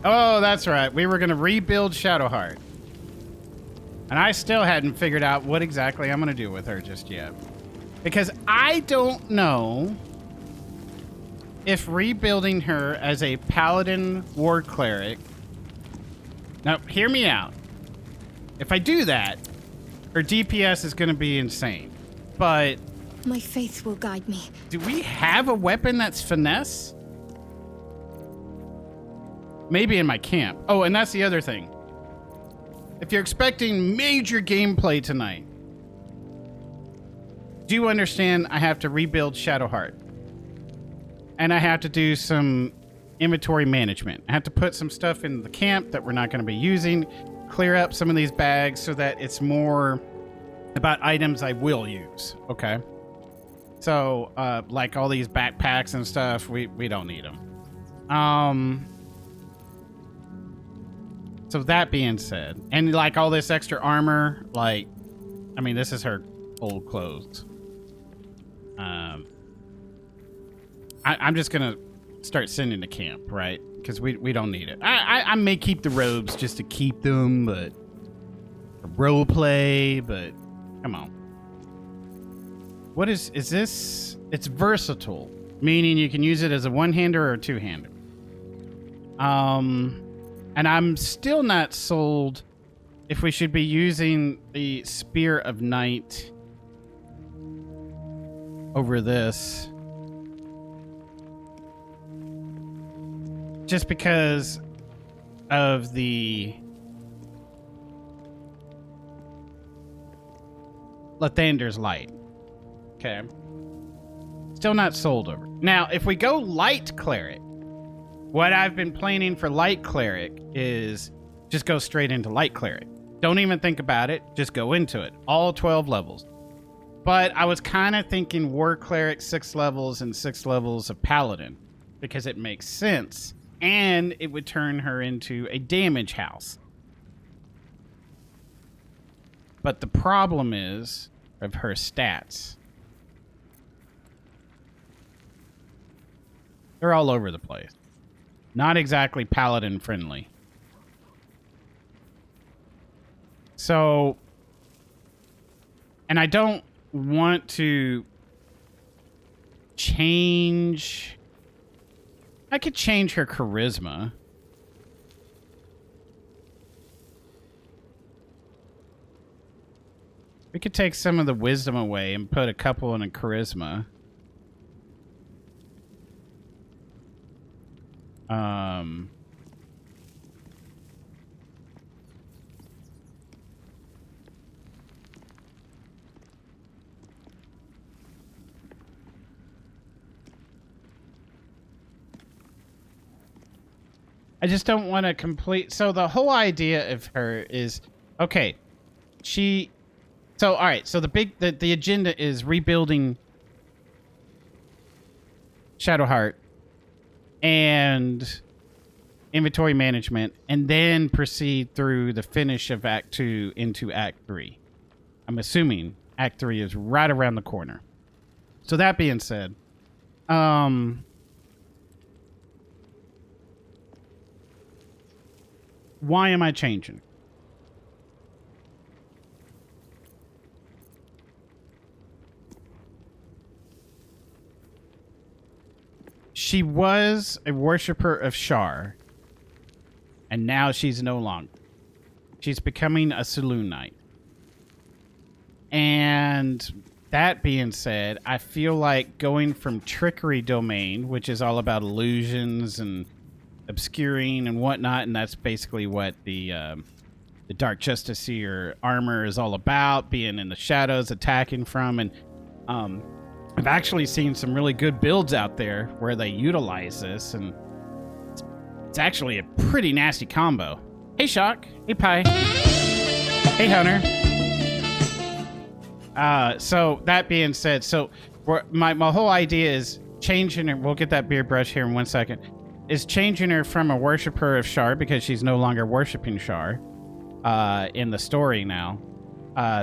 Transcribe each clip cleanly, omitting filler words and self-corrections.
Oh, that's right. We were going to rebuild Shadowheart. And I still hadn't figured out what exactly I'm going to do with her just yet. Because I don't know if rebuilding her as a paladin war cleric... Now, hear me out. If I do that, her DPS is going to be insane. But... My faith will guide me. Do we have a weapon that's finesse? Maybe in my camp. Oh, and that's the other thing. If you're expecting major gameplay tonight, do you understand I have to rebuild Shadowheart? And I have to do some inventory management. I have to put some stuff in the camp that we're not going to be using, clear up some of these bags so that it's more about items I will use, okay? So, like all these backpacks and stuff, we don't need them. So that being said, and like all this extra armor, like, I mean, this is her old clothes. I'm just gonna start sending to camp, right? Because we don't need it. I may keep the robes just to keep them, but role play, but come on. What is this? It's versatile, meaning you can use it as a one-hander or a two-hander. And I'm still not sold if we should be using the Spear of Night over this. Just because of the Lathander's Light. Okay. Still not sold over. Now, if we go Light Cleric, what I've been planning for Light Cleric is just go straight into Light Cleric. Don't even think about it. Just go into it. All 12 levels. But I was kind of thinking War Cleric 6 levels and 6 levels of Paladin. Because it makes sense. And it would turn her into a damage house. But the problem is of her stats. They're all over the place. Not exactly paladin friendly. So, and I don't want to change. I could change her charisma. We could take some of the wisdom away and put a couple in a charisma. I just don't want to complete. So the whole idea of her is, okay, so all right. So the agenda is rebuilding Shadowheart and inventory management, and then proceed through the finish of Act 2 into Act 3. I'm assuming Act 3 is right around the corner. So that being said, why am I changing? She was a worshiper of Shar, and now she's no longer. She's becoming a Saloon Knight. And that being said, I feel like going from Trickery Domain, which is all about illusions and obscuring and whatnot, and that's basically what the Dark Justiciar armor is all about, being in the shadows, attacking from, and I've actually seen some really good builds out there where they utilize this, and it's actually a pretty nasty combo. Hey, Shock. Hey, Pi. Hey, Hunter. So that being said, so my whole idea is changing her. We'll get that beard brush here in 1 second. Is changing her from a worshiper of Shar, because she's no longer worshiping Shar in the story now.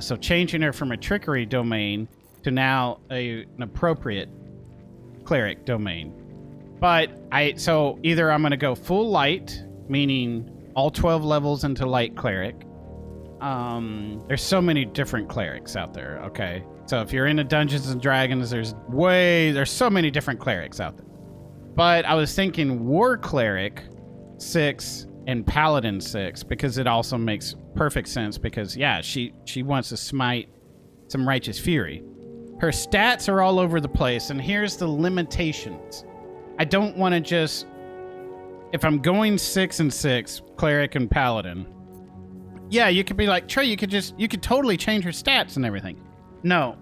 So changing her from a Trickery Domain to now an appropriate Cleric Domain. But so either I'm going to go full light meaning all 12 levels into light cleric. There's so many different clerics out there, okay? So if you're into Dungeons and Dragons, there's so many different clerics out there. But I was thinking War Cleric 6 and Paladin 6, because it also makes perfect sense, because yeah, she wants to smite some righteous fury. Her stats are all over the place, and here's the limitations. I don't want to just, if I'm going 6 and 6, Cleric and Paladin, yeah, you could be like, Trey, you could totally change her stats and everything. No.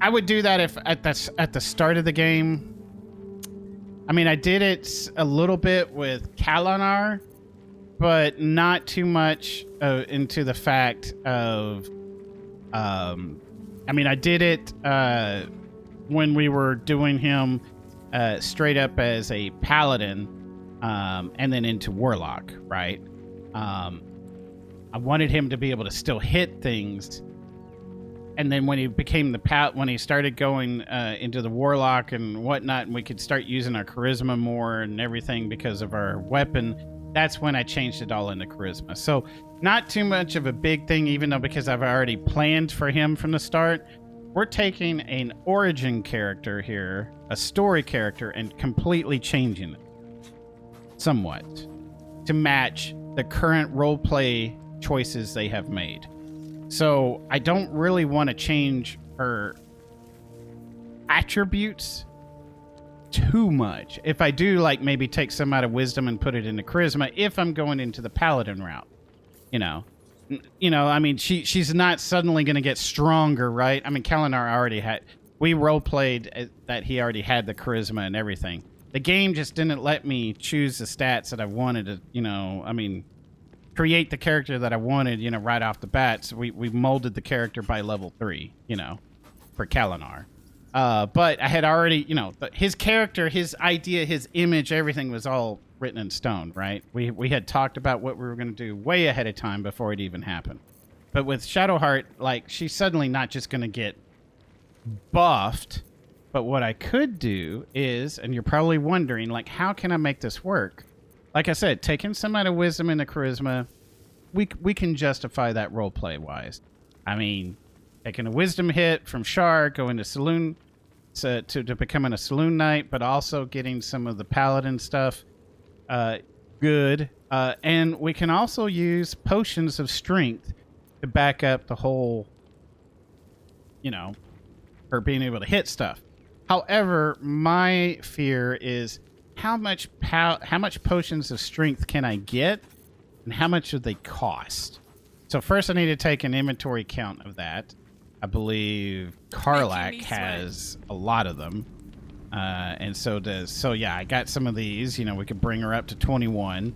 I would do that if at the start of the game. I mean, I did it a little bit with Kalanar, but not too much into the fact of, I mean, I did it when we were doing him straight up as a Paladin, and then into Warlock, right? I wanted him to be able to still hit things, and then when he became when he started going into the Warlock and whatnot, and we could start using our charisma more and everything because of our weapon, that's when I changed it all into charisma. So not too much of a big thing, even though because I've already planned for him from the start. We're taking an origin character here, a story character, and completely changing it somewhat to match the current roleplay choices they have made. So I don't really want to change her attributes too much. If I do, like, maybe take some out of wisdom and put it into charisma, if I'm going into the paladin route, you know, I mean, she's not suddenly going to get stronger, right? I mean, Kalanar already had, we role played that he already had the charisma and everything. The game just didn't let me choose the stats that I wanted to, you know, I mean, create the character that I wanted, you know, right off the bat. So we molded the character by level 3, you know, for Kalanar. But I had already, you know, his character, his idea, his image, everything was all written in stone, right? We had talked about what we were going to do way ahead of time before it even happened. But with Shadowheart, like, she's suddenly not just going to get buffed. But what I could do is, and you're probably wondering, like, how can I make this work? Like I said, taking some out of wisdom into charisma, we can justify that roleplay wise. I mean, taking a wisdom hit from Shar, going to Saloon to becoming a Saloon Knight, but also getting some of the Paladin stuff good. And we can also use potions of strength to back up the whole, you know, for being able to hit stuff. However, my fear is how much potions of strength can I get, and how much do they cost? So first I need to take an inventory count of that. I believe Karlak has a lot of them. And so does... So yeah, I got some of these. You know, we could bring her up to 21.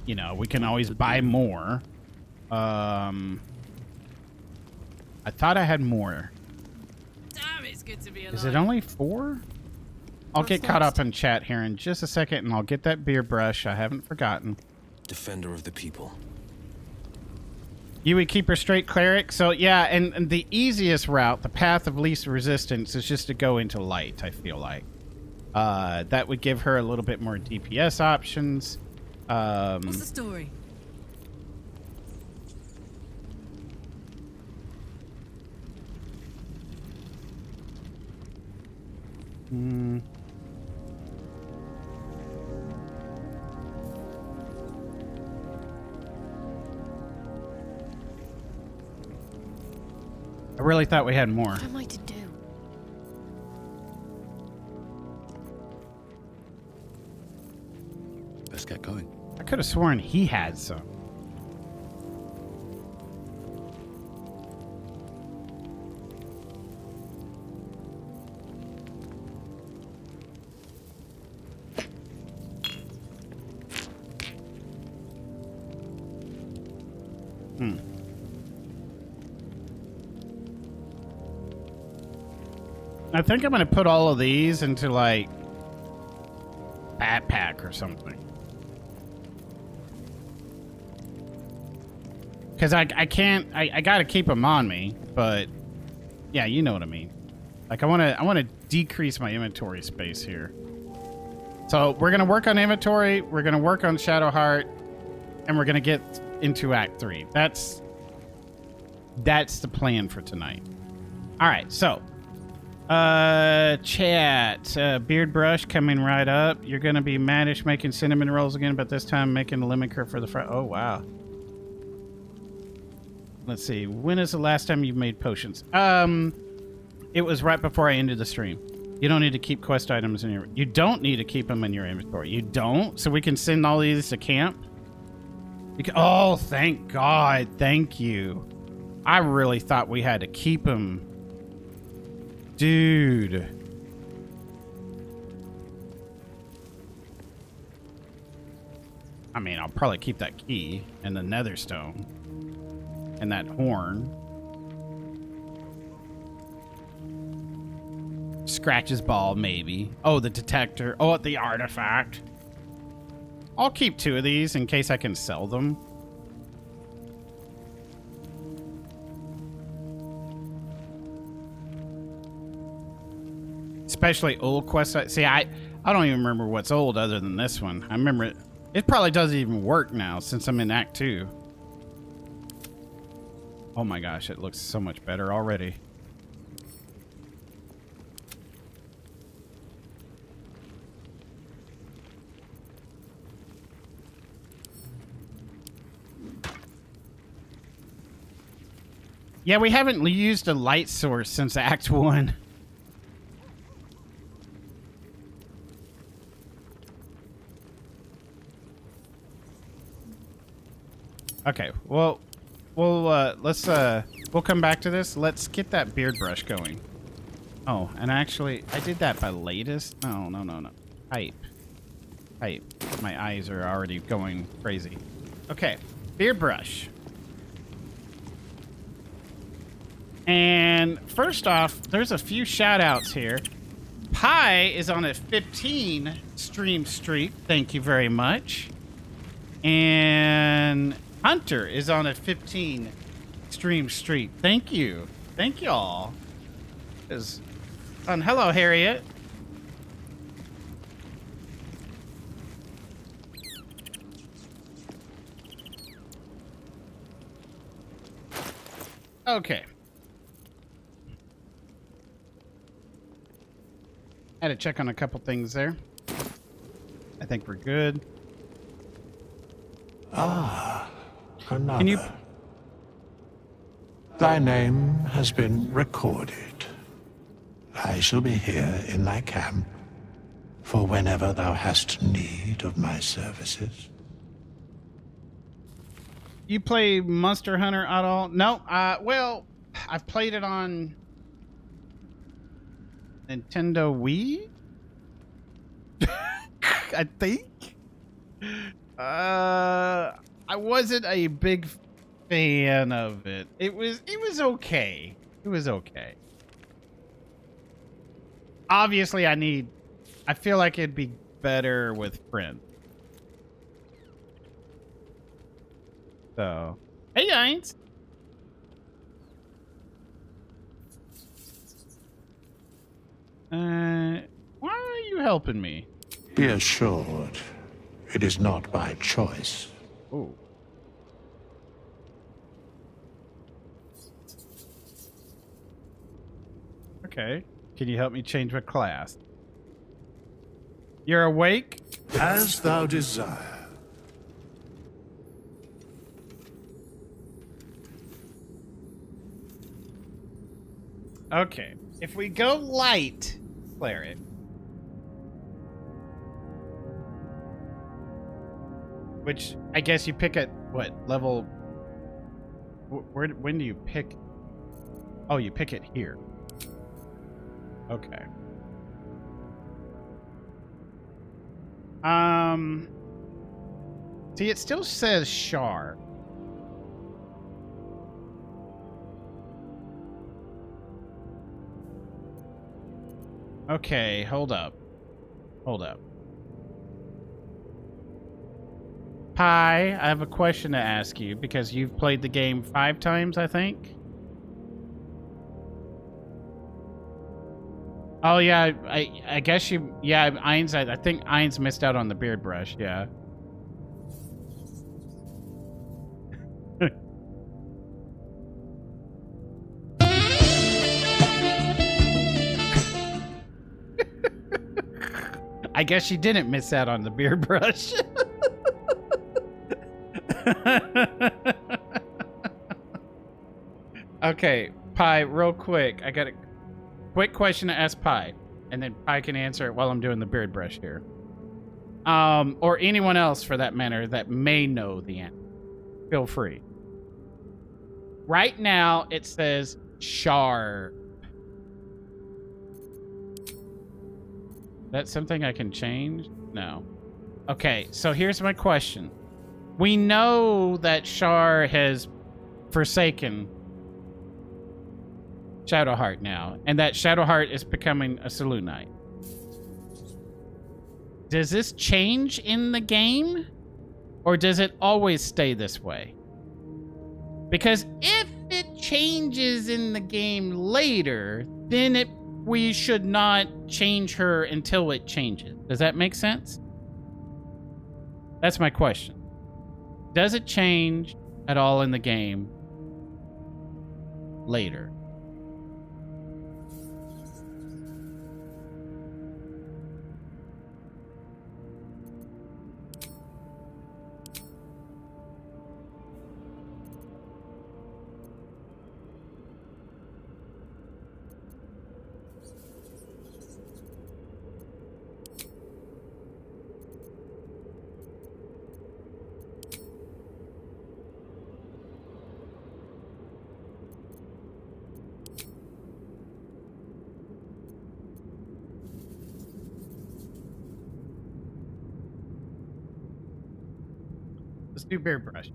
You know, we can always buy more. I thought I had more. Damn, it's good to be alive. Is it only 4? I'll get caught up in chat here in just a second, and I'll get that beer brush. I haven't forgotten. Defender of the people. You would keep her straight cleric. So yeah, and the easiest route, the path of least resistance, is just to go into light, I feel like. That would give her a little bit more DPS options. What's the story? I really thought we had more. What am I to do? Let's get going. I could have sworn he had some. I think I'm going to put all of these into, like, backpack or something. Because I can't... I got to keep them on me, but... Yeah, you know what I mean. Like, I want to decrease my inventory space here. So we're going to work on inventory, we're going to work on Shadowheart, and we're going to get into Act 3. That's the plan for tonight. All right, so chat, beard brush coming right up. You're going to be mannish making cinnamon rolls again, but this time making a lemon curd for the front. Oh, wow. Let's see. When is the last time you made potions? It was right before I ended the stream. You don't need to keep quest items in your... You don't need to keep them in your inventory. You don't? So we can send all these to camp? Oh, thank God. Thank you. I really thought we had to keep them. Dude. I mean, I'll probably keep that key and the netherstone and that horn. Scratch's ball, maybe. Oh, the detector. Oh, the artifact. I'll keep 2 of these in case I can sell them. Especially old quests. See, I don't even remember what's old other than this one. I remember it. It probably doesn't even work now since I'm in Act 2. Oh my gosh, it looks so much better already. Yeah, we haven't used a light source since Act 1. Okay, well, we'll come back to this. Let's get that beard brush going. Oh, and actually, I did that by latest. No. Hype. My eyes are already going crazy. Okay, beard brush. And first off, there's a few shout outs here. Pi is on a 15 stream streak. Thank you very much. And Hunter is on a 15 stream streak. Thank you. Thank y'all. Hello, Harriet. Okay. Had to check on a couple things there. I think we're good. Another. Can you... Thy name has been recorded. I shall be here in thy camp for whenever thou hast need of my services. You play Monster Hunter at all? No. Well, I've played it on Nintendo Wii. I think. I wasn't a big fan of it. It was okay. It was okay. Obviously, I feel like it'd be better with friends. So, hey guys. Why are you helping me? Be assured, it is not by choice. Ooh. Okay. Can you help me change my class? You're awake? As thou desire. Okay. If we go light, cleric. Which I guess you pick at what level? When do you pick? Oh, you pick it here. Okay. See, it still says Shar. Okay, hold up. Hold up. Pi, I have a question to ask you because you've played the game 5 times, I think. Oh yeah, I guess you. Yeah, Ainz. I think Ainz missed out on the beard brush. Yeah. I guess she didn't miss out on the beard brush. Okay, Pi, real quick. I got a quick question to ask Pi, and then Pi can answer it while I'm doing the beard brush here. Or anyone else for that matter that may know the answer. Feel free. Right now, it says sharp. That's something I can change? No. Okay, so here's my question. We know that Shar has forsaken Shadowheart now, and that Shadowheart is becoming a Saloon Knight. Does this change in the game? Or does it always stay this way? Because if it changes in the game later, then we should not change her until it changes. Does that make sense? That's my question. Does it change at all in the game later? Let's do beard brush.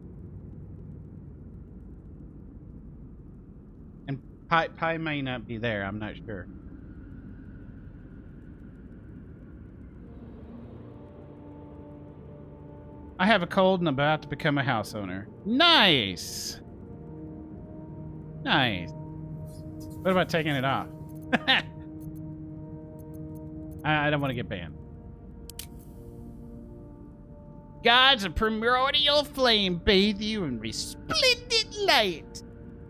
And Pi may not be there. I'm not sure. I have a cold and I'm about to become a house owner. Nice. Nice. What about taking it off? I don't want to get banned. Gods of primordial flame bathe you in resplendent light,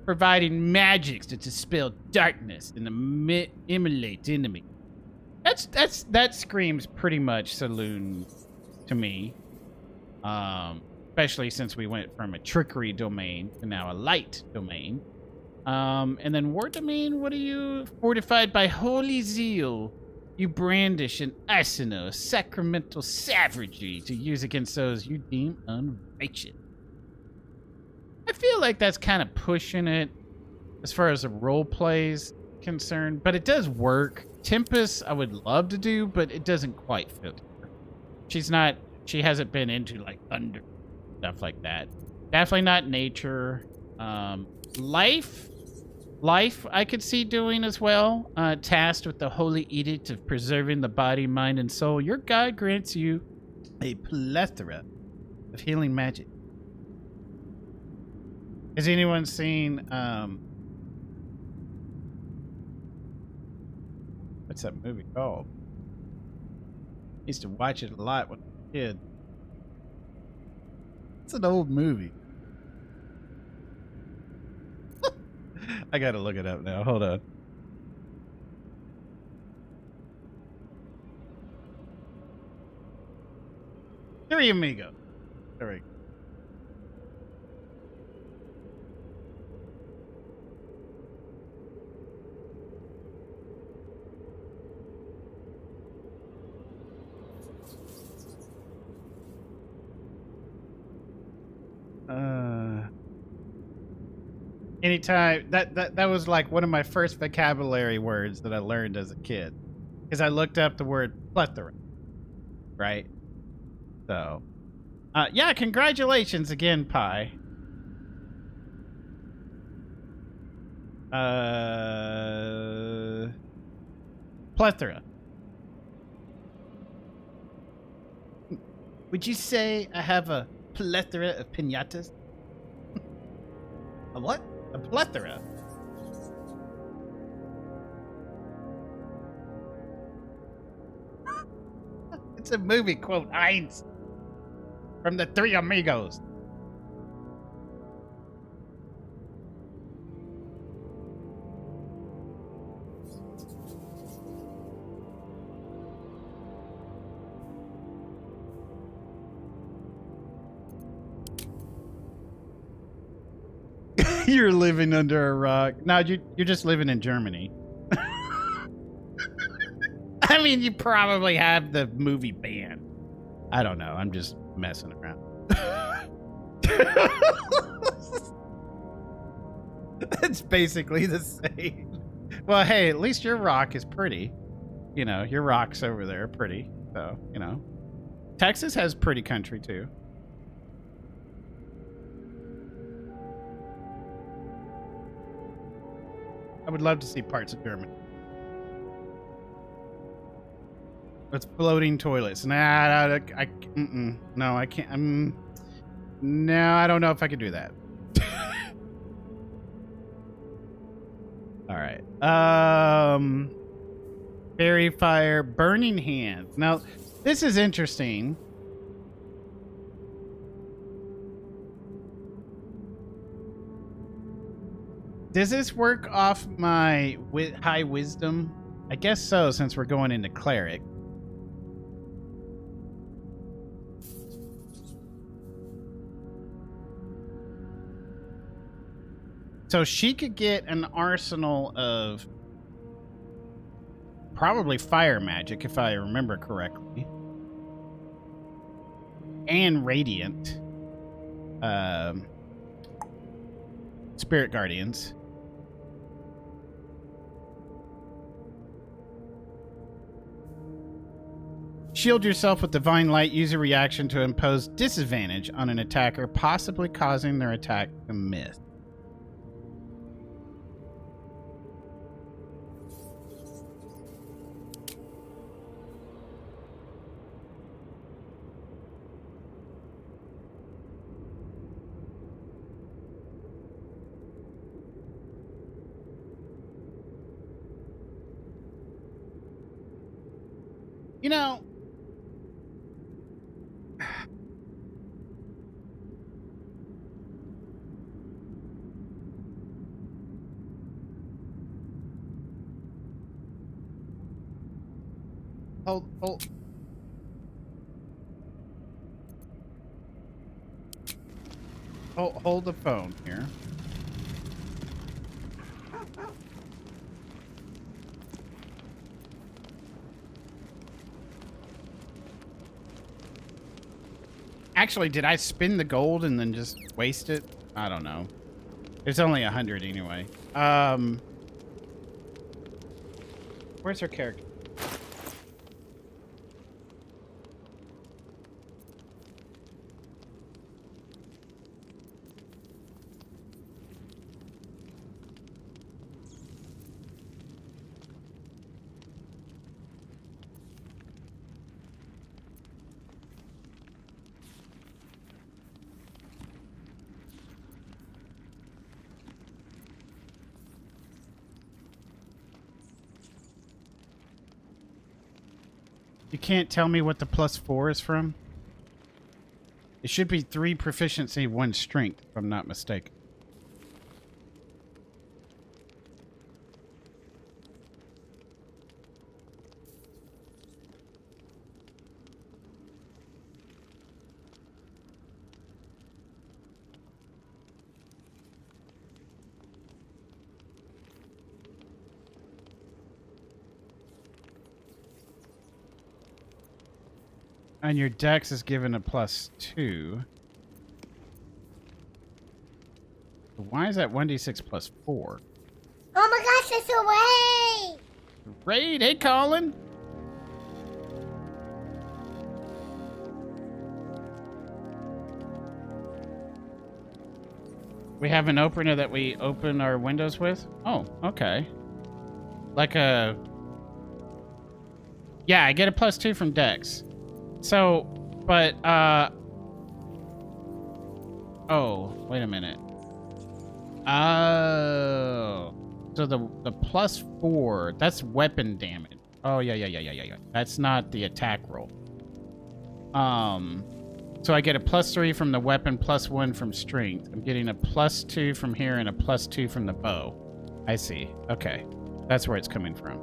providing magics to dispel darkness and immolate enemy. That screams pretty much Saloon to me. Especially since we went from a trickery domain to now a light domain. And then war domain, what are you? Fortified by holy zeal. You brandish an arsenal of sacramental savagery to use against those you deem unrighteous. I feel like that's kind of pushing it as far as the role play's concerned, but it does work. Tempest, I would love to do, but it doesn't quite fit her. She hasn't been into like thunder, stuff like that. Definitely not nature. Life, I could see doing as well. Tasked with the holy edict of preserving the body, mind, and soul, your God grants you a plethora of healing magic. Has anyone seen, what's that movie called? I used to watch it a lot when I was a kid. It's an old movie. I gotta look it up now. Hold on. Three Amigo. There we go. Anytime that was like one of my first vocabulary words that I learned as a kid, because I looked up the word plethora, right? So, yeah, congratulations again, Pi. Plethora. Would you say I have a plethora of piñatas? A what? A plethora. It's a movie quote, Heinz. From the Three Amigos. You're living under a rock. No, you're just living in Germany. I mean, you probably have the movie banned. I don't know. I'm just messing around. It's basically the same. Well, hey, at least your rock is pretty. You know, your rocks over there are pretty. So, you know. Texas has pretty country, too. I would love to see parts of Germany. It's floating toilets. Nah, no, I can't. No, I don't know if I could do that. All right. Fairy fire, burning hands. Now, this is interesting. Does this work off my high wisdom? I guess so, since we're going into cleric. So she could get an arsenal of probably fire magic, if I remember correctly. And radiant. Spirit guardians. Shield yourself with divine light. Use a reaction to impose disadvantage on an attacker, possibly causing their attack to miss. You know, hold the phone here. Actually, did I spin the gold and then just waste it? I don't know. There's only 100 anyway. Where's her character? You can't tell me what the +4 is from? It should be 3 proficiency, 1 strength, if I'm not mistaken. And your dex is given a +2. Why is that 1d6 +4? Oh my gosh, it's a raid! Raid? Hey, Colin! We have an opener that we open our windows with? Oh, okay. Like a... Yeah, I get a +2 from dex. So, but, oh, wait a minute. Oh. So the +4, that's weapon damage. Oh, yeah. That's not the attack roll. So I get a +3 from the weapon, +1 from strength. I'm getting a +2 from here and a +2 from the bow. I see. Okay. That's where it's coming from.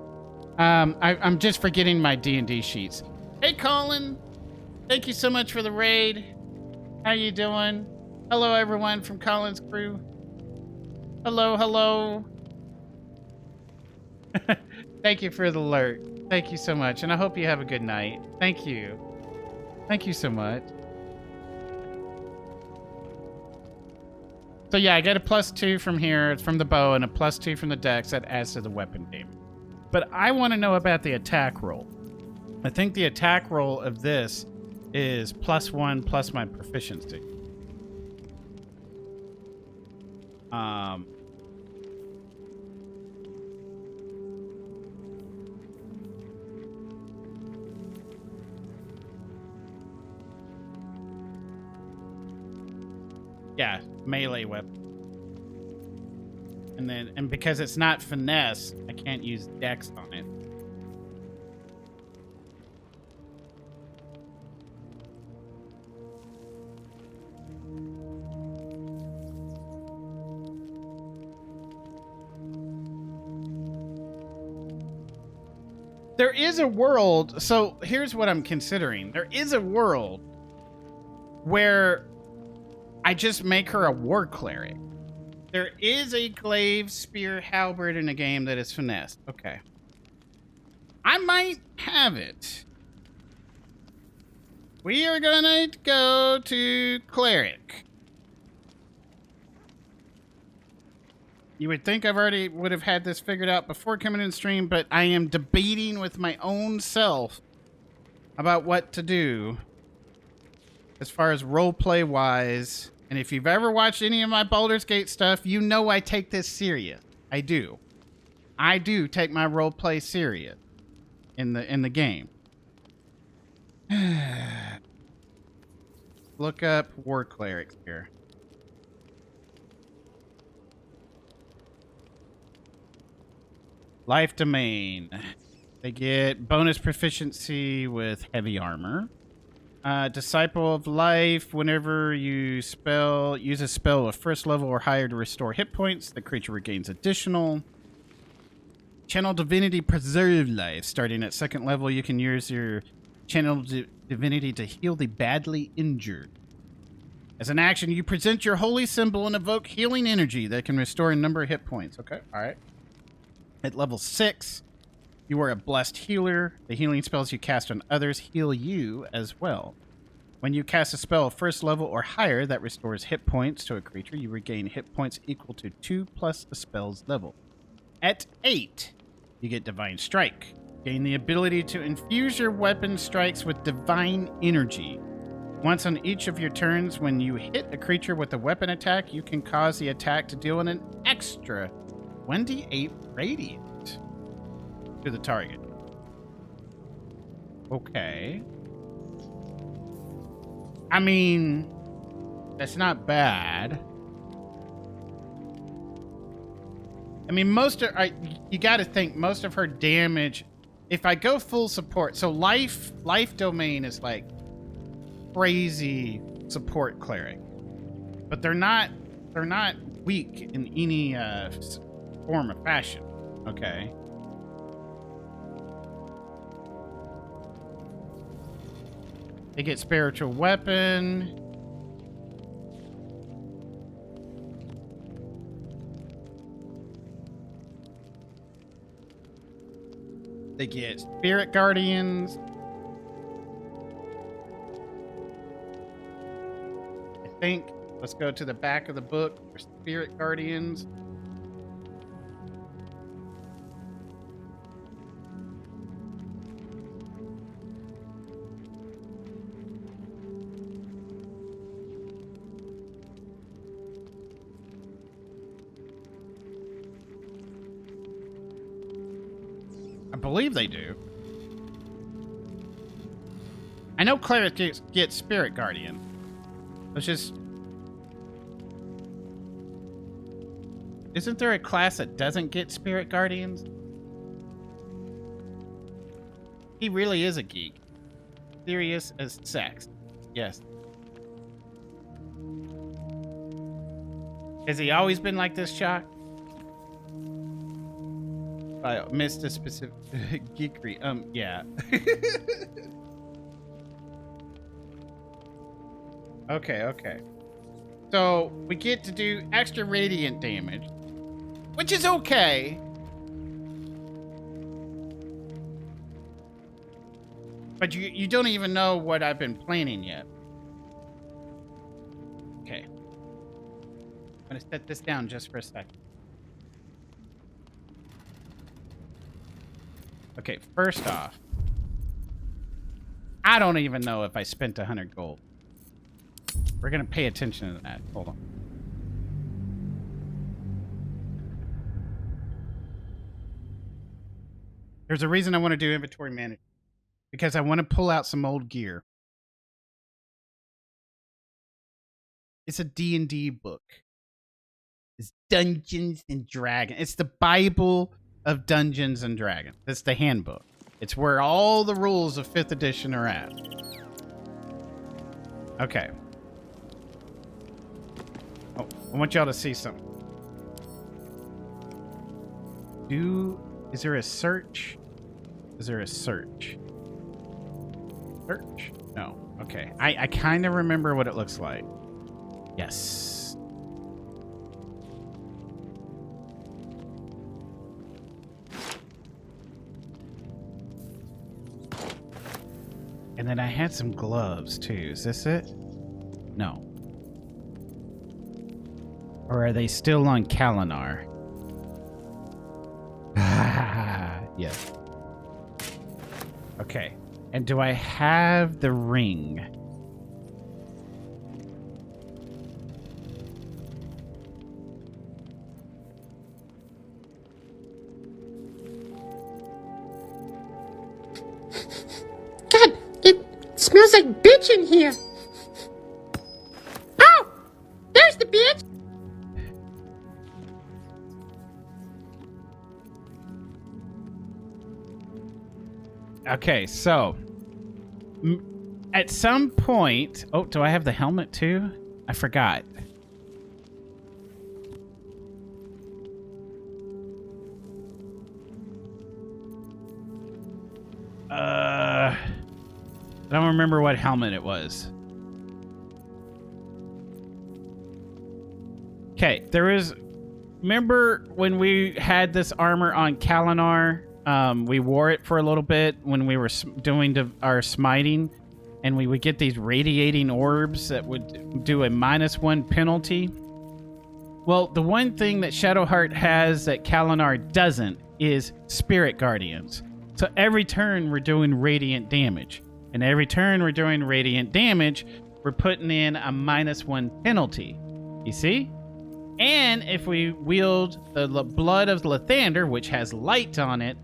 I'm just forgetting my D&D sheets. Hey, Colin. Thank you so much for the raid. How you doing? Hello, everyone from Colin's crew. Hello, hello. Thank you for the alert. Thank you so much. And I hope you have a good night. Thank you. Thank you so much. So yeah, I get a +2 from here, from the bow, and a +2 from the dex. That adds to the weapon damage. But I want to know about the attack roll. I think the attack roll of this is +1 plus my proficiency. Yeah, melee weapon. And because it's not finesse, I can't use dex on it. There is a world, so here's what I'm considering. There is a world where I just make her a war cleric. There is a glaive, spear, halberd in a game that is finessed. Okay. I might have it. We are gonna go to cleric. You would think I've already would have had this figured out before coming in stream, but I am debating with my own self about what to do as far as roleplay wise. And if you've ever watched any of my Baldur's Gate stuff, you know I take this serious. I do. I do take my roleplay serious in the game. Look up war clerics here. Life domain. They get bonus proficiency with heavy armor. Disciple of Life. Whenever you use a spell of first level or higher to restore hit points, the creature regains additional. Channel Divinity Preserve Life. Starting at 2nd level, you can use your Channel Divinity to heal the badly injured. As an action, you present your holy symbol and evoke healing energy that can restore a number of hit points. Okay, alright. At level 6, you are a blessed healer. The healing spells you cast on others heal you as well. When you cast a spell of first level or higher that restores hit points to a creature, you regain hit points equal to 2 plus the spell's level. At 8, you get Divine Strike. Gain the ability to infuse your weapon strikes with divine energy. Once on each of your turns, when you hit a creature with a weapon attack, you can cause the attack to deal an extra 1d8 radiant to the target. Okay. I mean, that's not bad. I mean, you got to think most of her damage. If I go full support, so life domain is like crazy support cleric, but they're not weak in any form of fashion. Okay. They get spiritual weapon. They get spirit guardians. I think, let's go to the back of the book for spirit guardians. I believe they do. I know clerics get spirit guardian. Let's just... Isn't there a class that doesn't get spirit guardians? He really is a geek. serious as sex. Yes. Has he always been like this, Shock? I missed a specific geekery. Yeah. Okay. So we get to do extra radiant damage, which is okay. But you don't even know what I've been planning yet. Okay. I'm gonna set this down just for a second. Okay, first off, I don't even know if I spent 100 gold. We're gonna pay attention to that. Hold on. There's a reason I want to do inventory management. Because I want to pull out some old gear. It's a D&D book. It's Dungeons and Dragons. It's the Bible of Dungeons and Dragons. It's the handbook. It's where all the rules of 5th edition are at. Okay. Oh, I want y'all to see something. Is there a search? Is there a search? Search? No. Okay. I kind of remember what it looks like. Yes. And then I had some gloves too. Is this it? No. Or are they still on Kalinar? Yes. Okay. And do I have the ring? God, it smells like bitch in here. Oh, there's the bitch. Okay, so at some point, oh, do I have the helmet too? I forgot. I don't remember what helmet it was. Okay, there is. Remember when we had this armor on Kalinar? We wore it for a little bit when we were doing our smiting, and we would get these radiating orbs that would do a -1 penalty. Well, the one thing that Shadowheart has that Kalinar doesn't is Spirit Guardians. So every turn we're doing radiant damage. And every turn we're doing radiant damage, we're putting in a -1 penalty. You see? And if we wield the Blood of Lathander, which has light on it,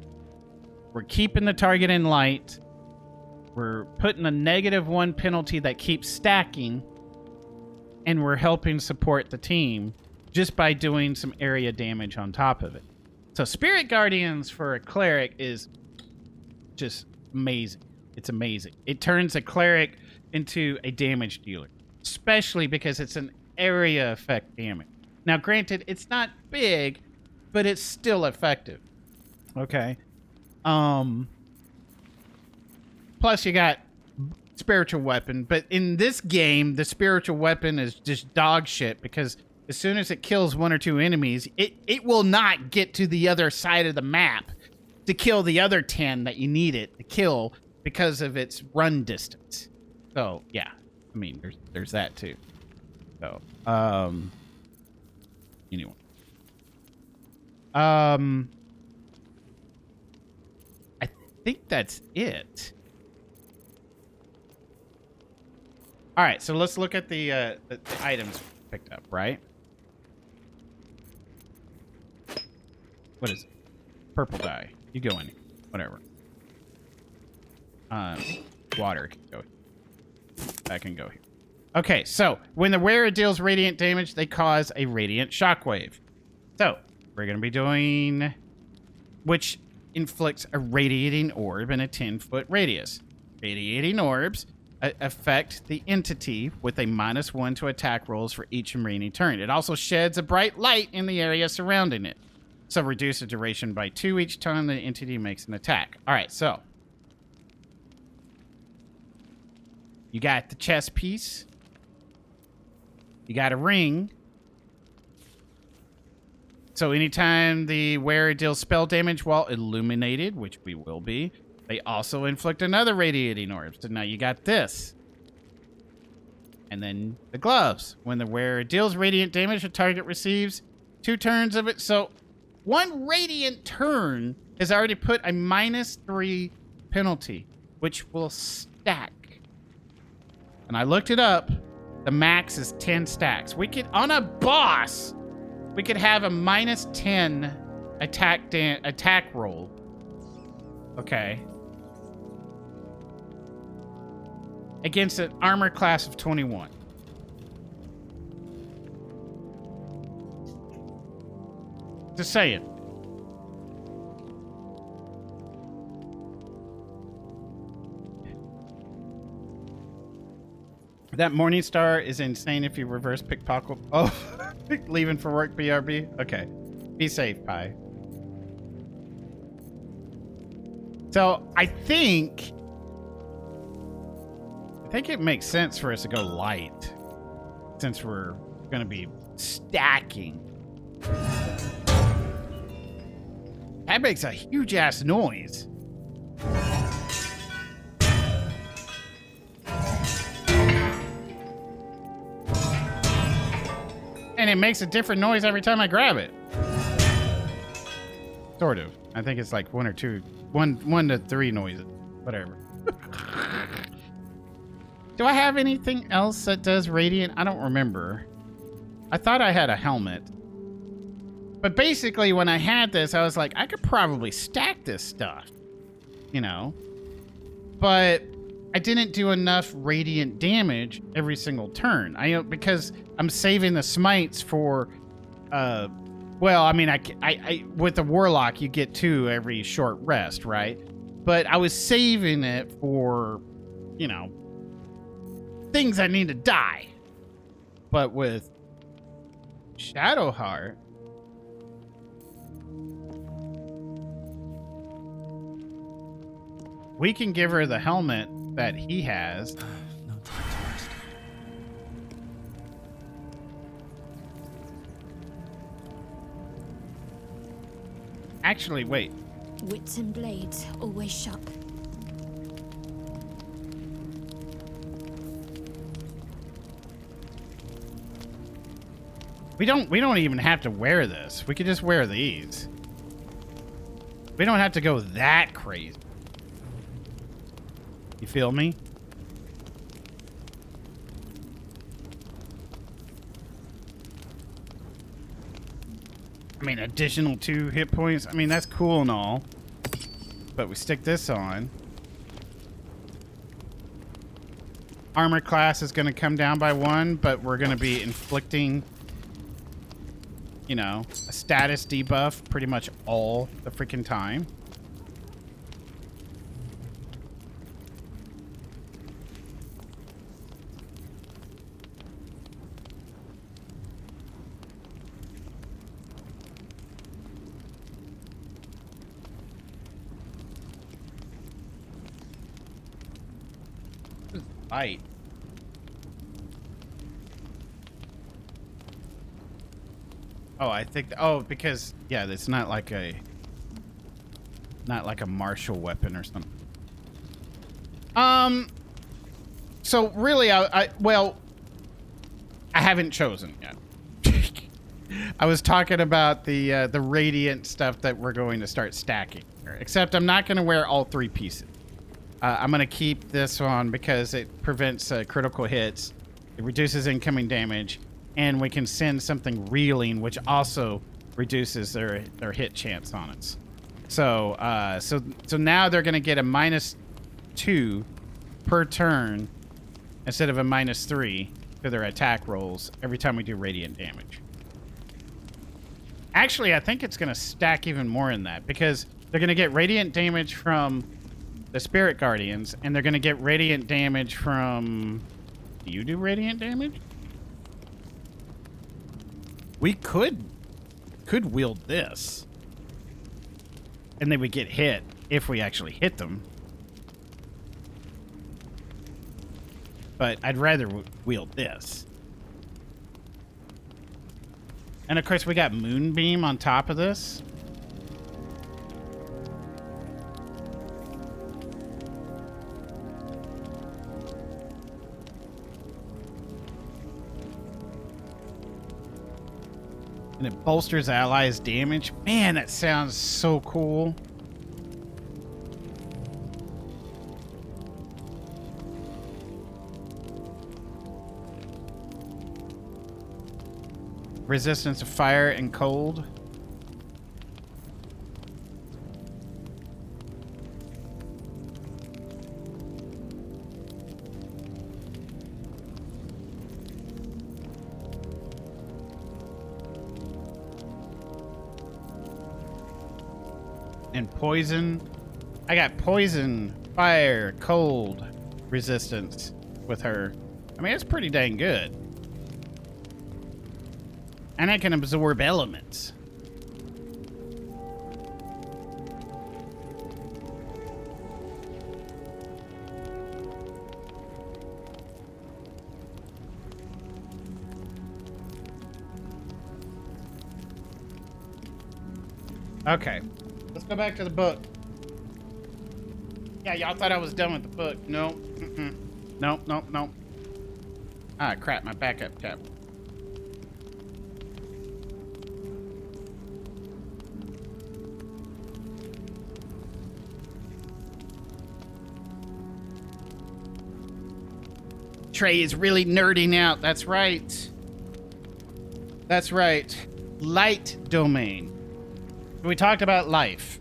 we're keeping the target in light. We're putting a -1 penalty that keeps stacking. And we're helping support the team just by doing some area damage on top of it. So Spirit Guardians for a cleric is just amazing. It's amazing. It turns a cleric into a damage dealer, especially because it's an area effect damage. Now, granted, it's not big, but it's still effective. Okay. Plus, you got spiritual weapon, but in this game, the spiritual weapon is just dog shit because as soon as it kills 1 or 2 enemies, it will not get to the other side of the map to kill the other 10 that you need it to kill because of its run distance. So, yeah. I mean, there's that too. So, anyway. I think that's it. All right, so let's look at the items picked up, right? What is it? Purple dye. You go in. Whatever. Water can go here. That can go here. Okay, so when the wearer deals radiant damage, they cause a radiant shockwave. So we're going to be doing, which inflicts a radiating orb in a 10-foot radius. radiating orbs affect the entity with a -1 to attack rolls for each remaining turn. It also sheds a bright light in the area surrounding it. So reduce the duration by 2 each time the entity makes an attack. All right, so you got the chess piece. You got a ring. So anytime the wearer deals spell damage while illuminated, which we will be, they also inflict another radiating orb. So now you got this. And then the gloves. When the wearer deals radiant damage, the target receives 2 turns of it. So 1 radiant turn has already put a -3 penalty, which will stack. And I looked it up. The max is 10 stacks. We could, on a boss, we could have a -10 attack roll. Okay. Against an armor class of 21. Just saying. That Morning Star is insane if you reverse pickpocket. Oh, leaving for work, BRB? Okay. Be safe, Pi. So, I think it makes sense for us to go light, since we're going to be stacking. That makes a huge-ass noise. And it makes a different noise every time I grab it. Sort of. I think it's like 1 or 2, 1 to 3 noises. Whatever. Do I have anything else that does radiant? I don't remember. I thought I had a helmet. But basically, when I had this, I was like, I could probably stack this stuff. You know? But I didn't do enough radiant damage every single turn. Because I'm saving the smites for... well, I mean, I with the Warlock, you get 2 every short rest, right? But I was saving it for, you know, things that need to die. But with Shadowheart, we can give her the helmet that he has. No time to rest. Actually, wait. Wits and blades always sharp. We don't even have to wear this. We could just wear these. We don't have to go that crazy. You feel me? I mean, additional 2 hit points. I mean, that's cool and all. But we stick this on. Armor class is going to come down by 1, but we're going to be inflicting, you know, a status debuff pretty much all the freaking time. Light. Oh, I think. Oh, because yeah, it's not like a martial weapon or something. So really, well, I haven't chosen yet. I was talking about the radiant stuff that we're going to start stacking here. Except I'm not going to wear all 3 pieces. I'm going to keep this on because it prevents critical hits. It reduces incoming damage. And we can send something reeling, which also reduces their hit chance on us. So so now they're going to get a -2 per turn instead of a -3 to their attack rolls every time we do radiant damage. Actually, I think it's going to stack even more in that because they're going to get radiant damage from the spirit guardians, and they're going to get radiant damage from... Do you do radiant damage? We could wield this. And they would get hit if we actually hit them. But I'd rather wield this. And of course we got Moonbeam on top of this. And it bolsters allies' damage. Man, that sounds so cool. Resistance to fire and cold. And poison. I got poison, fire, cold resistance with her. I mean, it's pretty dang good. And I can absorb elements. Okay. Let's go back to the book. Yeah, y'all thought I was done with the book. No. Nope, nope, nope. Ah, crap, my backup tab. Trey is really nerding out. That's right. That's right. Light domain. We talked about life.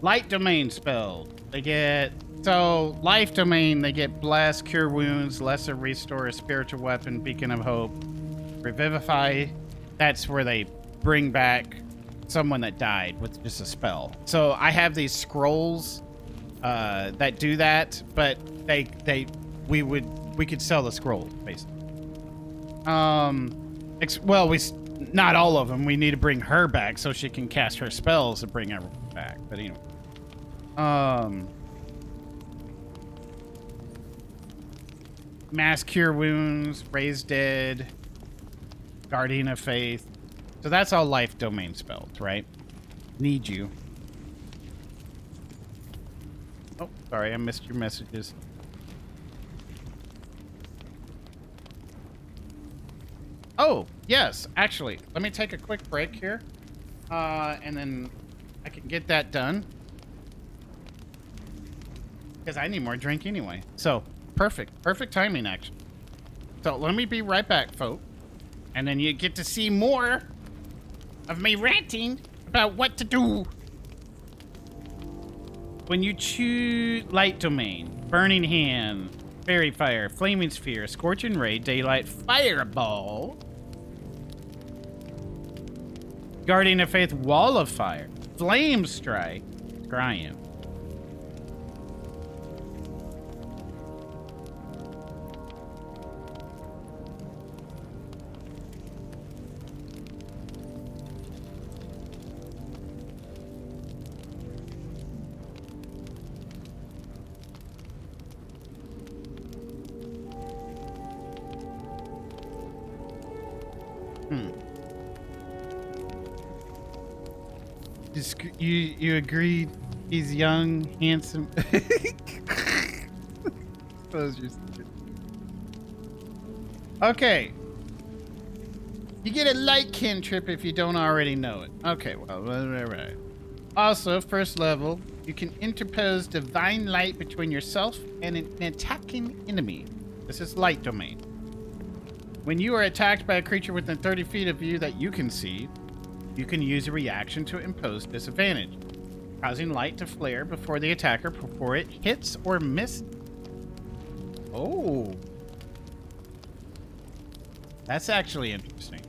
Light domain spell. They get... So, life domain, they get bless, cure wounds, lesser restore, a spiritual weapon, beacon of hope, revivify. That's where they bring back someone that died with just a spell. So, I have these scrolls that do that, but we could sell the scroll basically. Not all of them. We need to bring her back so she can cast her spells to bring everyone back. But anyway, mass cure wounds, raise dead, guardian of faith. So that's all life domain spells, right? Need you. Oh, sorry, I missed your messages. Oh, yes, actually, let me take a quick break here, and then I can get that done. Because I need more drink anyway. So, perfect timing, actually. So, let me be right back, folks. And then you get to see more of me ranting about what to do. When you choose light domain, burning hand, fairy fire, flaming sphere, scorching ray, daylight, fireball, guardian of faith, wall of fire, flame strike, scrying. You agreed he's young, handsome. Okay. You get a light cantrip if you don't already know it. Okay, well, right. Also, first level, you can interpose divine light between yourself and an attacking enemy. This is light domain. When you are attacked by a creature within 30 feet of you that you can see, you can use a reaction to impose disadvantage, causing light to flare before the attacker before it hits or misses. Oh. That's actually interesting.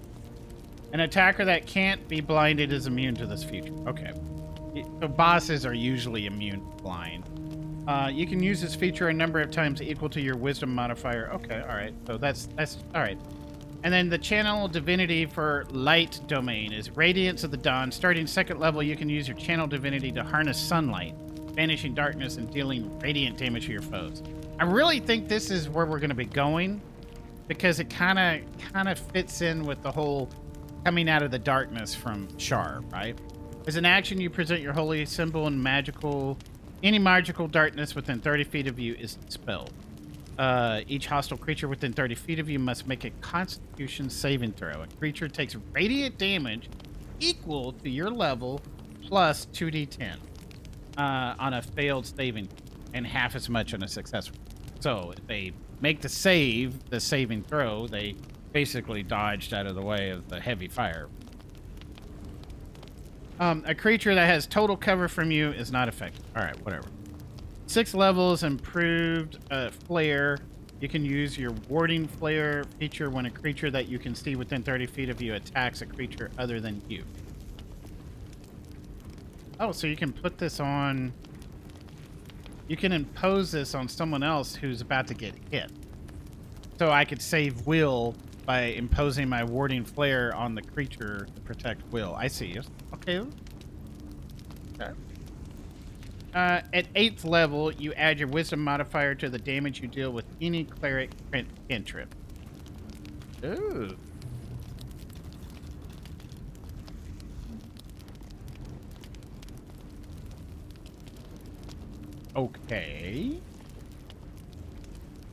An attacker that can't be blinded is immune to this feature. Okay. The bosses are usually immune to blind. You can use this feature a number of times equal to your wisdom modifier. Okay, all right. So that's all right. And then the channel divinity for light domain is Radiance of the Dawn. Starting 2nd level, you can use your channel divinity to harness sunlight, banishing darkness and dealing radiant damage to your foes. I really think this is where we're going to be going, because it kind of fits in with the whole coming out of the darkness from Shar, right? As an action, you present your holy symbol and any magical darkness within 30 feet of you is dispelled. Each hostile creature within 30 feet of you must make a Constitution saving throw. A creature takes radiant damage equal to your level plus 2d10 on a failed saving, and half as much on a successful. So if they make the saving throw, they basically dodged out of the way of the heavy fire. A creature that has total cover from you is not affected. All right, whatever. 6 levels, improved flare. You can use your warding flare feature when a creature that you can see within 30 feet of you attacks a creature other than you. Oh, so you can put this on... You can impose this on someone else who's about to get hit. So I could save Will by imposing my warding flare on the creature to protect Will. I see. Okay. At 8th level, you add your wisdom modifier to the damage you deal with any cleric cantrip. Ooh. Okay.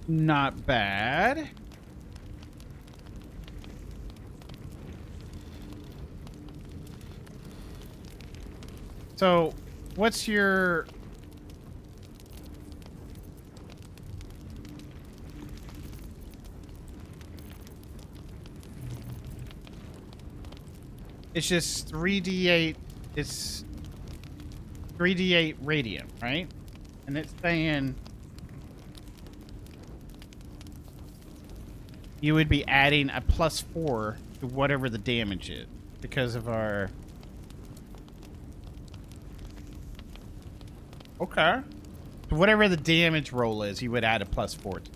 Not bad. So, what's your... It's just 3d8, it's 3d8 radiant, right? And it's saying you would be adding a +4 to whatever the damage is because of our... Okay. So whatever the damage roll is, you would add a +4 to.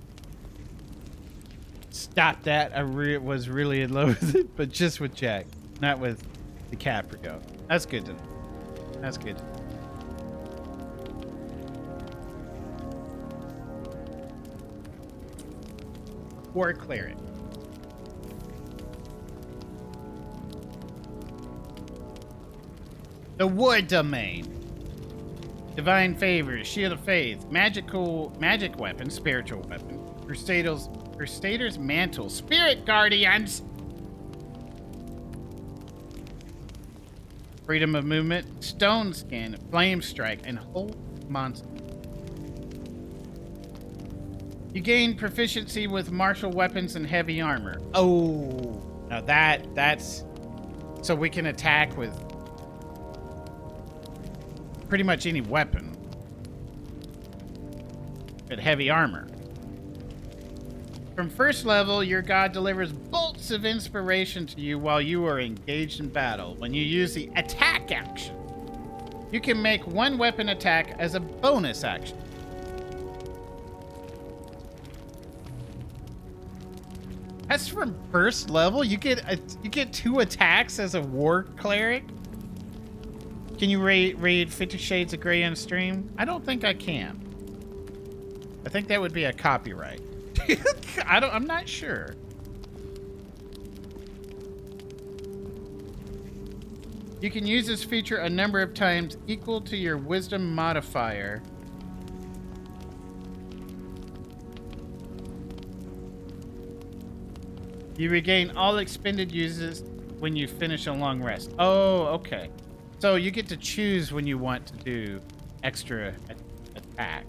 Stop that. I was really in love with it, but just with Jack, not with DiCaprio. That's good to know. That's good. War Cleric. The Wood Domain. Divine Favors, Shield of Faith, magic weapon, spiritual weapon, Crusader's Mantle, Spirit Guardians, Freedom of Movement, Stone Skin, Flame Strike, and Hold Monster. You gain proficiency with martial weapons and heavy armor. Oh, now that's... So we can attack with pretty much any weapon. But heavy armor. From 1st level, your god delivers bolts of inspiration to you while you are engaged in battle. When you use the attack action, you can make one weapon attack as a bonus action. That's from 1st level? You get 2 attacks as a war cleric? Can you read 50 Shades of Grey on stream? I don't think I can. I think that would be a copyright. I'm not sure. You can use this feature a number of times equal to your wisdom modifier. You regain all expended uses when you finish a long rest. Oh, okay. So you get to choose when you want to do extra attack.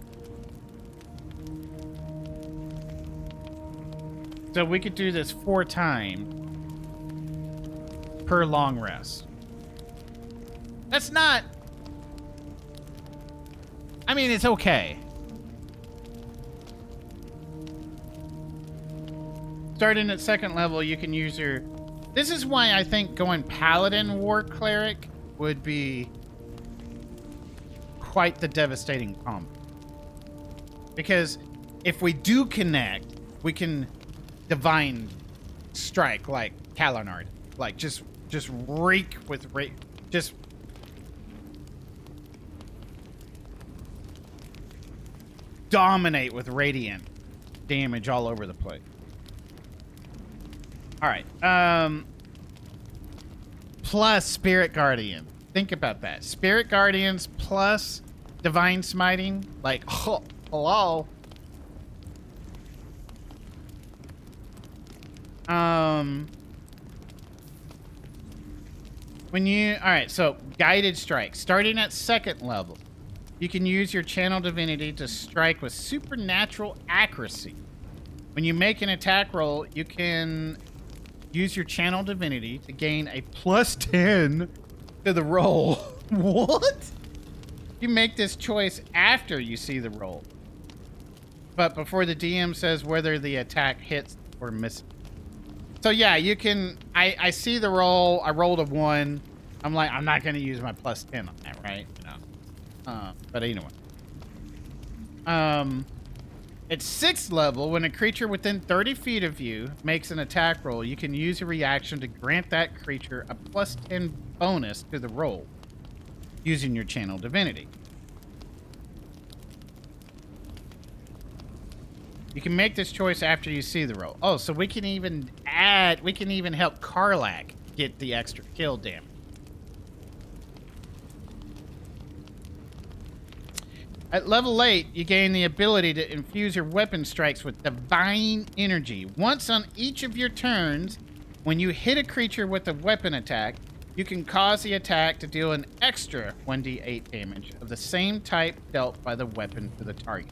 So we could do this 4 times per long rest. That's not... I mean, it's okay. Starting at 2nd level, you can use your... This is why I think going Paladin War Cleric would be quite the devastating combo. Because if we do connect, we can divine strike like Kalanard. Like just reek with just dominate with radiant damage all over the place. All right. Plus Spirit Guardian. Think about that. Spirit Guardians plus Divine Smiting. Like, oh, hello. When you... Alright, so Guided Strike. Starting at 2nd level, you can use your Channel Divinity to strike with supernatural accuracy. When you make an attack roll, you can use your Channel Divinity to gain a plus 10 to the roll. What? You make this choice after you see the roll, but before the DM says whether the attack hits or misses. So yeah, you can... I see the roll. I rolled a 1. I'm like, I'm not going to use my plus 10 on that, right? You know. But anyway. At 6th level, when a creature within 30 feet of you makes an attack roll, you can use a reaction to grant that creature a plus 10 bonus to the roll using your Channel Divinity. You can make this choice after you see the roll. Oh, so we can even help Karlach get the extra kill damage. At level 8, you gain the ability to infuse your weapon strikes with divine energy. Once on each of your turns, when you hit a creature with a weapon attack, you can cause the attack to deal an extra 1d8 damage of the same type dealt by the weapon to the target.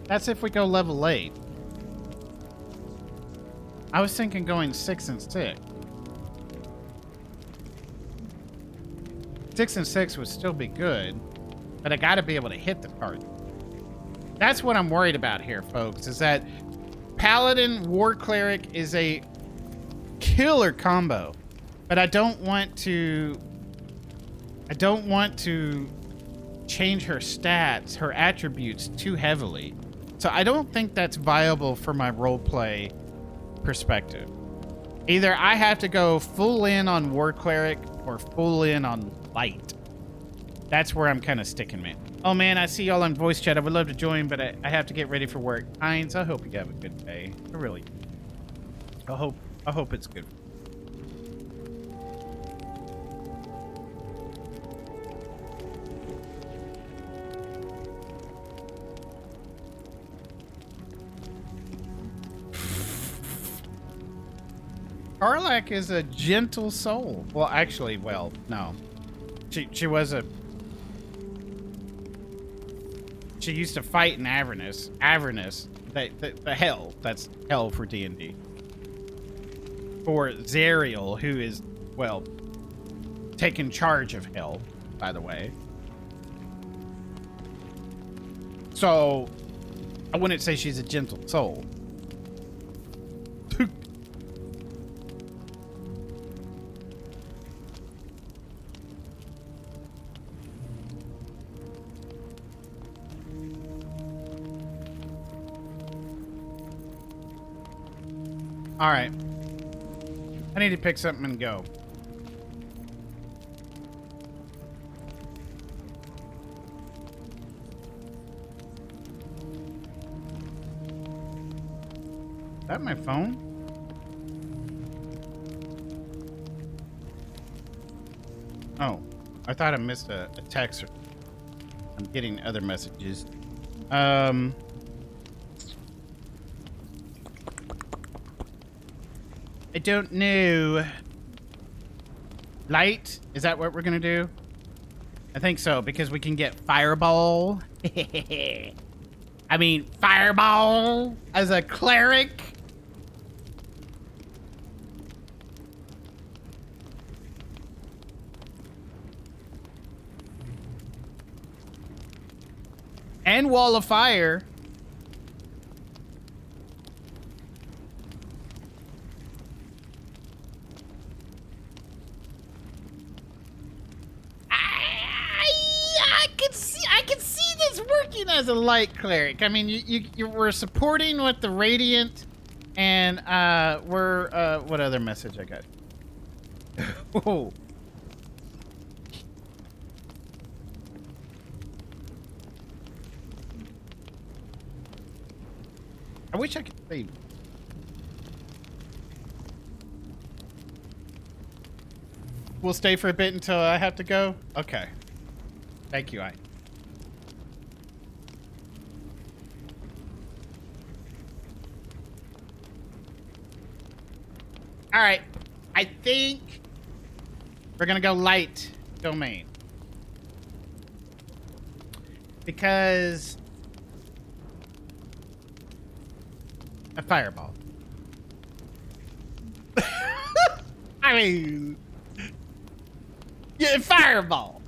That's if we go level 8. I was thinking going 6 and 6. 6 and 6 would still be good, but I gotta be able to hit the target. That's what I'm worried about here, folks, is that Paladin War Cleric is a killer combo, but I don't want to change her stats, her attributes too heavily. So I don't think that's viable for my roleplay perspective. Either I have to go full in on War Cleric or full in on Light. That's where I'm kind of sticking, man. Oh man, I see y'all on voice chat. I would love to join, but I have to get ready for work. Hines, I hope you have a good day. I really do. I hope it's good. Karlach is a gentle soul. Well, actually, well, no. She was a... She used to fight in Avernus. Avernus. The hell. That's hell for D&D. For Zariel, who is, well, taking charge of hell, by the way. So, I wouldn't say she's a gentle soul. All right. I need to pick something and go. Is that my phone? Oh, I thought I missed a text. I'm getting other messages. I don't know. Light? Is that what we're gonna do? I think so, because we can get Fireball. I mean, Fireball as a cleric. And wall of fire. I can see this working as a light cleric. I mean, you were supporting with the radiant, and we're what other message I got? Whoa. I wish I could save. We'll stay for a bit until I have to go. Okay. Thank you, I. All right. I think we're gonna go light domain because a fireball. I mean, yeah, fireball.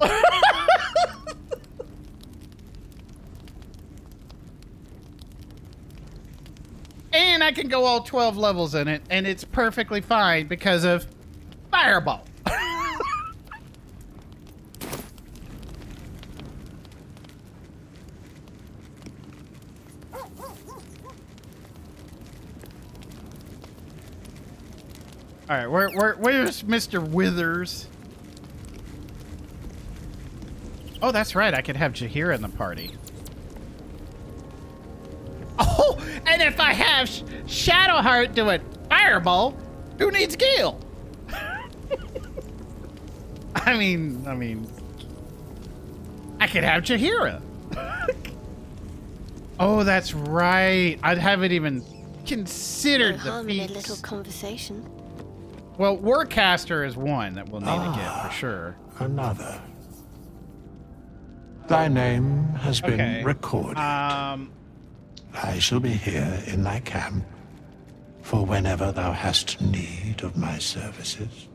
And I can go all 12 levels in it, and it's perfectly fine because of fireball. All right, where's Mr. Withers? Oh, that's right. I could have Jaheira in the party. Oh, and if I have Shadowheart doing fireball, who needs Gale? I mean, I could have Jaheira. Oh, that's right. I haven't even considered the feats. A little conversation. Well, Warcaster is one that we'll need to get for sure. Another. Thy name has been recorded. I shall be here in thy camp for whenever thou hast need of my services.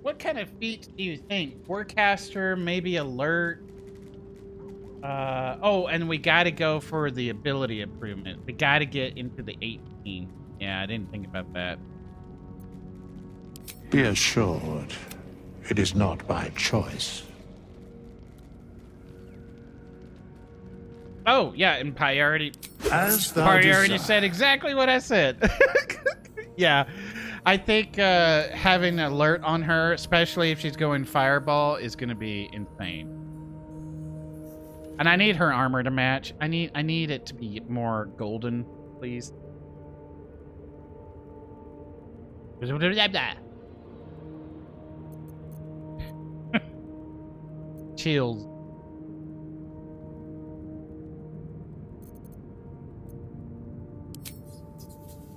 What kind of feats do you think? Warcaster, maybe alert. Oh, and we gotta go for the ability improvement. We gotta get into the 18. Yeah, I didn't think about that. Be assured, it is not by choice. Oh, yeah, and Pi already Desire. said exactly what I said. Yeah, I think having alert on her, especially if she's going fireball, is going to be insane. And I need her armor to match. I need it to be more golden, please. Chills.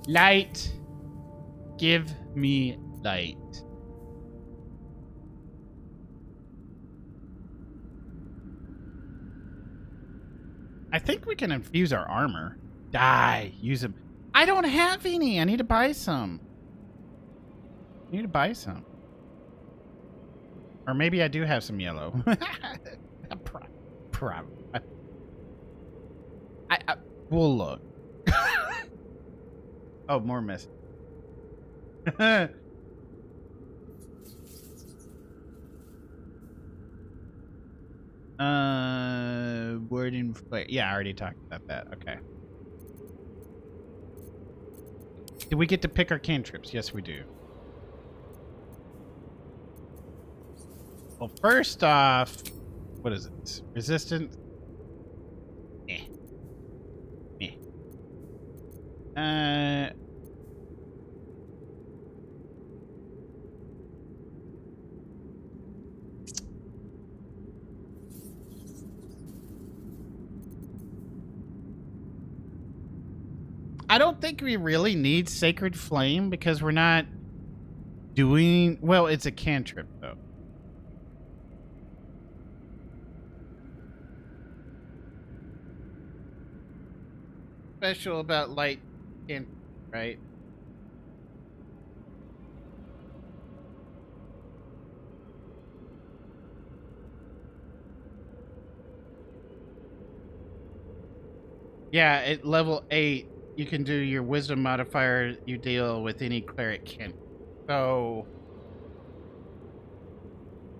Light. Give me light. I think we can infuse our armor. Die. Use them. I don't have any. I need to buy some. Or maybe I do have some yellow. We'll look. Oh, more messages. Wording flare. Yeah, I already talked about that. Okay. Do we get to pick our cantrips? Yes, we do. Well, first off, what is it? Resistance? Eh. I don't think we really need Sacred Flame because we're not doing... Well, it's a cantrip, though. Special about light cantrip, right? Yeah, at level 8, you can do your wisdom modifier you deal with any cleric cantrip. So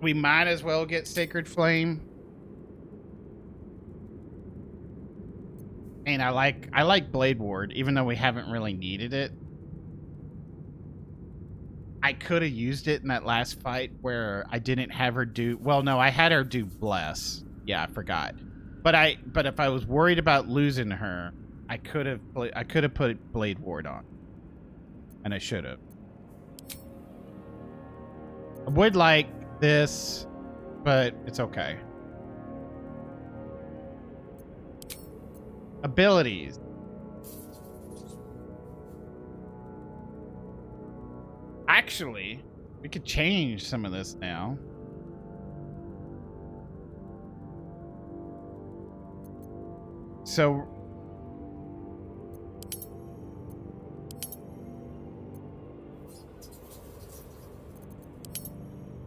we might as well get Sacred Flame. And I like Blade Ward, even though we haven't really needed it. I could have used it in that last fight where I didn't have her do... Well, no, I had her do Bless. Yeah, I forgot. But if I was worried about losing her, I could have put Blade Ward on. And I should have. I would like this, but it's okay. Abilities. Actually, we could change some of this now. So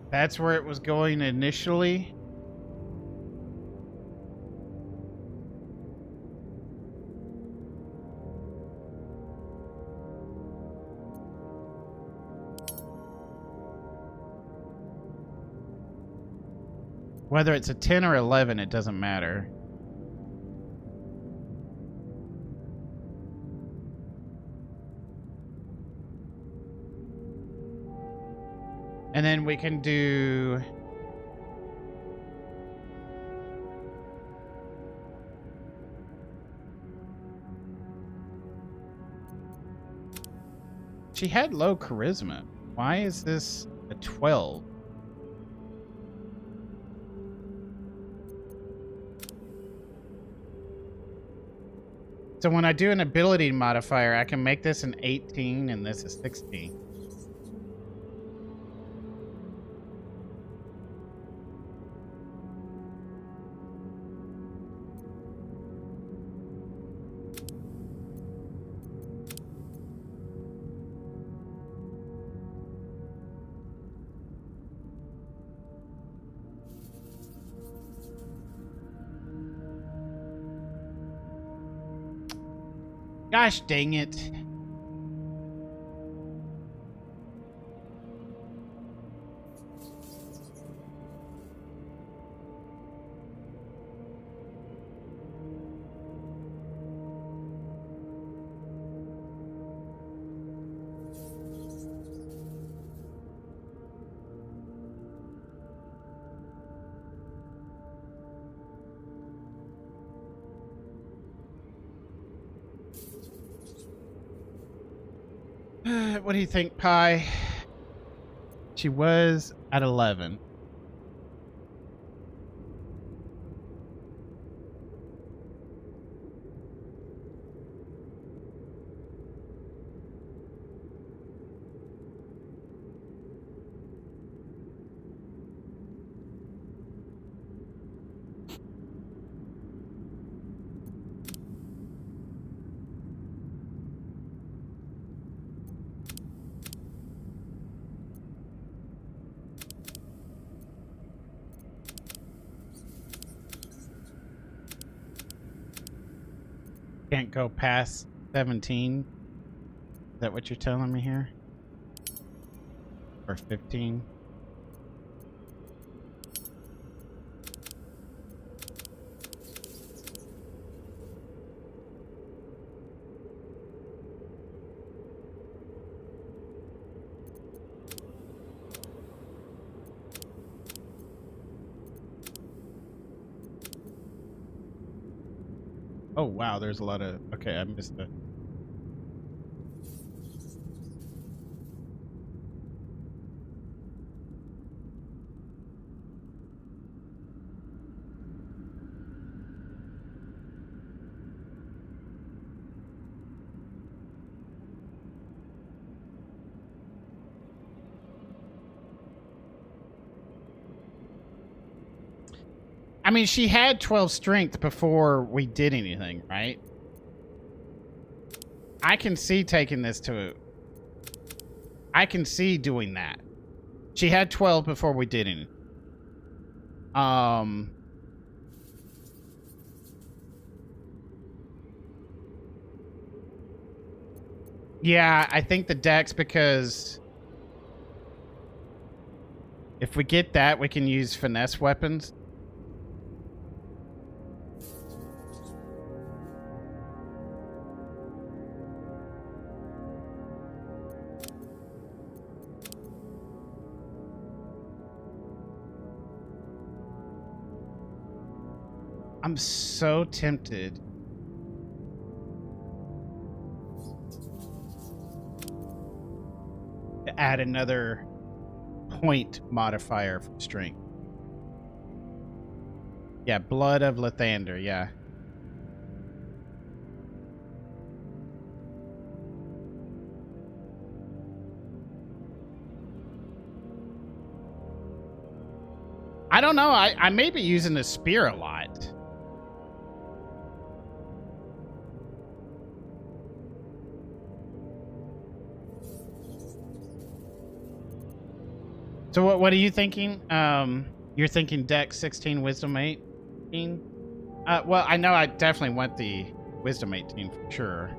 that's where it was going initially. Whether it's a 10 or 11, it doesn't matter. And then we can do... She had low charisma. Why is this a 12? So when I do an ability modifier, I can make this an 18 and this a 16. Gosh dang it. What do you think, Pi? She was at 11. Can't go past 17. Is that what you're telling me here? Or 15? Oh wow, there's a lot of... Okay, I missed the... I mean, she had 12 strength before we did anything, right? I can see taking this to... I can see doing that. She had 12 before we did anything. Yeah, I think the dex, because if we get that, we can use finesse weapons. I'm so tempted. To add another point modifier for strength. Yeah, Blood of Lathander, yeah. I don't know, I may be using the spear a lot. So what are you thinking? You're thinking Dex 16, Wisdom 18? Well, I know I definitely want the Wisdom 18 for sure.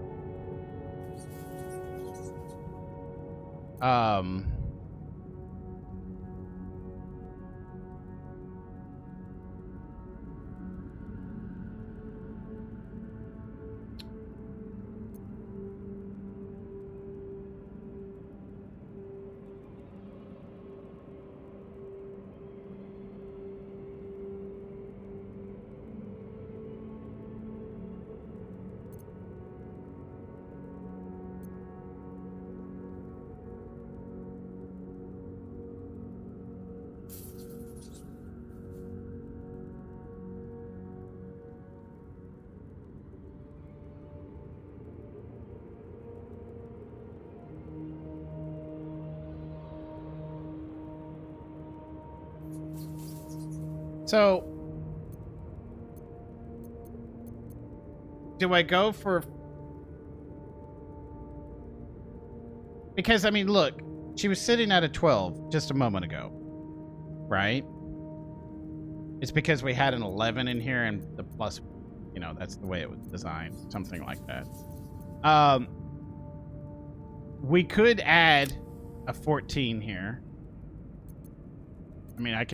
So, do I go for... Because, I mean, look, she was sitting at a 12 just a moment ago, right? It's because we had an 11 in here and the plus, you know, that's the way it was designed, something like that. We could add a 14 here. I mean, I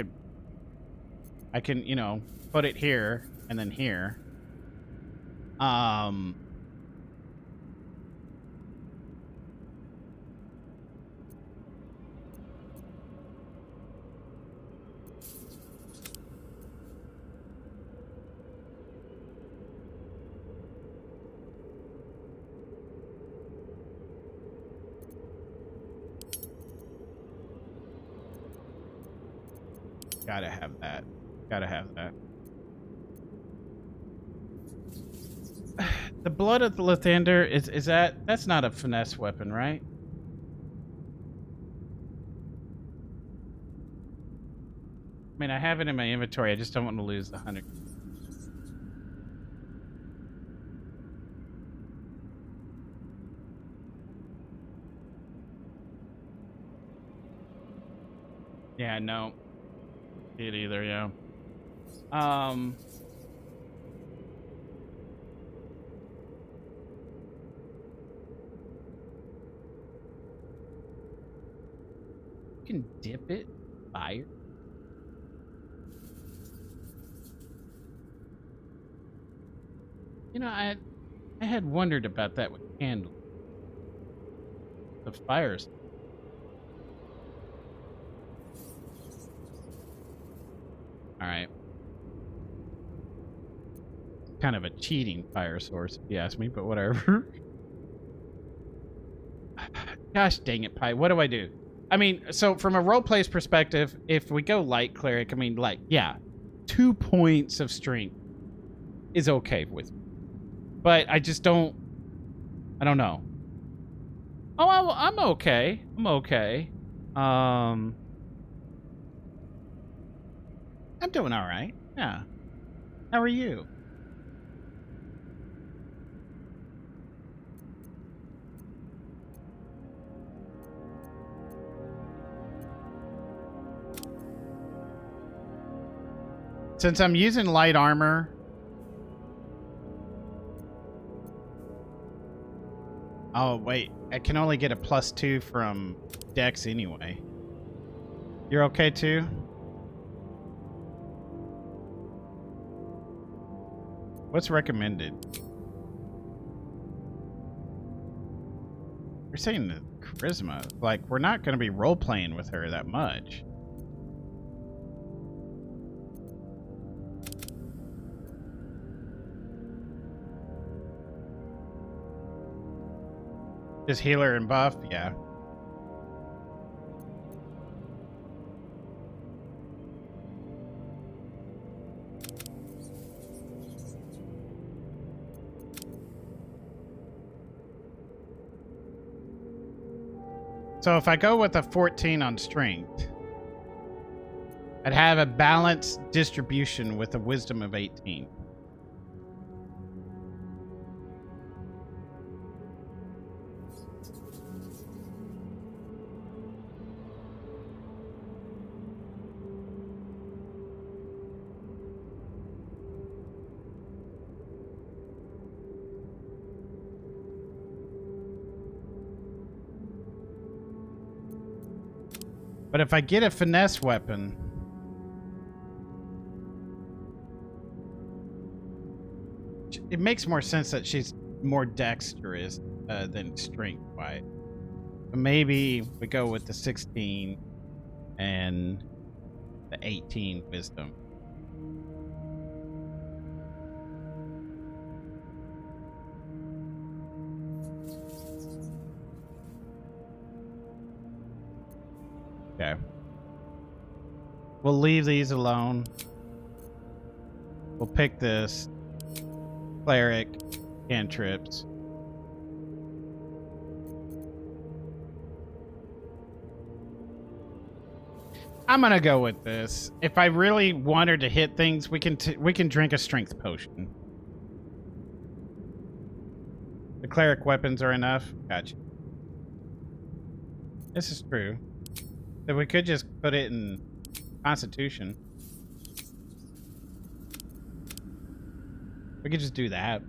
can, you know, put it here and then here. Gotta have that. Gotta have that. The Blood of the Lathander, is that's not a finesse weapon, right? I mean, I have it in my inventory. I just don't want to lose the 100. Yeah, no. It either, yeah. You can dip it, fire. You know, I had wondered about that with candle. The fires. All right. Kind of a cheating fire source, if you ask me, but whatever. Gosh dang it, Pi. What do I do? I mean, so from a roleplay's perspective, if we go light cleric, I mean, like, yeah, 2 points of strength is okay with me. But I just don't... I don't know. Oh, I'm okay. I'm okay. I'm doing all right. Yeah. How are you? Since I'm using light armor, oh wait, I can only get a +2 from Dex anyway. You're okay too? What's recommended? You're saying the charisma. Like, we're not going to be role-playing with her that much. Just healer and buff? Yeah. So if I go with a 14 on strength, I'd have a balanced distribution with a wisdom of 18. But if I get a finesse weapon, it makes more sense that she's more dexterous than strength-wise. Maybe we go with the 16 and the 18 wisdom. Okay. We'll leave these alone. We'll pick this. Cleric. Cantrips. I'm gonna go with this. If I really want her to hit things, we can drink a strength potion. The cleric weapons are enough? Gotcha. This is true. So we could just put it in Constitution. We could just do that.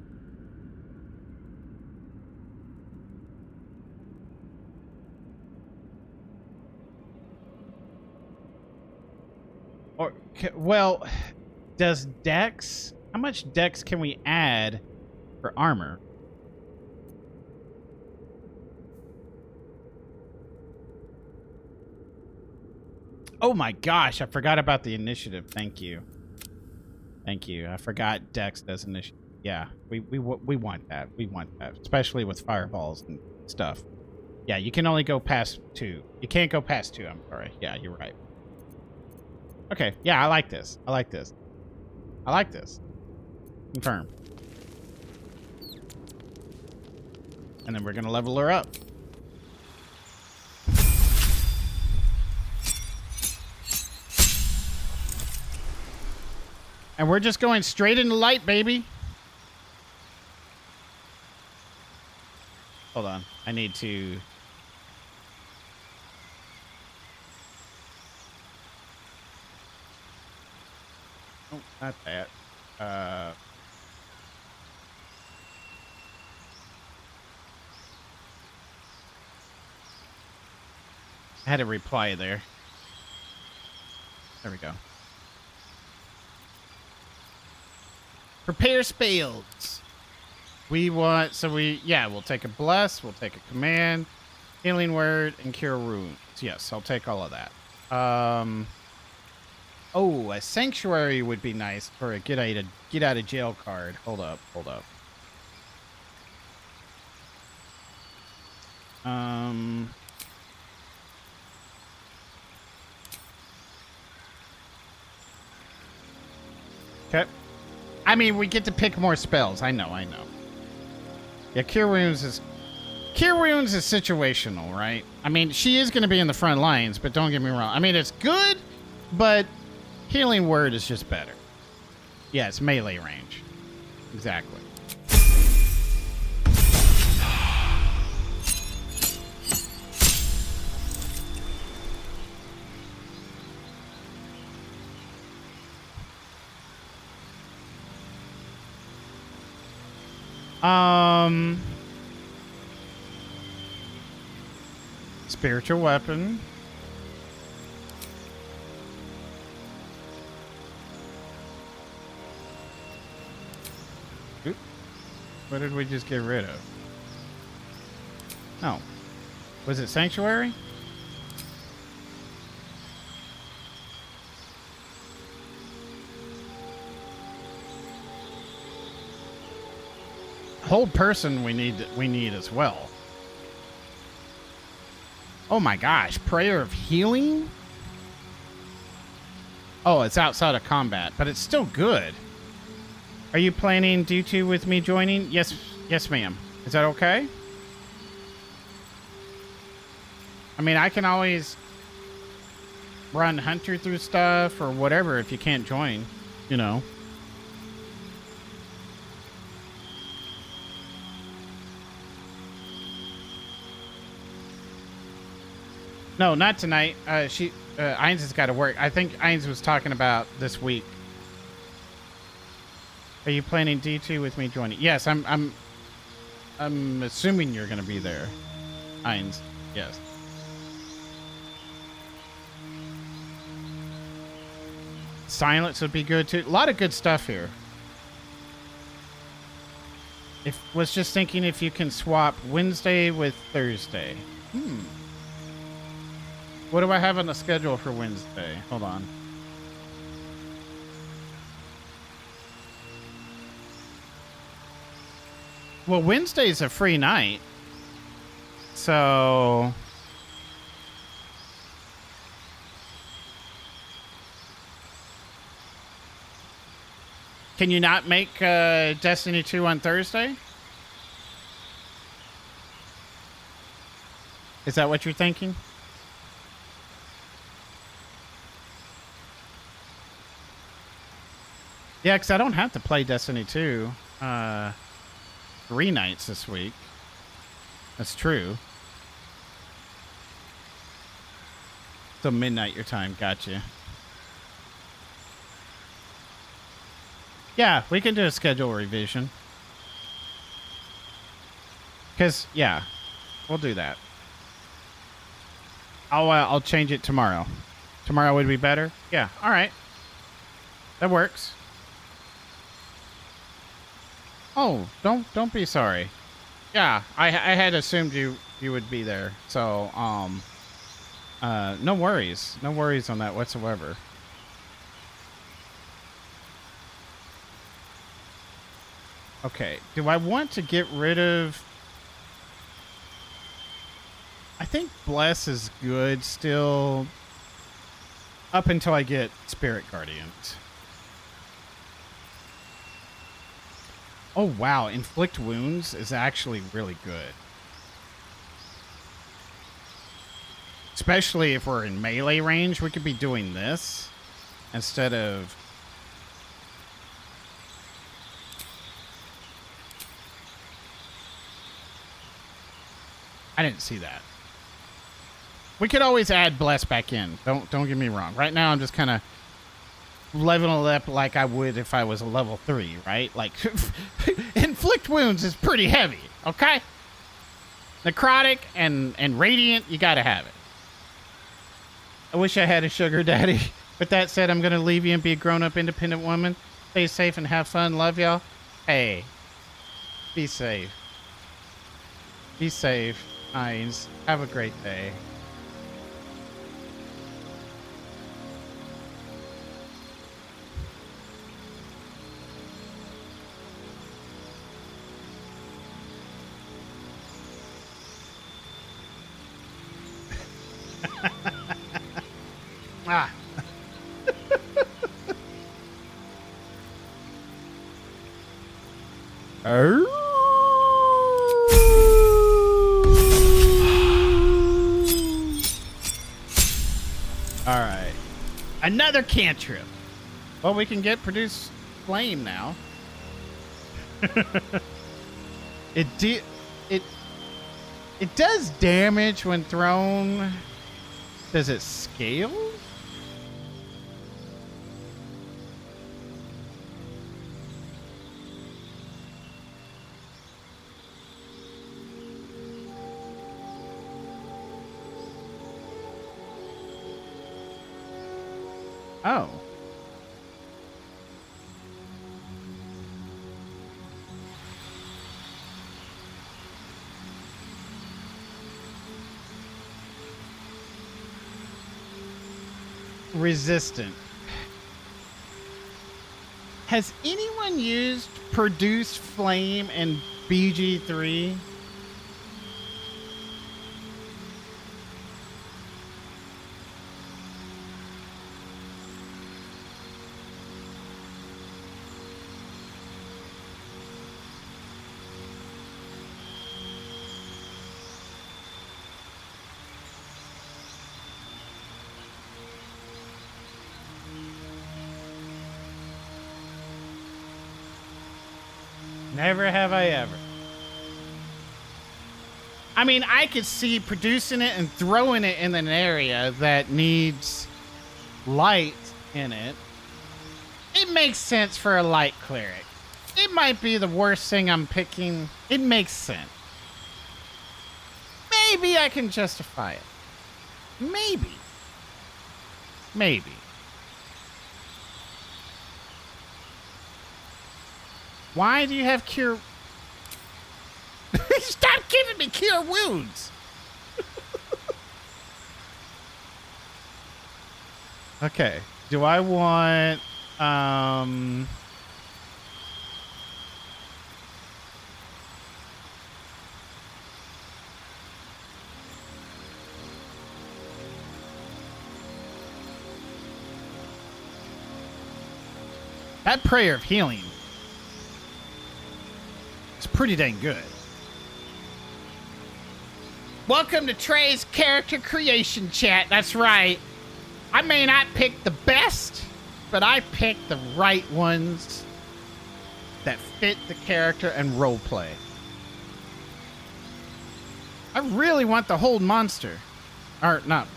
Or, well, does Dex... How much Dex can we add for armor? Oh my gosh, I forgot about the initiative. Thank you. Thank you. I forgot Dex does initiative. Yeah, we want that. We want that, especially with fireballs and stuff. Yeah, you can only go past 2. You can't go past 2, I'm sorry. Yeah, you're right. Okay, yeah, I like this. I like this. I like this. Confirm. And then we're going to level her up. And we're just going straight into light, baby. Hold on. I need to... Oh, not that. I had a reply there. There we go. Prepare spells. We want, so we'll take a bless, we'll take a command, healing word, and cure wounds. Yes, I'll take all of that. Oh, a sanctuary would be nice for a get out of jail card. Hold up. Okay. I mean, we get to pick more spells. I know. Yeah, Cure Wounds is situational, right? I mean, she is going to be in the front lines, but don't get me wrong. I mean, it's good, but Healing Word is just better. Yeah, it's melee range. Exactly. Spiritual weapon. Oop. What did we just get rid of? Oh. Was it Sanctuary? Hold person we need as well. Oh my gosh, Prayer of Healing? Oh, it's outside of combat, but it's still good. Are you planning D2 with me joining? Yes, ma'am. Is that okay? I mean, I can always run Hunter through stuff or whatever if you can't join, you know. No, not tonight. Ainz has got to work. I think Ainz was talking about this week. Are you planning D2 with me joining? Yes, I'm assuming you're going to be there, Ainz. Yes. Silence would be good too. A lot of good stuff here. Was just thinking if you can swap Wednesday with Thursday. What do I have on the schedule for Wednesday? Hold on. Well, Wednesday's a free night. So... Can you not make Destiny 2 on Thursday? Is that what you're thinking? Yeah, because I don't have to play Destiny 2 3 nights this week. That's true. So midnight your time. Gotcha. Yeah, we can do a schedule revision. Because, yeah, we'll do that. I'll change it tomorrow. Tomorrow would be better? Yeah, all right. That works. Oh, don't be sorry. Yeah, I had assumed you would be there. So, no worries. No worries on that whatsoever. Okay, do I want to get rid of... I think Bless is good still up until I get Spirit Guardians. Oh, wow. Inflict Wounds is actually really good. Especially if we're in melee range, we could be doing this instead of... I didn't see that. We could always add Bless back in. Don't get me wrong. Right now, I'm just kind of leveling it up like I would if I was a level 3, right? Like, Inflict Wounds is pretty heavy, okay? Necrotic and Radiant, you gotta have it. I wish I had a sugar daddy. With that said, I'm gonna leave you and be a grown-up, independent woman. Stay safe and have fun. Love y'all. Hey, be safe. Be safe, Ainz. Have a great day. Ah. All right. Another cantrip. Well, we can produce flame now. It does damage when thrown. Does it scale? Oh. Resistant. Has anyone used Produce Flame in BG3? Never have I ever. I mean, I could see producing it and throwing it in an area that needs light in it. It makes sense for a light cleric. It might be the worst thing I'm picking. It makes sense. Maybe I can justify it. Maybe. Maybe. Why do you have cure? Stop giving me cure wounds. Okay. Do I want that prayer of healing? It's pretty dang good. Welcome to Trey's character creation chat. That's right. I may not pick the best, but I pick the right ones that fit the character and roleplay. I really want the hold monster. Or not,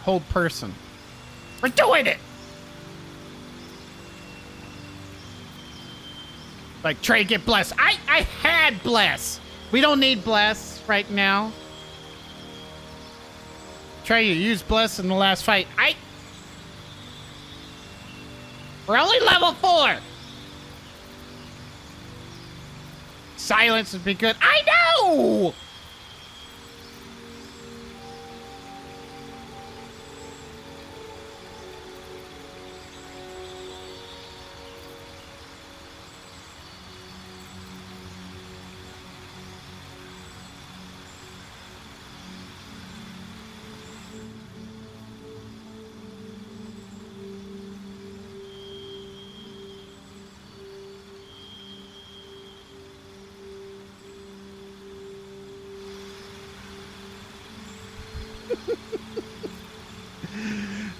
hold person. We're doing it! Like, Trey, get bless. I had bless. We don't need bless right now. Trey, you used bless in the last fight. We're only level 4. Silence would be good. I know!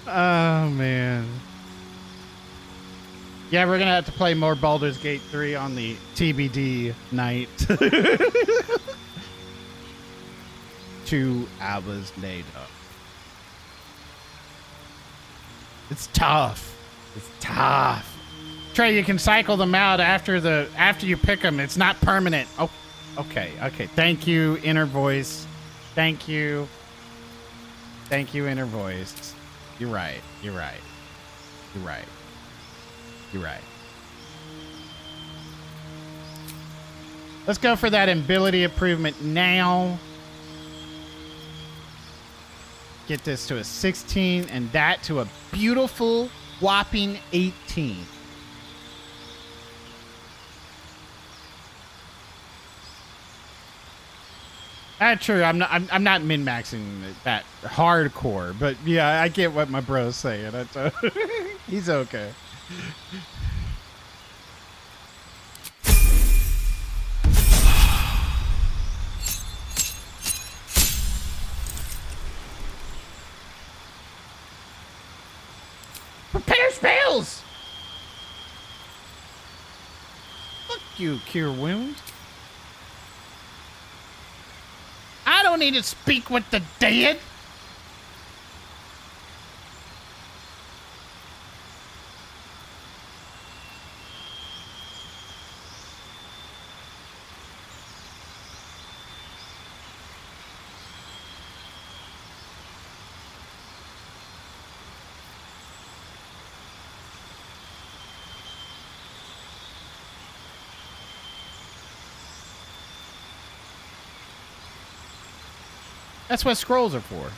Oh, man. Yeah, we're going to have to play more Baldur's Gate 3 on the TBD night. 2 hours later. It's tough. It's tough. Trey, you can cycle them out after you pick them. It's not permanent. Oh, okay. Thank you, Inner Voice. Thank you. Thank you, Inner Voice. You're right. Let's go for that ability improvement now. Get this to a 16 and that to a beautiful whopping 18. True. I'm not min-maxing that hardcore, but yeah, I get what my bro's saying. He's okay. Prepare spells. you cure wounds. I don't need to speak with the dead. That's what scrolls are for.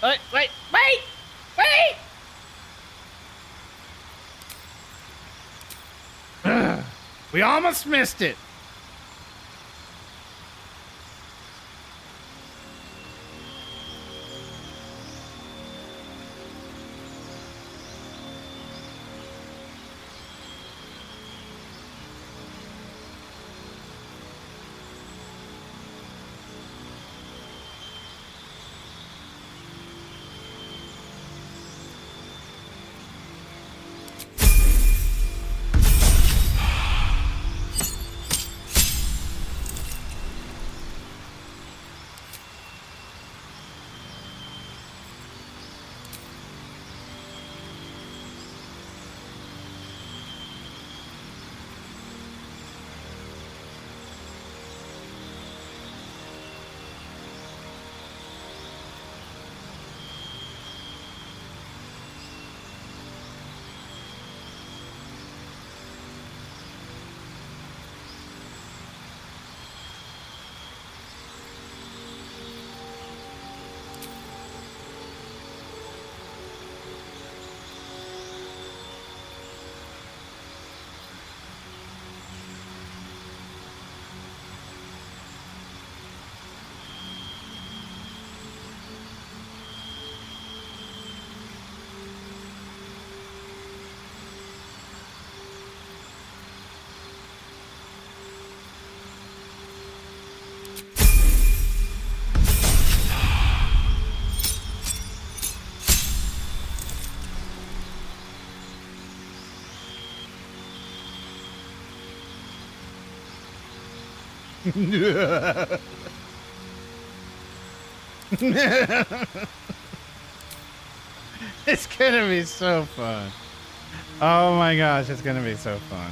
Oh, wait. Ugh, we almost missed it. It's gonna be so fun. Oh my gosh, it's gonna be so fun.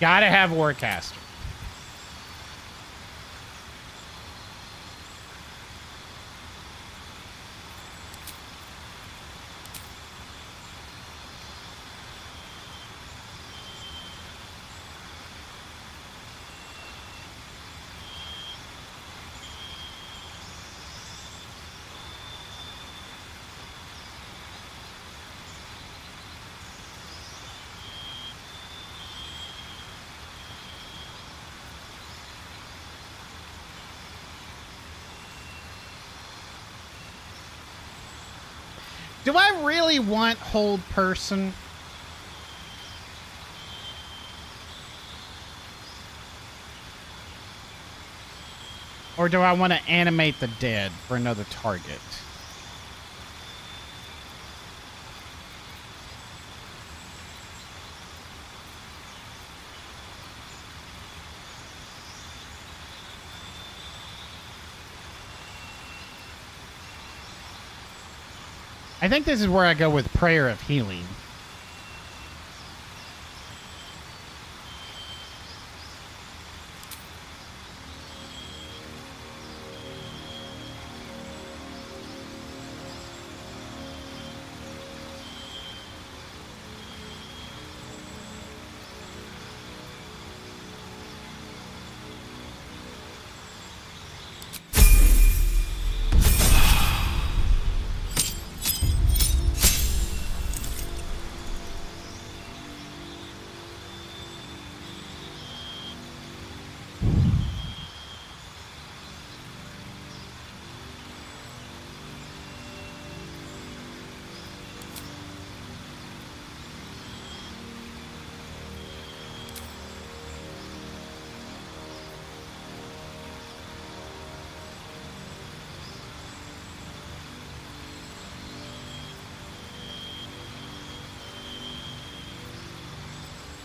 Gotta have Warcaster. Do I really want hold person? Or do I want to animate the dead for another target? I think this is where I go with Prayer of Healing.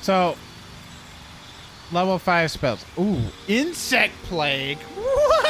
So, level 5 spells. Ooh, Insect Plague. What?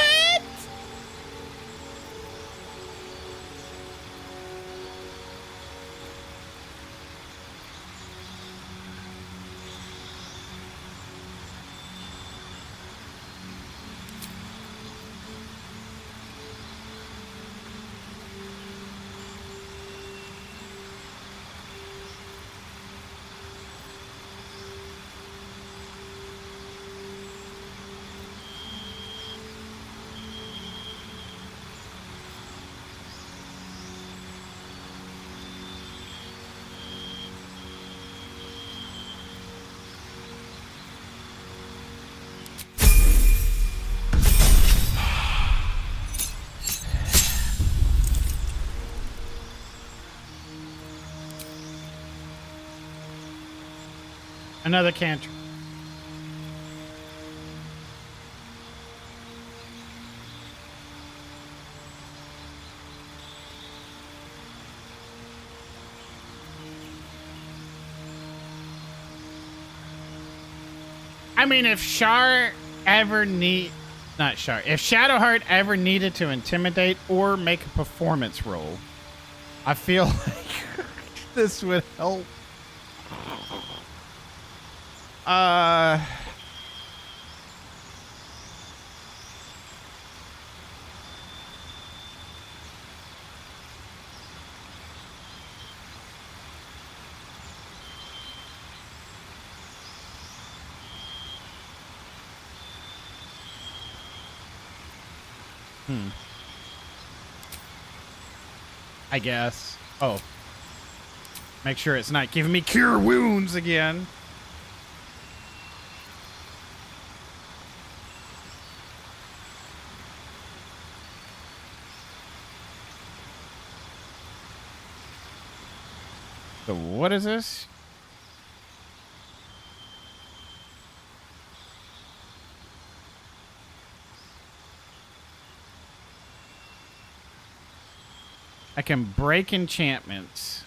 Another cantrip. I mean, if Shar ever if Shadowheart ever needed to intimidate or make a performance roll, I feel like this would help. I guess. Oh. Make sure it's not giving me cure wounds again. So what is this? I can break enchantments.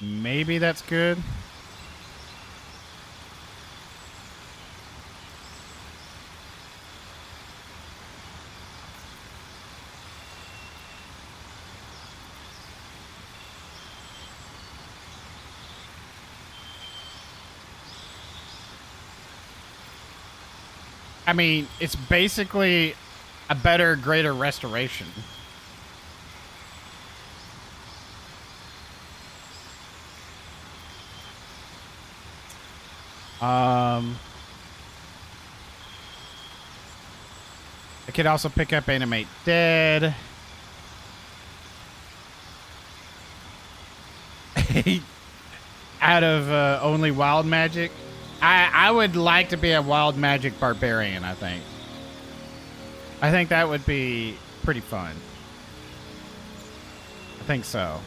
maybe that's good. I mean, it's basically a better, greater restoration. I could also pick up Animate Dead. Out of only Wild Magic. I would like to be a Wild Magic Barbarian, I think. I think that would be pretty fun. I think so.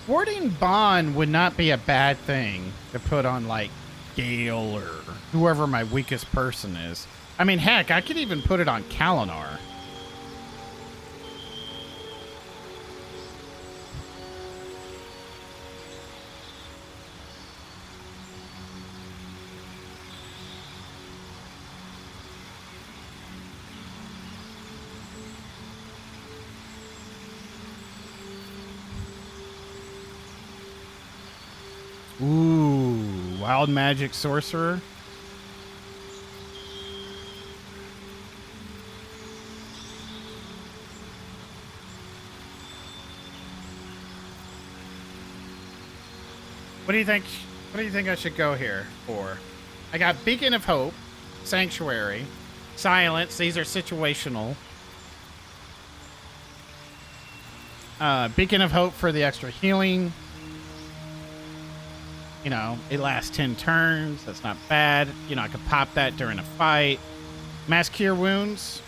Warding Bond would not be a bad thing to put on, like, Gale or whoever my weakest person is. I mean, heck, I could even put it on Kalinar. Ooh, Wild Magic Sorcerer. What do you think? What do you think I should go here for? I got Beacon of Hope, Sanctuary, Silence. These are situational. Beacon of Hope for the extra healing. You know, it lasts 10 turns. That's not bad. You know, I could pop that during a fight. Mass Cure Wounds.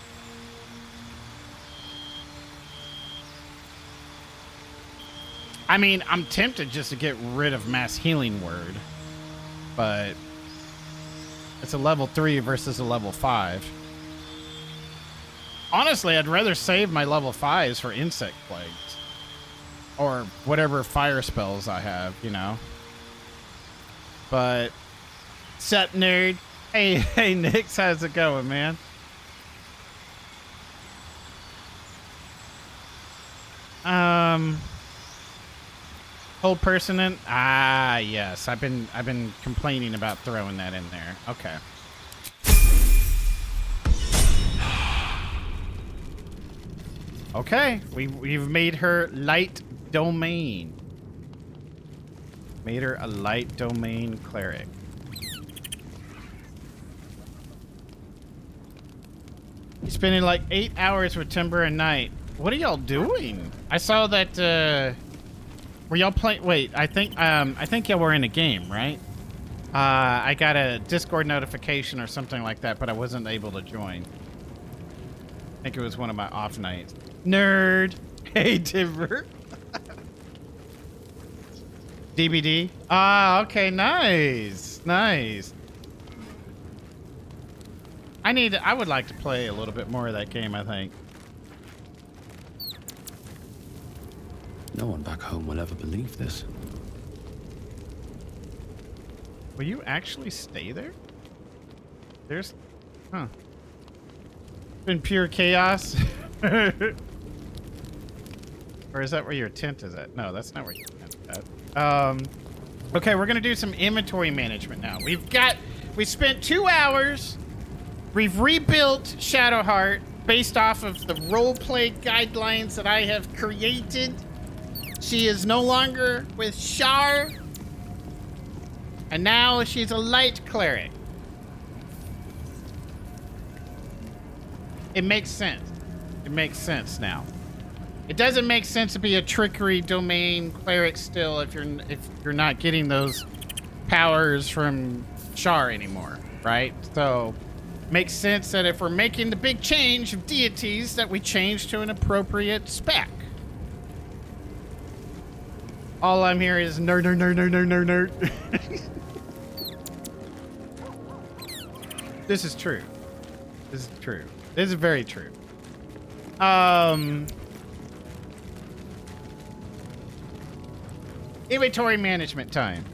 I mean, I'm tempted just to get rid of Mass Healing Word. But it's a level 3 versus a level 5. Honestly, I'd rather save my level 5s for Insect Plagues. Or whatever fire spells I have, you know. But, sup, nerd? Hey, Nix, how's it going, man? Hold person in? Ah, yes. I've been complaining about throwing that in there. Okay. Okay, we've made her light domain. Made her a light domain cleric. Spending like 8 hours with Timber and Night. What are y'all doing? I saw that. Were y'all playing? Wait, I think y'all were in a game, right? I got a Discord notification or something like that, but I wasn't able to join. I think it was one of my off nights. Nerd. Hey, Timber. DBD? Ah, okay, nice. Nice. I would like to play a little bit more of that game, I think. No one back home will ever believe this. Will you actually stay there? There's... Huh. It's been pure chaos. Or is that where your tent is at? No, that's not where your tent is at. Okay, we're gonna do some inventory management now. We spent 2 hours. We've rebuilt Shadowheart based off of the roleplay guidelines that I have created. She is no longer with Shar. And now she's a light cleric. it makes sense. It makes sense now. It doesn't make sense to be a trickery domain cleric still if you're not getting those powers from Shar anymore, right? So makes sense that if we're making the big change of deities that we change to an appropriate spec. All I'm hearing is nerd, nerd, nerd, nerd, nerd, nerd, nerd. This is true. This is true. This is very true. Inventory management time.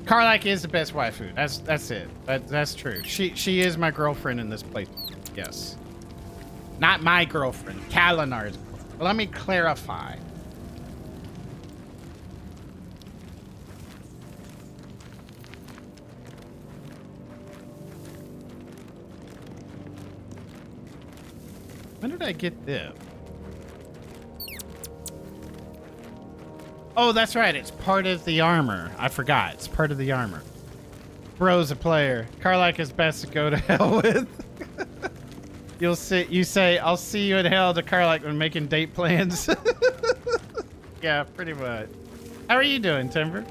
Karlak is the best waifu. That's it. That's true. She is my girlfriend in this place. Yes. Not my girlfriend. Kalinar's girlfriend. Let me clarify. When did I get this? Oh, that's right. It's part of the armor. I forgot. It's part of the armor. Bro's a player. Karlak is best to go to hell with. You say, I'll see you in hell to Karlak when making date plans. Yeah, pretty much. How are you doing, Timber?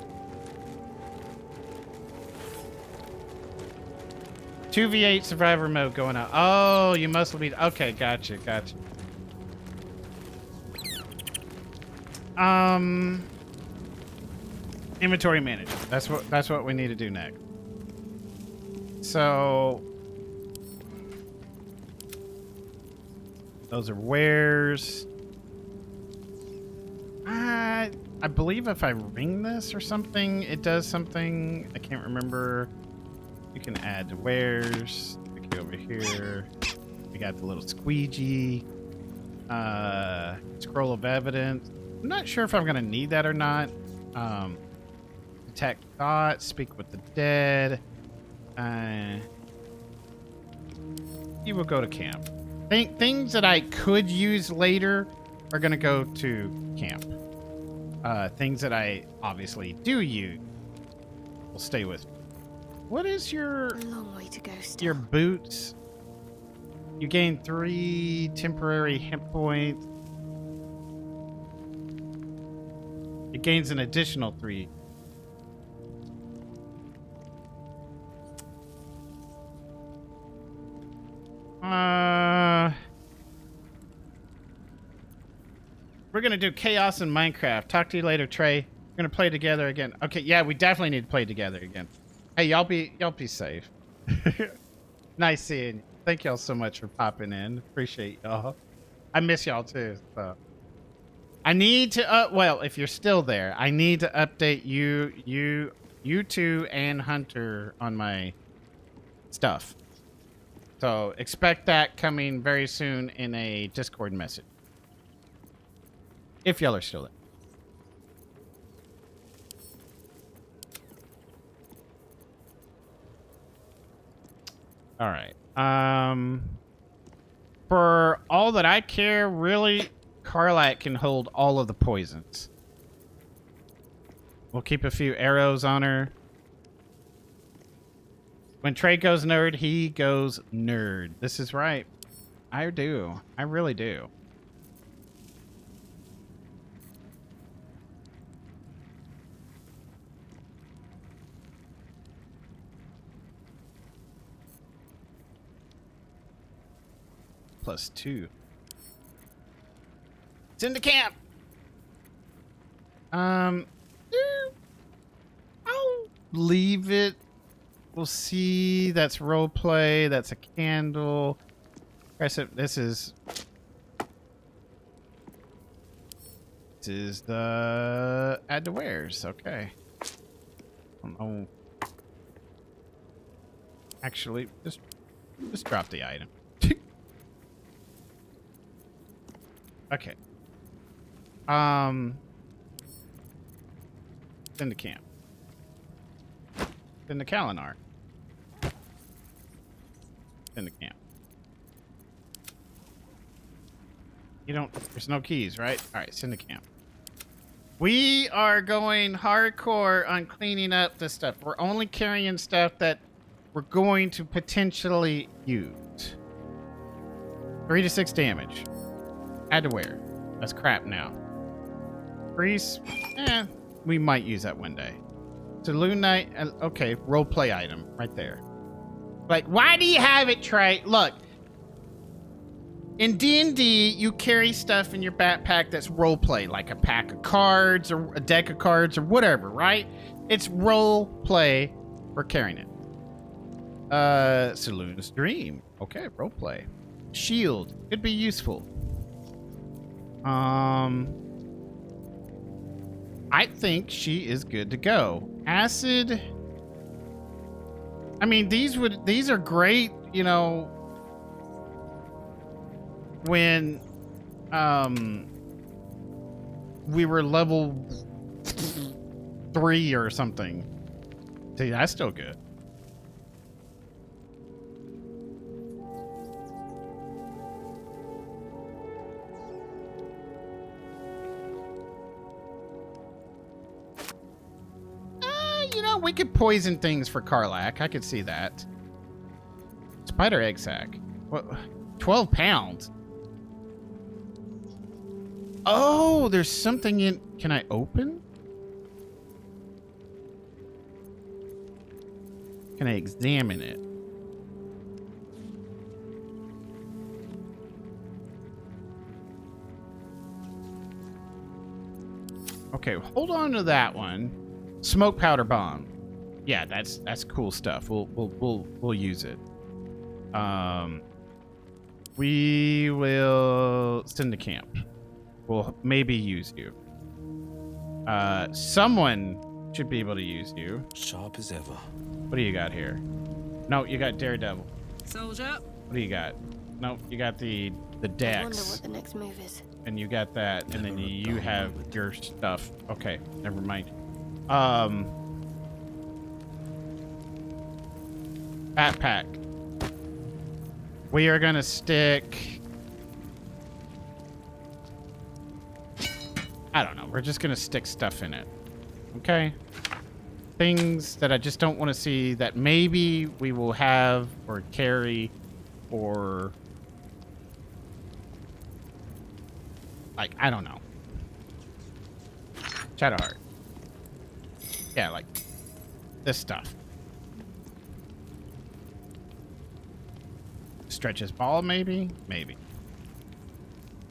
2v8 survivor mode going on. Oh, you must be... Okay, gotcha. Inventory management. That's what we need to do next. So... Those are wares. I believe if I ring this or something, it does something. I can't remember. You can add to wares. Click over here. We got the little squeegee. Scroll of evidence. I'm not sure if I'm going to need that or not. Detect thoughts. Speak with the dead. You will go to camp. Things that I could use later are going to go to camp. Things that I obviously do use will stay with me. What is your... A long way to go still. Your boots? You gain 3 temporary hit points. It gains an additional 3. We're gonna do chaos in Minecraft. Talk to you later, Trey. We're gonna play together again. Okay, yeah, we definitely need to play together again. Hey, y'all be safe. Nice seeing you. Thank y'all so much for popping in. Appreciate y'all. I miss y'all too. So I need to well, if you're still there, I need to update you two and Hunter on my stuff. So expect that coming very soon in a Discord message. If y'all are still there. All right. For all that I care, really, Karlak can hold all of the poisons. We'll keep a few arrows on her. When Trey goes nerd, he goes nerd. This is right. I do. I really do. +2. It's in the camp. I'll leave it. We'll see. That's role play. That's a candle. This is the add to wares. Okay. Oh. Actually, just drop the item. Okay. It's in the camp. It's in the Kalinar. It's in the camp. You don't... There's no keys, right? Alright, it's in the camp. We are going hardcore on cleaning up this stuff. We're only carrying stuff that we're going to potentially use. 3 to 6 damage. Add to wear. That's crap now. Grease. We might use that one day. Saloon night. Okay, role play item right there. Like, why do you have it, Trey? Look. In D&D, you carry stuff in your backpack that's role play, like a pack of cards or a deck of cards or whatever, right? It's role play for carrying it. Saloon's Dream. Okay, role play. Shield. Could be useful. I think she is good to go. Acid. I mean, these are great, you know, when we were level 3 or something. See, that's still good. You know, we could poison things for Karlach. I could see that. Spider egg sac. What? 12 pounds. Oh, there's something in... Can I open? Can I examine it? Okay, hold on to that one. Smoke powder bomb. Yeah, that's cool stuff. We'll use it. We will send to camp. We'll maybe use you. Someone should be able to use you. Sharp as ever. What do you got here? No, you got Daredevil. Soldier. What do you got? No, you got the I wonder Dex. what the next move is. And you got that, and then you have your stuff. Okay, never mind. Backpack. We are gonna stick... I don't know. We're just gonna stick stuff in it. Okay? Things that I just don't want to see that maybe we will have or carry or... Like, I don't know. Shadowheart. Yeah, like this stuff. Stretch his ball, maybe? Maybe.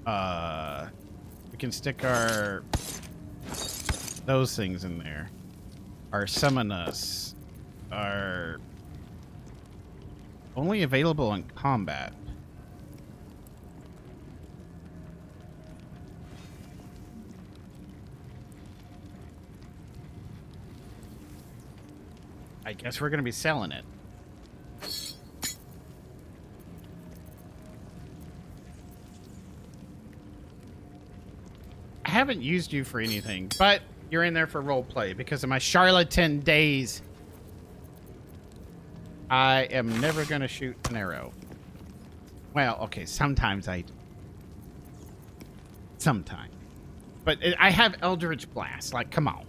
We can stick our... those things in there. Our summon us. Are only available in combat. I guess we're going to be selling it. I haven't used you for anything, but you're in there for roleplay because of my charlatan days. I am never going to shoot an arrow. Well, okay, sometimes I do. Sometimes. But I have Eldritch Blast. Like, come on.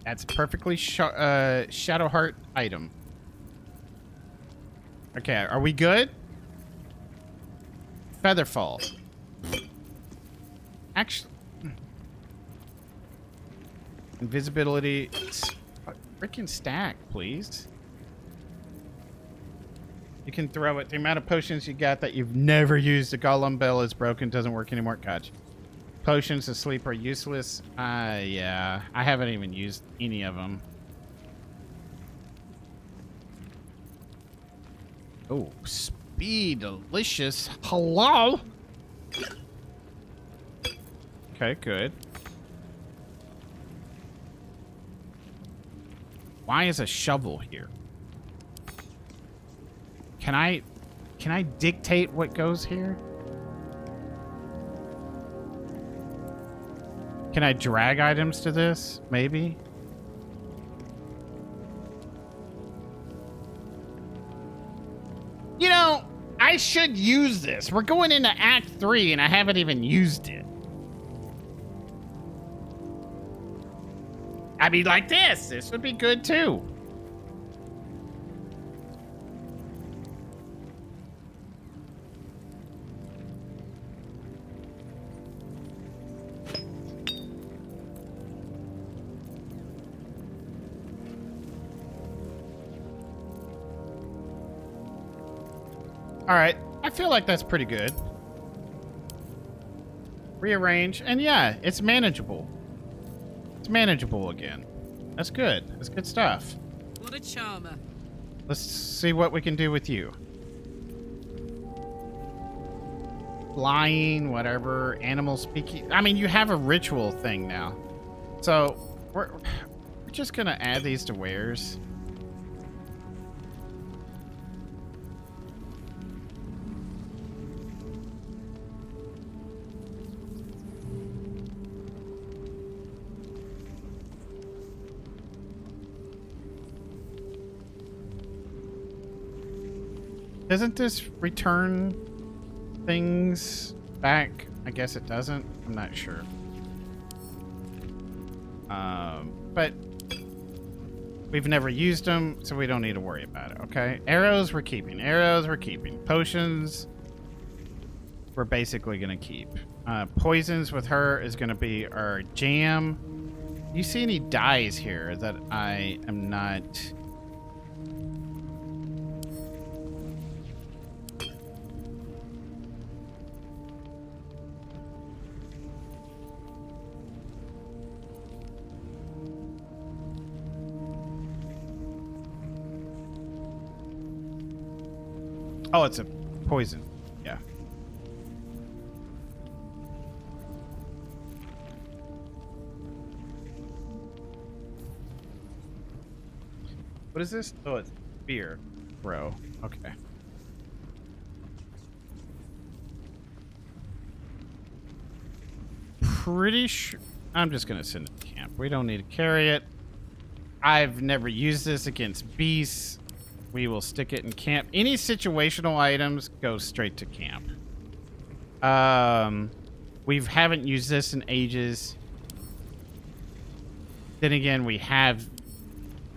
That's a perfectly Shadowheart item. Okay, are we good? Featherfall. Actually... Invisibility. Freaking stack, please. You can throw it. The amount of potions you got that you've never used. The Golem Bell is broken. Doesn't work anymore. Gotcha. Potions of sleep are useless. Yeah. I haven't even used any of them. Oh, speed. Delicious. Hello? Okay, good. Why is a shovel here? Can I dictate what goes here? Can I drag items to this? Maybe. You know, I should use this. We're going into Act 3 and I haven't even used it. I mean, like this. This would be good too. All right. I feel like that's pretty good. Rearrange. And yeah, it's manageable. It's manageable again. That's good. That's good stuff. What a charmer. Let's see what we can do with you. Flying, whatever, animal speaking. I mean, you have a ritual thing now. So, we're just going to add these to wares. Doesn't this return things back? I guess it doesn't. I'm not sure. But we've never used them, so we don't need to worry about it, okay? Arrows we're keeping. Arrows we're keeping. Potions we're basically going to keep. Poisons with her is going to be our jam. Do you see any dyes here that I am not... Oh, it's a poison. Yeah. What is this? Oh, it's beer. Bro. Okay. Pretty sure... I'm just going to send it to camp. We don't need to carry it. I've never used this against beasts. We will stick it in camp. Any situational items go straight to camp. We haven't used this in ages. Then again, we have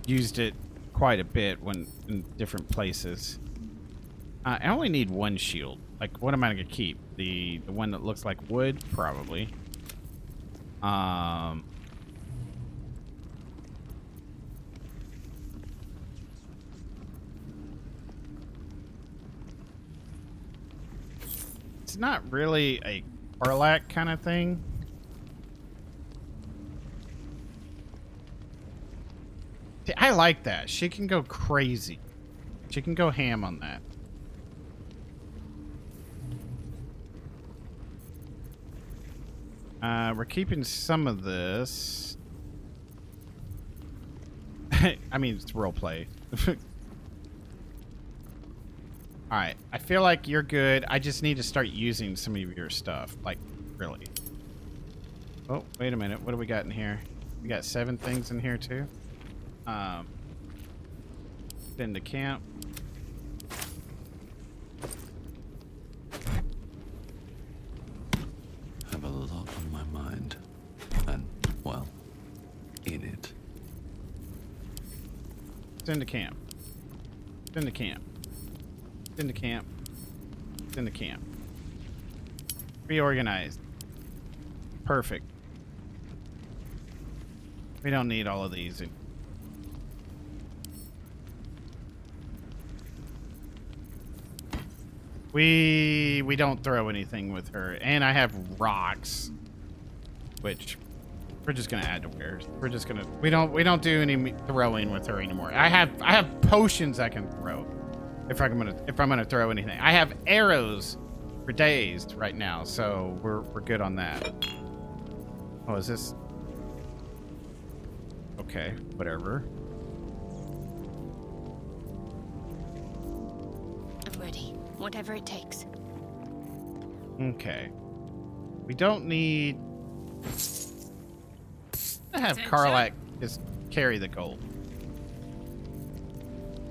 used it quite a bit when in different places. I only need one shield. Like, what am I gonna keep? The one that looks like wood, probably. It's not really a Karlak kind of thing. See, I like that. She can go crazy. She can go ham on that. We're keeping some of this. I mean, it's roleplay. Alright, I feel like you're good. I just need to start using some of your stuff. Like, really. Oh, wait a minute. What do we got in here? We got 7 things in here, too. Then to camp. I have a lot on my mind. And, well, in it. Send to camp. Send to camp. Send to camp. Send to camp. Reorganized. Perfect. We don't need all of these. We don't throw anything with her. And I have rocks, which we're just gonna add to wares. We're just gonna we don't do any throwing with her anymore. I have potions I can throw if I'm gonna throw anything. I have arrows for dazed right now, so we're good on that. Oh, is this okay? Whatever. I'm ready. Whatever it takes. Okay. We don't need to have Attention. Karlak just carry the gold.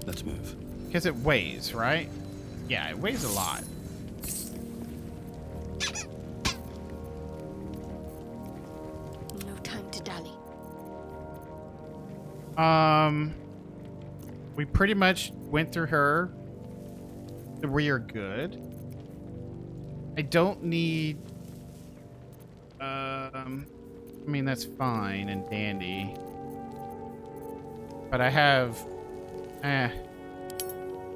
Let's move. Because it weighs, right? Yeah, it weighs a lot. No time to dally. We pretty much went through her. We are good. I don't need... I mean, that's fine and dandy. But I have...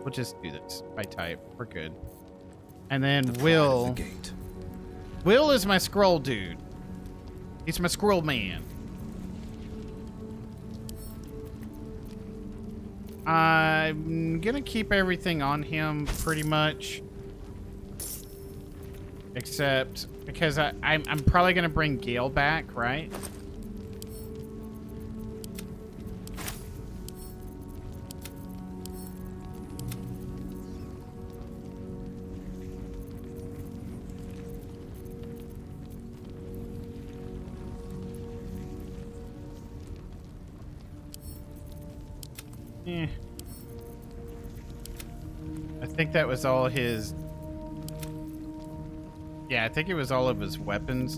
We'll just do this by type. We're good. And then The Will. gate. Will is my scroll dude. He's my scroll man. I'm gonna keep everything on him pretty much. Except because I'm probably gonna bring Gale back, right? I think that was all his... Yeah, I think it was all of his weapons.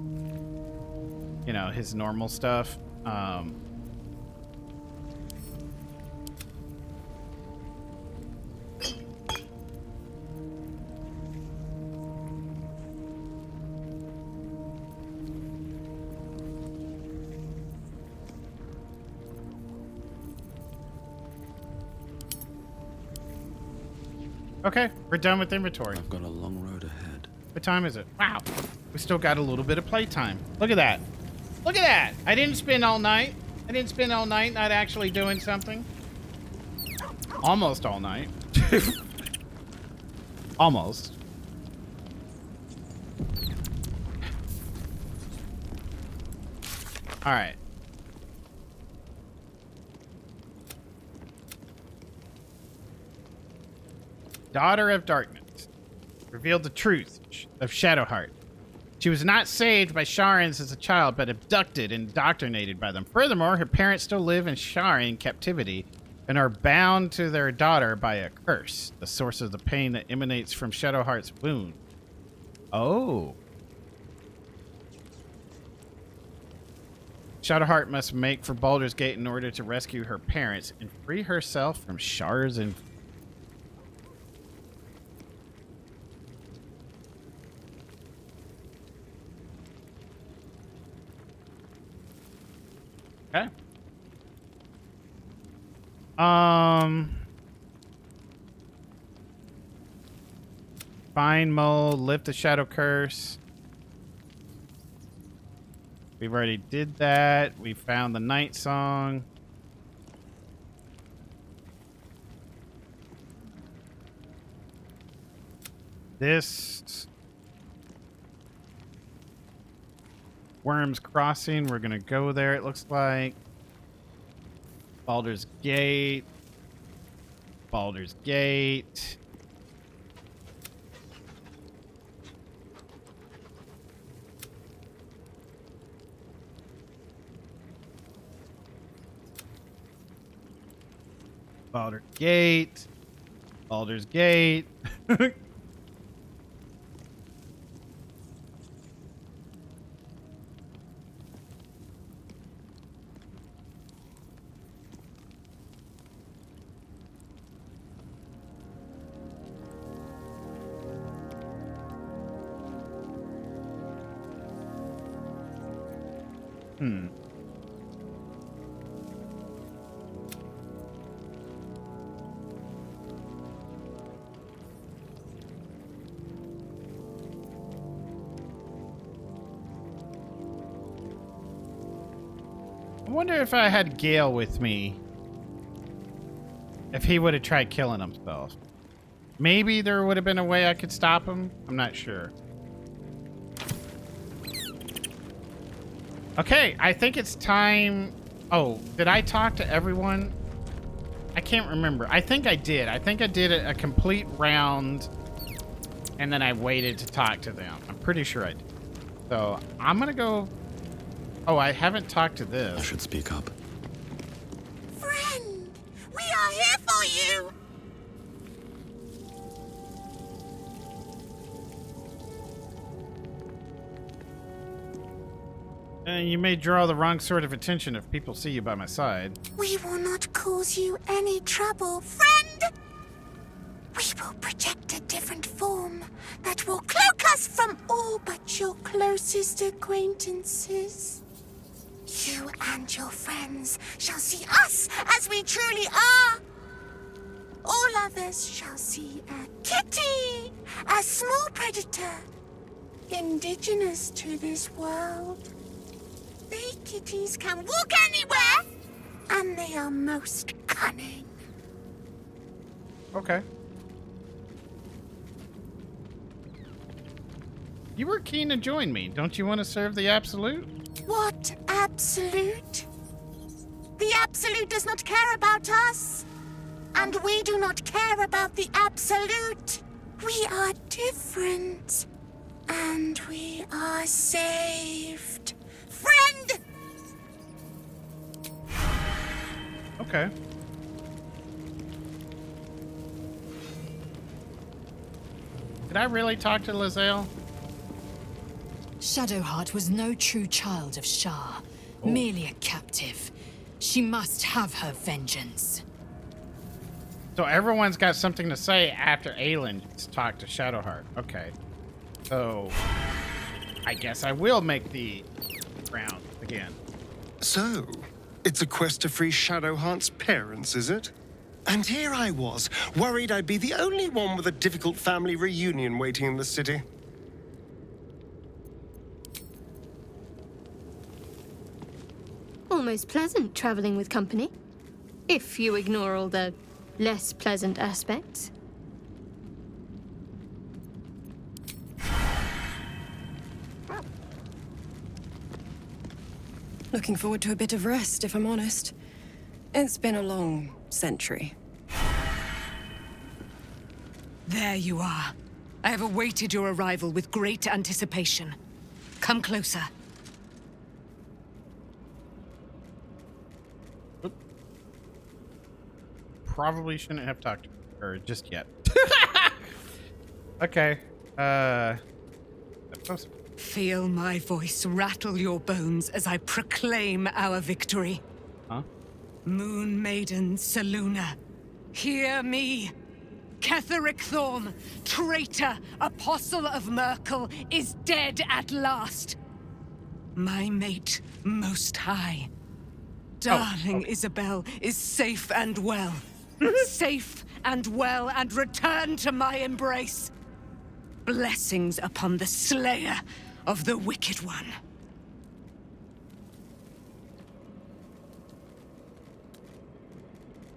You know, his normal stuff. Okay, we're done with inventory. I've got a long road ahead. What time is it? Wow, we still got a little bit of playtime. Look at that. Look at that. I didn't spend all night. I didn't spend all night not actually doing something. Almost all night. Almost. All right. Daughter of Darkness revealed the truth of Shadowheart. She was not saved by Sharans as a child, but abducted and indoctrinated by them. Furthermore, her parents still live in Sharan captivity and are bound to their daughter by a curse, the source of the pain that emanates from Shadowheart's wound. Oh. Shadowheart must make for Baldur's Gate in order to rescue her parents and free herself from Shar's and okay. Find Mole, lift the shadow curse. We've already did that. We found the night song. This Worm's Crossing, we're gonna go there, it looks like. Baldur's Gate. Baldur's Gate. Baldur's Gate. Baldur's Gate. I wonder if I had Gale with me, if he would have tried killing himself. Maybe there would have been a way I could stop him. I'm not sure. Okay, I think it's time. Oh, did I talk to everyone? I can't remember. I think I did. I think I did a complete round and then I waited to talk to them. I'm pretty sure I did. So I'm gonna go. Oh, I haven't talked to this. I should speak up. Friend, we are here for you. You may draw the wrong sort of attention if people see you by my side. We will not cause you any trouble, friend. We will project a different form that will cloak us from all but your closest acquaintances. You and your friends shall see us as we truly are. All others shall see a kitty, a small predator, indigenous to this world. They kitties can walk anywhere, and they are most cunning. Okay. You were keen to join me. Don't you want to serve the Absolute? What absolute? The Absolute does not care about us. And we do not care about the Absolute. We are different. And we are saved. Friend! Okay. Did I really talk to Lizelle? Shadowheart was no true child of Shah, merely a captive. She must have her vengeance. So everyone's got something to say after Aelin talked to Shadowheart. Okay. So I guess I will make the round again. So, it's a quest to free Shadowheart's parents, is it? And here I was, worried I'd be the only one with a difficult family reunion waiting in the city. Almost pleasant traveling with company. If you ignore all the less pleasant aspects. Looking forward to a bit of rest, if I'm honest. It's been a long century. There you are. I have awaited your arrival with great anticipation. Come closer. Probably shouldn't have talked to her just yet. Okay. Feel my voice rattle your bones as I proclaim our victory. Huh? Moon Maiden Selûne, hear me. Ketheric Thorm, traitor, apostle of Merkel, is dead at last. My mate, Most High. Darling Isabel is safe and well. Safe and well, and return to my embrace. Blessings upon the slayer of the Wicked One.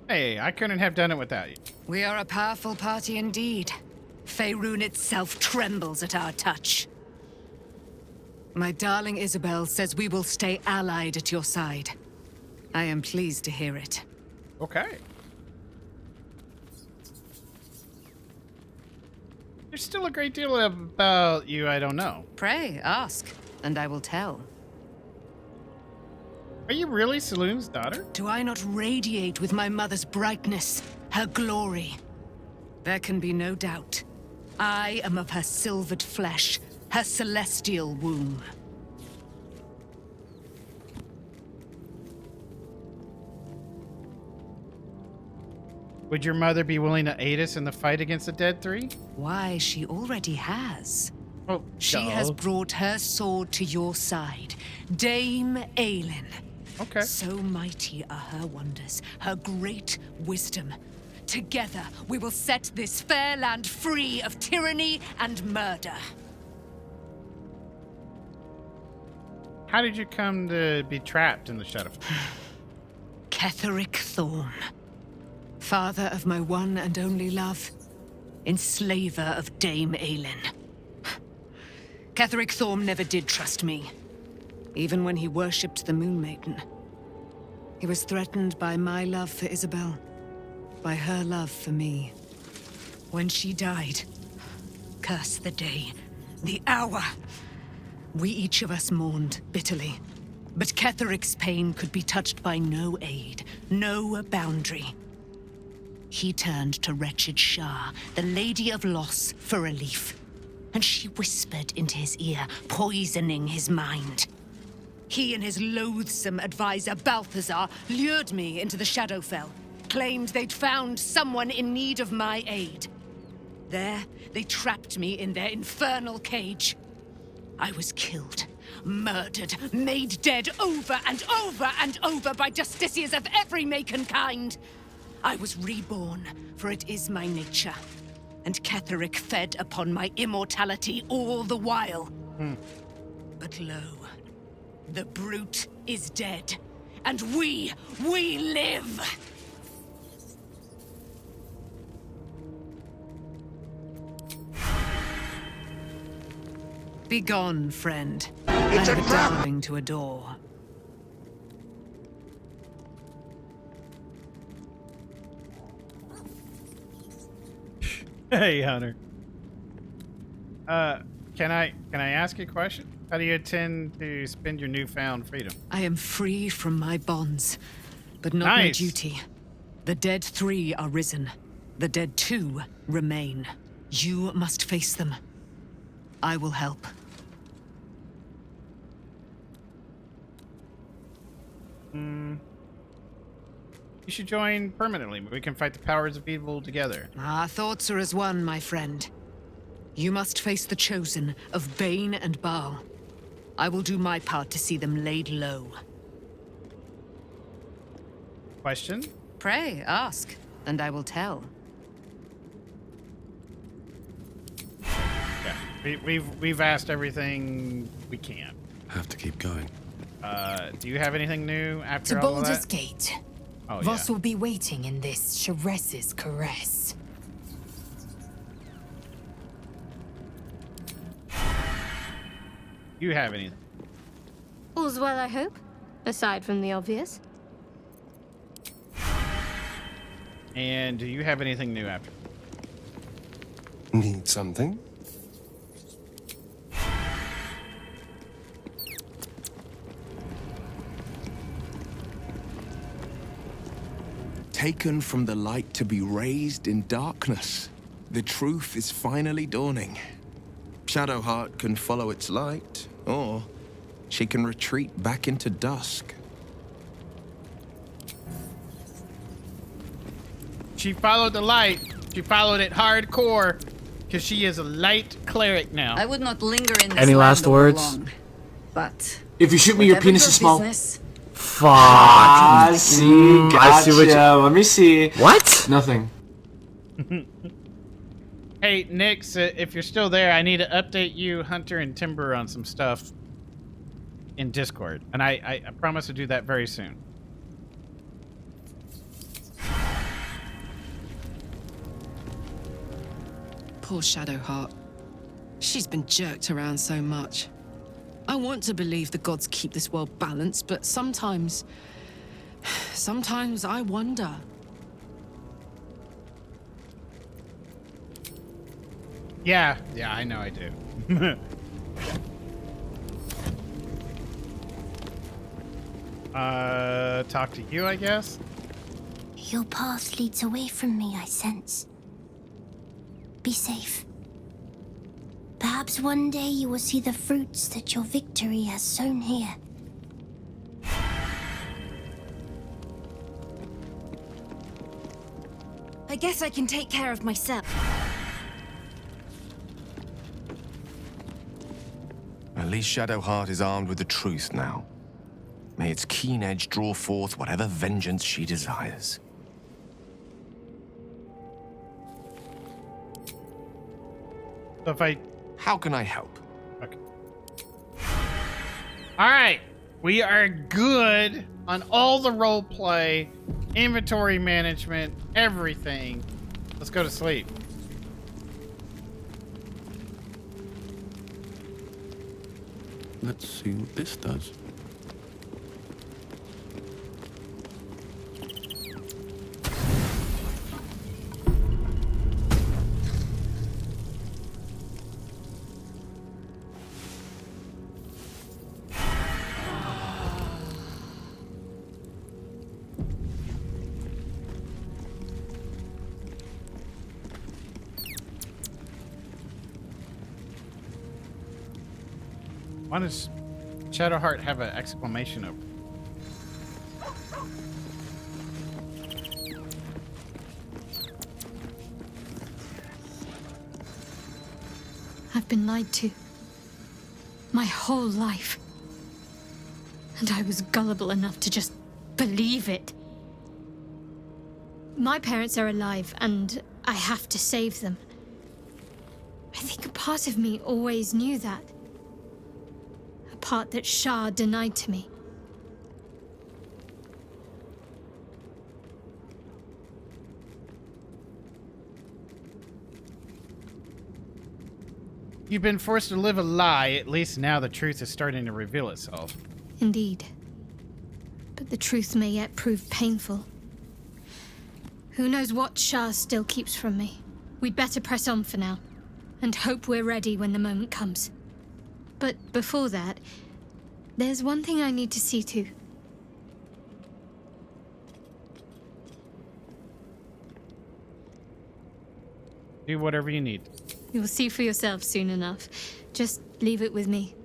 Hey, I couldn't have done it without you. We are a powerful party indeed. Faerun itself trembles at our touch. My darling Isabel says we will stay allied at your side. I am pleased to hear it. Okay. There's still a great deal about you I don't know. Pray, ask, and I will tell. Are you really Selûne's daughter? Do I not radiate with my mother's brightness, her glory? There can be no doubt. I am of her silvered flesh, her celestial womb. Would your mother be willing to aid us in the fight against the Dead Three? Why, she already has. Oh, She has brought her sword to your side, Dame Aelin. Okay. So mighty are her wonders, her great wisdom. Together, we will set this fair land free of tyranny and murder. How did you come to be trapped in the Shadowheart? Ketheric Thorm. Father of my one and only love. Enslaver of Dame Aelin. Ketheric Thorm never did trust me. Even when he worshipped the Moon Maiden. He was threatened by my love for Isabel. By her love for me. When she died, curse the day, the hour. We each of us mourned bitterly. But Ketheric's pain could be touched by no aid, no boundary. He turned to wretched Shah, the Lady of Loss, for relief. And she whispered into his ear, poisoning his mind. He and his loathsome advisor, Balthazar, lured me into the Shadowfell, claimed they'd found someone in need of my aid. There, they trapped me in their infernal cage. I was killed, murdered, made dead over and over and over by justiciars of every make and kind. I was reborn, for it is my nature. And Ketheric fed upon my immortality all the while. But lo, the brute is dead, and we live! Begone, friend. I have a darling to adore. Hey, Hunter. Can I ask you a question? How do you intend to spend your newfound freedom? I am free from my bonds, but not my Nice. duty. The dead 3 are risen. The dead 2 remain. You must face them. I will help. You should join permanently. We can fight the powers of evil together. Our thoughts are as one, my friend. You must face the chosen of Bane and Baal. I will do my part to see them laid low. Question? Pray, ask, and I will tell. Yeah, we've asked everything we can. Have to keep going. Do you have anything new after To all of Baldur's that? Gate. Oh, Voss yeah. will be waiting in this Sharess's caress. You have anything? All's well, I hope. Aside from the obvious. And do you have anything new after? Need something? Taken from the light to be raised in darkness. The truth is finally dawning. Shadowheart can follow its light, or she can retreat back into dusk. She followed the light. She followed it hardcore, because she is a light cleric now. I would not linger in this Any land last words? long, but If you shoot me, your whatever penis is small. business, Fuck. I see. Gotcha. I see what you- Let me see. What? Nothing. Hey, Nix, if you're still there, I need to update you, Hunter, and Timber on some stuff in Discord. And I promise to do that very soon. Poor Shadowheart. She's been jerked around so much. I want to believe the gods keep this world balanced, but sometimes I wonder. Yeah, I know I do. Talk to you, I guess? Your path leads away from me, I sense. Be safe. Perhaps one day you will see the fruits that your victory has sown here. I guess I can take care of myself. At least Shadowheart is armed with the truth now. May its keen edge draw forth whatever vengeance she desires. So if I... How can I help? Okay. Alright. We are good on all the role play, inventory management, everything. Let's go to sleep. Let's see what this does. Why does Shadowheart have an exclamation over? I've been lied to. My whole life. And I was gullible enough to just believe it. My parents are alive, and I have to save them. I think a part of me always knew that. A part that Shah denied to me. You've been forced to live a lie. At least now the truth is starting to reveal itself. Indeed. But the truth may yet prove painful. Who knows what Shah still keeps from me. We'd better press on for now, and hope we're ready when the moment comes. But before that, there's one thing I need to see to. Do whatever you need. You'll see for yourself soon enough. Just leave it with me.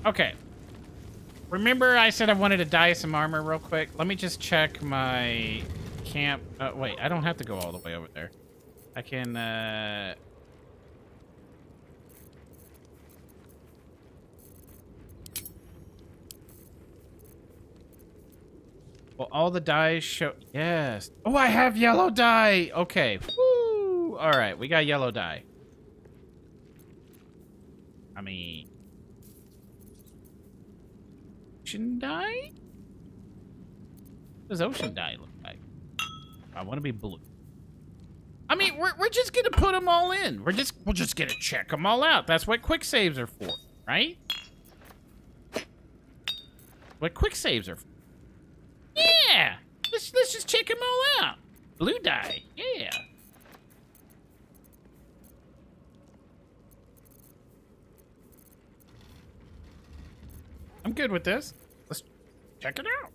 Okay. Remember I said I wanted to dye some armor real quick? Let me just check my camp. Wait, I don't have to go all the way over there. I can, well, all the dyes show... Yes. Oh, I have yellow dye. Okay. Woo. All right, we got yellow dye. I mean... Ocean dye? What does ocean dye look like? I want to be blue. I mean, we're just gonna put them all in. We're just gonna check them all out. That's what quick saves are for, right? What quick saves are for. Yeah! Let's just check them all out. Blue dye. Yeah. I'm good with this. Let's check it out.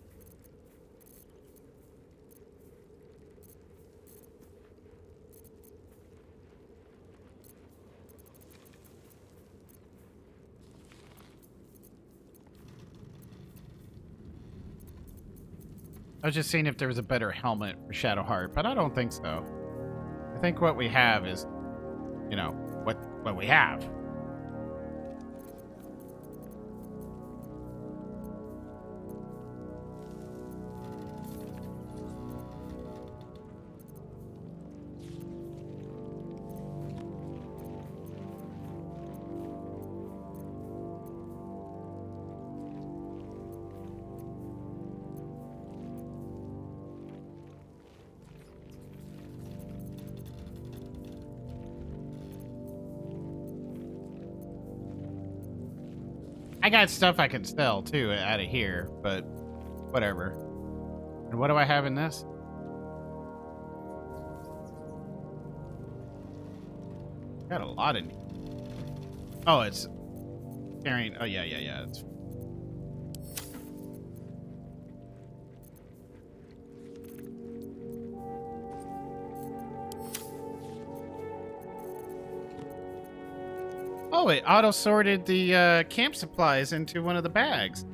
I was just seeing if there was a better helmet for Shadowheart, but I don't think so. I think what we have is, you know, what we have. I got stuff I can sell too out of here, but whatever. And what do I have in this? Got a lot in here. Oh, it's carrying. Oh yeah. It's oh, it auto-sorted the camp supplies into one of the bags.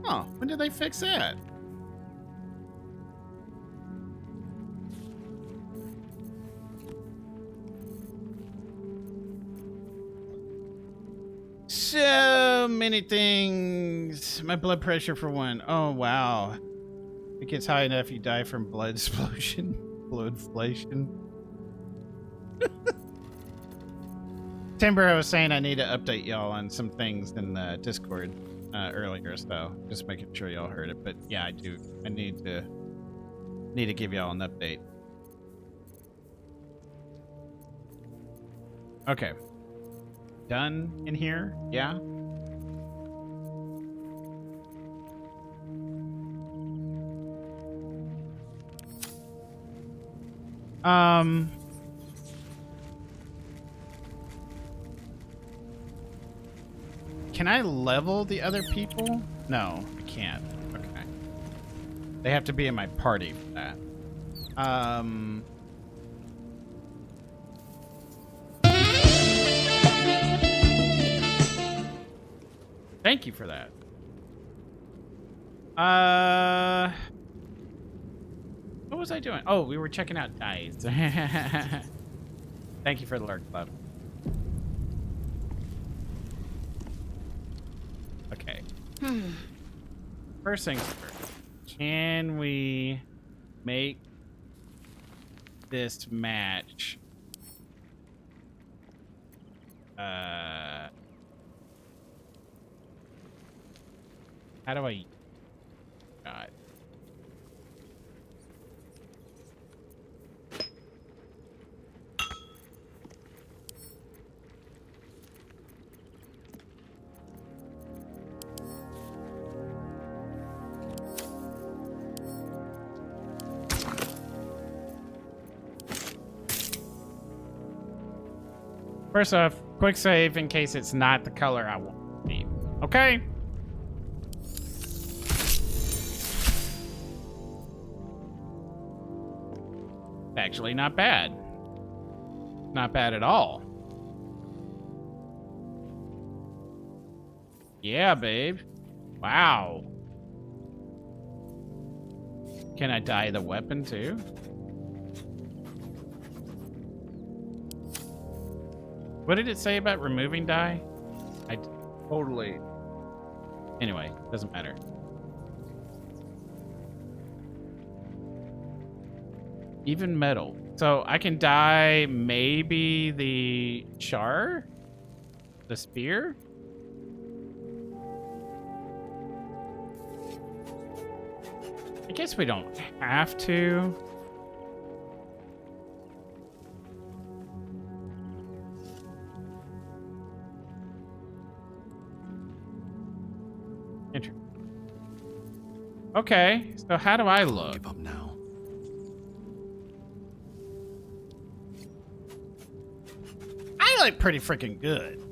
Oh, when did they fix that? So many things. My blood pressure for one. Oh, wow. If it gets high enough, you die from blood explosion. Bloodflation. Timber, I was saying I need to update y'all on some things in the Discord earlier, so just making sure y'all heard it. But yeah, I do. I need to give y'all an update. Okay. Done in here? Yeah. Can I level the other people? No, I can't. Okay. They have to be in my party for that. Thank you for that. What was I doing? Oh, we were checking out dice. Thank you for the alert, Club. First things first. Can we make this match? How do I? God. First off, quick save in case it's not the color I want it to be. Okay? Actually, not bad. Not bad at all. Yeah, babe. Wow. Can I dye the weapon too? What did it say about removing dye? I totally... Anyway, doesn't matter. Even metal. So I can dye maybe the char? The spear? I guess we don't have to. Okay, so how do I look? Give up now. I look pretty freaking good.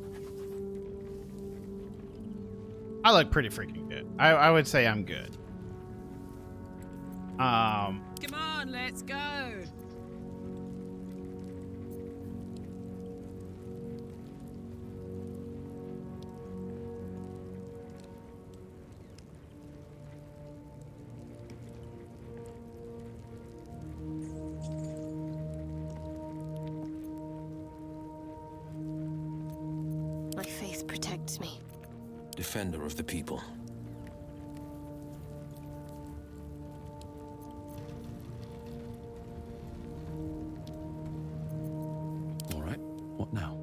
I look pretty freaking good. I would say I'm good. Come on, let's go. My faith protects me. Defender of the people. All right, what now?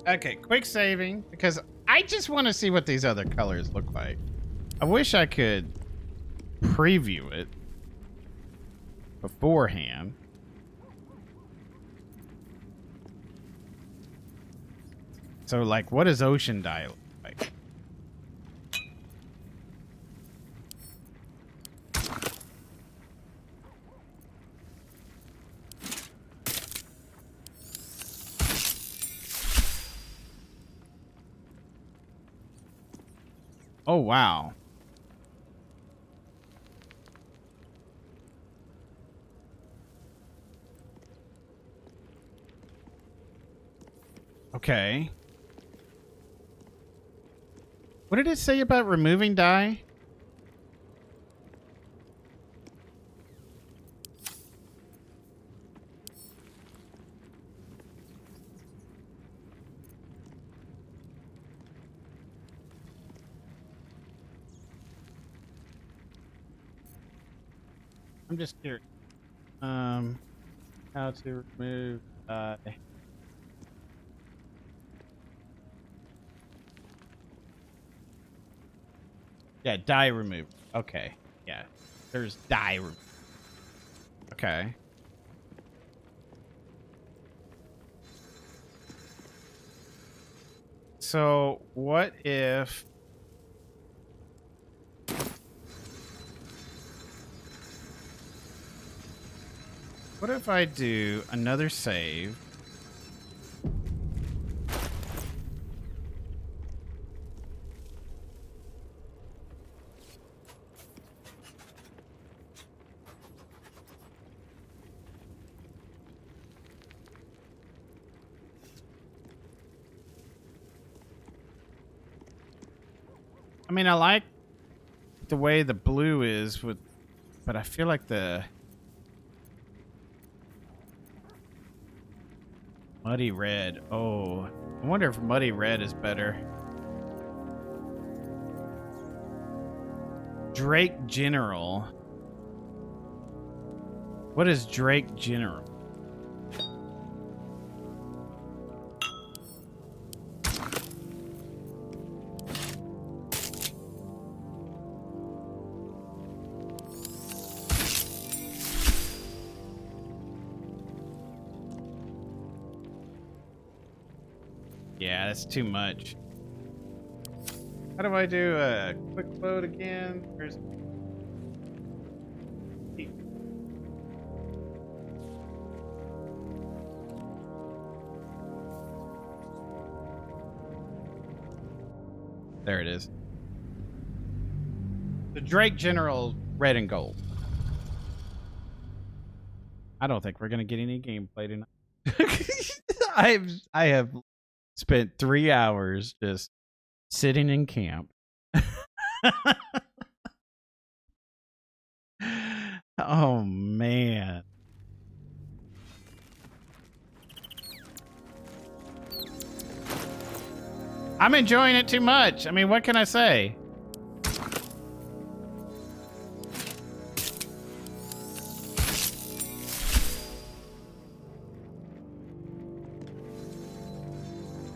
Okay, quick saving, because I just want to see what these other colors look like. I wish I could preview it beforehand. So, like, what does ocean dye look like? Oh, wow. Okay. What did it say about removing dye? I'm just curious. How to remove dye. Yeah, dye remove. Okay. Yeah. There's dye remove. Okay. So, what if... What if I do another save? I mean, I like the way the blue is with, but I feel like the Muddy red. Oh, I wonder if muddy red is better. Drake General. What is Drake General? Yeah, that's too much. How do I do a quick load again? Where's... There it is. The Drake General red and gold. I don't think we're gonna get any gameplay tonight. I have spent 3 hours just sitting in camp. Oh man. I'm enjoying it too much. I mean, what can I say?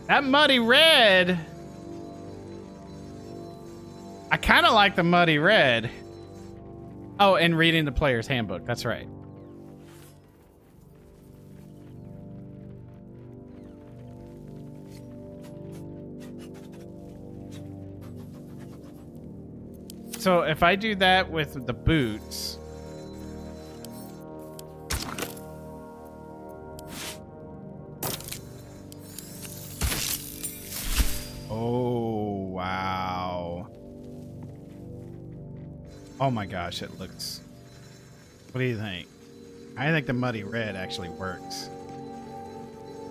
That muddy red. I kind of like the muddy red. Oh, and reading the player's handbook. That's right. So if I do that with the boots. Oh, wow. Oh my gosh, it looks... What do you think? I think the muddy red actually works.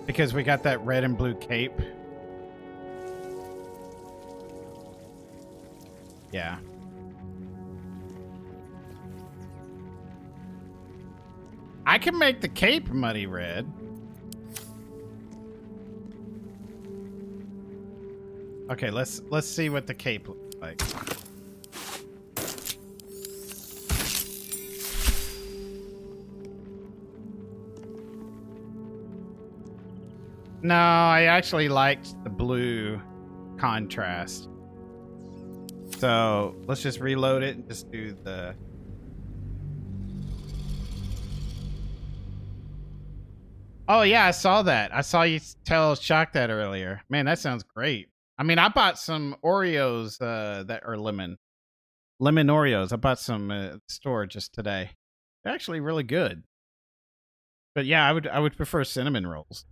Because we got that red and blue cape. Yeah. I can make the cape muddy red. Okay, let's see what the cape looks like. No, I actually liked the blue contrast. So let's just reload it and just do the... Oh yeah, I saw that. I saw you tell Shock that earlier. Man, that sounds great. I mean, I bought some Oreos that are lemon Oreos. I bought some at the store just today. They're actually really good. But yeah, I would prefer cinnamon rolls.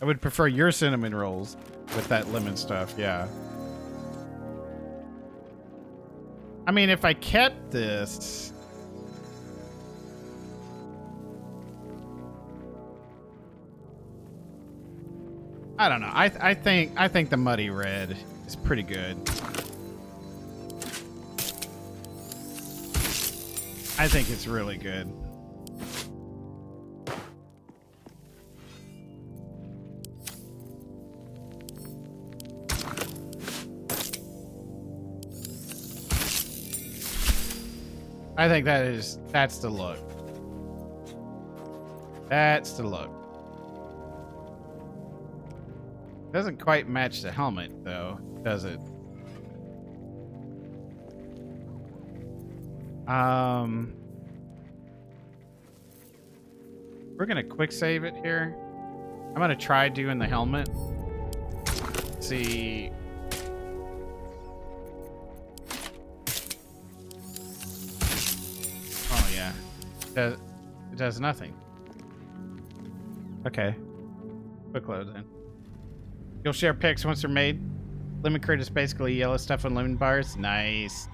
I would prefer your cinnamon rolls with that lemon stuff. Yeah. I mean, if I kept this. I don't know. I think the muddy red is pretty good. I think it's really good. I think that's the look. That's the look. Doesn't quite match the helmet, though, does it? We're gonna quick save it here. I'm gonna try doing the helmet. See. Oh yeah, it does nothing. Okay, quick load then. You'll share pics once they're made. Lemon crate is basically yellow stuff on lemon bars. Nice.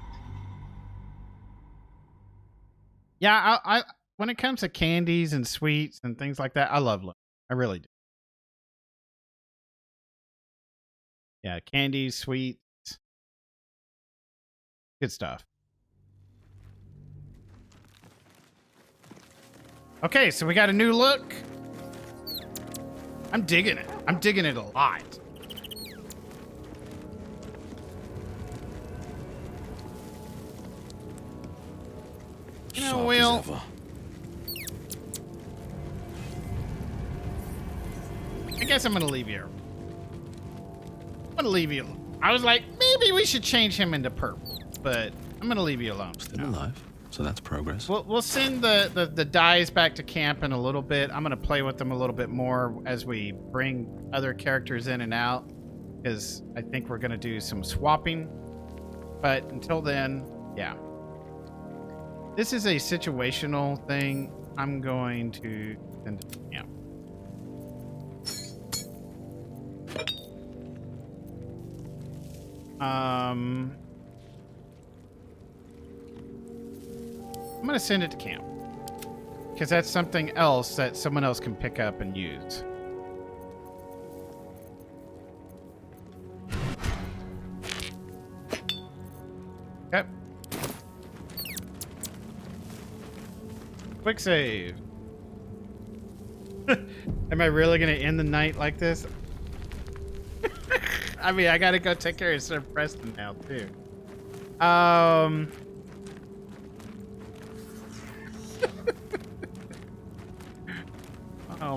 Yeah, I when it comes to candies and sweets and things like that, I love lemon. I really do. Yeah, candies, sweets. Good stuff. Okay, so we got a new look. I'm digging it. I'm digging it a lot. You know, Sharp Will. as ever. I guess I'm gonna leave you. I'm gonna leave you alone. I was like, maybe we should change him into purple, but I'm gonna leave you alone. Still alive, so that's progress. We'll send the dyes back to camp in a little bit. I'm gonna play with them a little bit more as we bring other characters in and out, because I think we're gonna do some swapping. But until then, yeah. This is a situational thing. I'm going to send it to camp. I'm gonna send it to camp because that's something else that someone else can pick up and use. Okay. Quick save. Am I really gonna end the night like this? I mean, I gotta go take care of Sir Preston now, too. Oh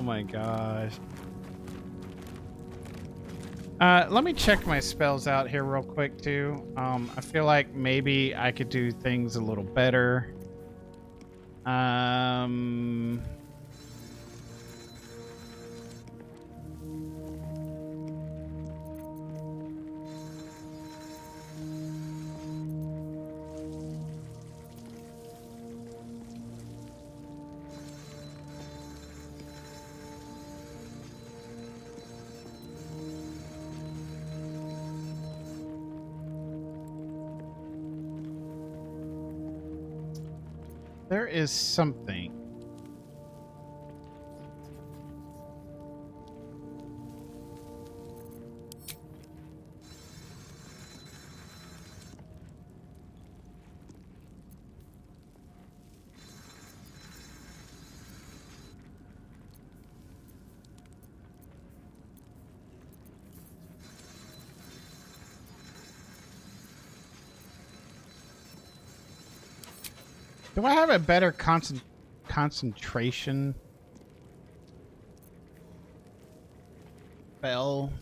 my gosh. Let me check my spells out here real quick, too. I feel like maybe I could do things a little better. There is something. Do I have a better concentration spell?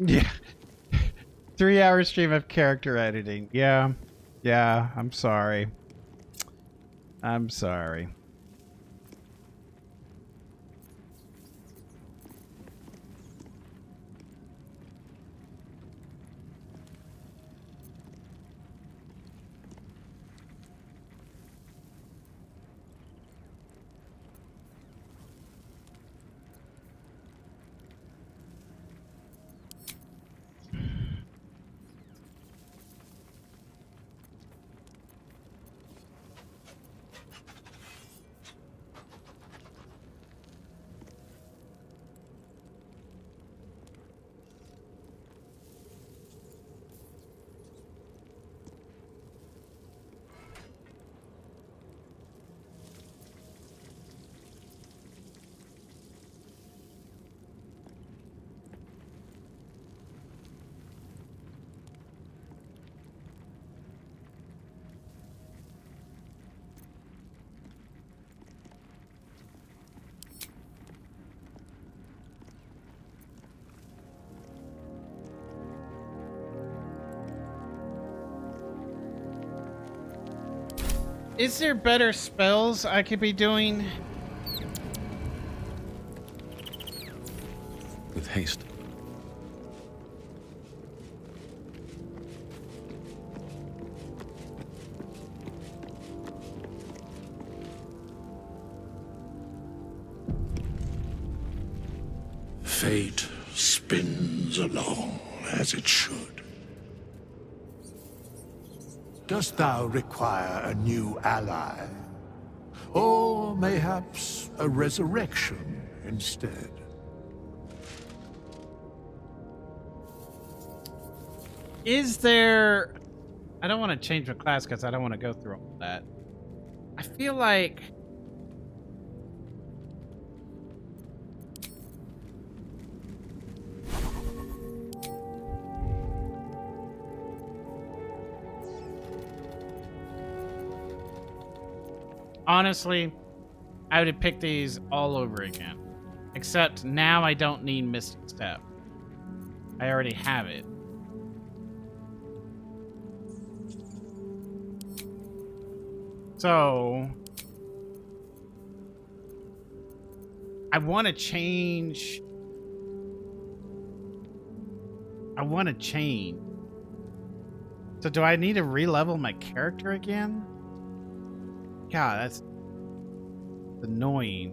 Yeah. 3-hour stream of character editing. Yeah. Yeah, I'm sorry. I'm sorry. Is there better spells I could be doing? With haste. Fate spins along as it should. Dost thou require a new ally? Or mayhaps a resurrection instead? Is there... I don't want to change my class because I don't want to go through all that. I feel like... Honestly, I would have picked these all over again. Except now I don't need Mystic Step. I already have it. So... I want to change... So do I need to re-level my character again? God, that's annoying.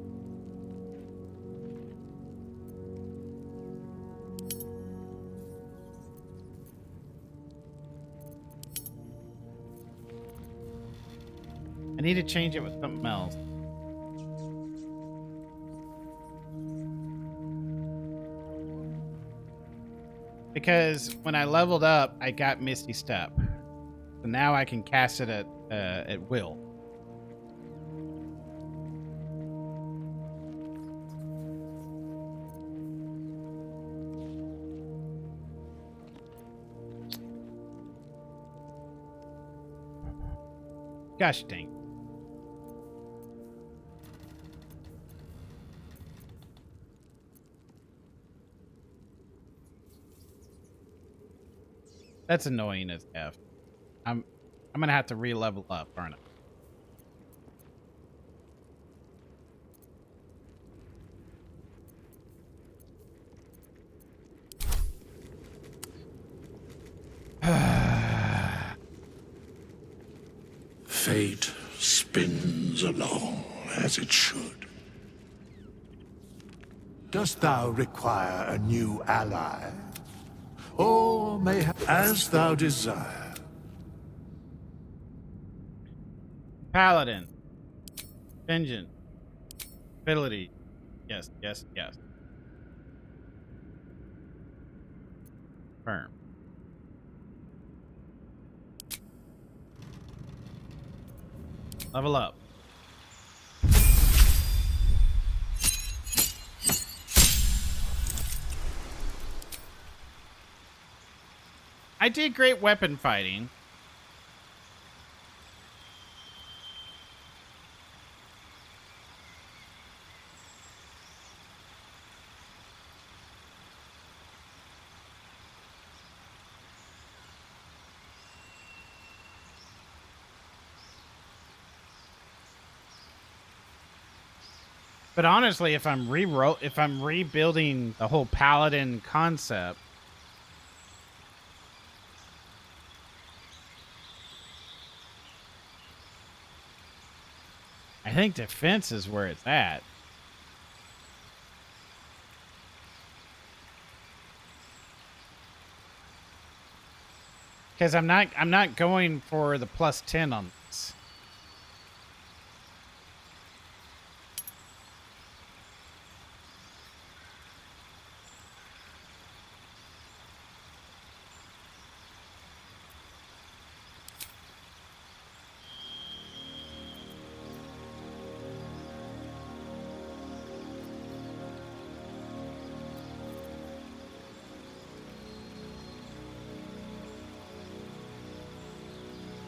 I need to change it with something else. Because when I leveled up, I got Misty Step. So now I can cast it at will. Gosh dang. That's annoying as F. I'm gonna have to re-level up, aren't I? Fate spins along as it should. Dost thou require a new ally? Or mayhap as thou desire. Paladin. Vengeance. Ability. Yes, yes, yes. Firm. Level up. I did great weapon fighting. But honestly, if I'm rebuilding the whole paladin concept, I think defense is where it's at. Because I'm not going for the +10 on this.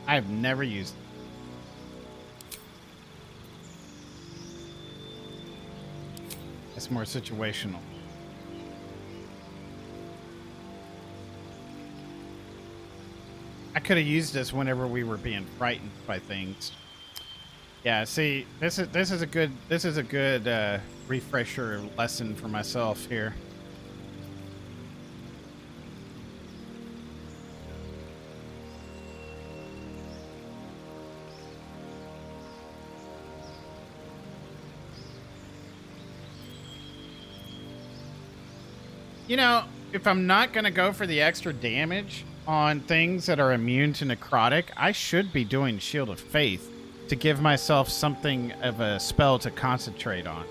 I've never used it. It's more situational. I could have used this whenever we were being frightened by things. Yeah, see, this is a good refresher lesson for myself here. You know, if I'm not going to go for the extra damage on things that are immune to necrotic, I should be doing Shield of Faith to give myself something of a spell to concentrate on.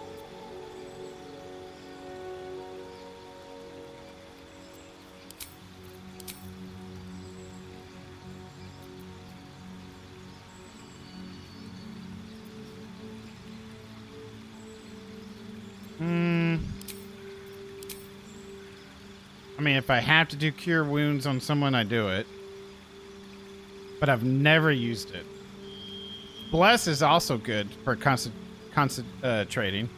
I mean, if I have to do Cure Wounds on someone, I do it. But I've never used it. Bless is also good for concentrating.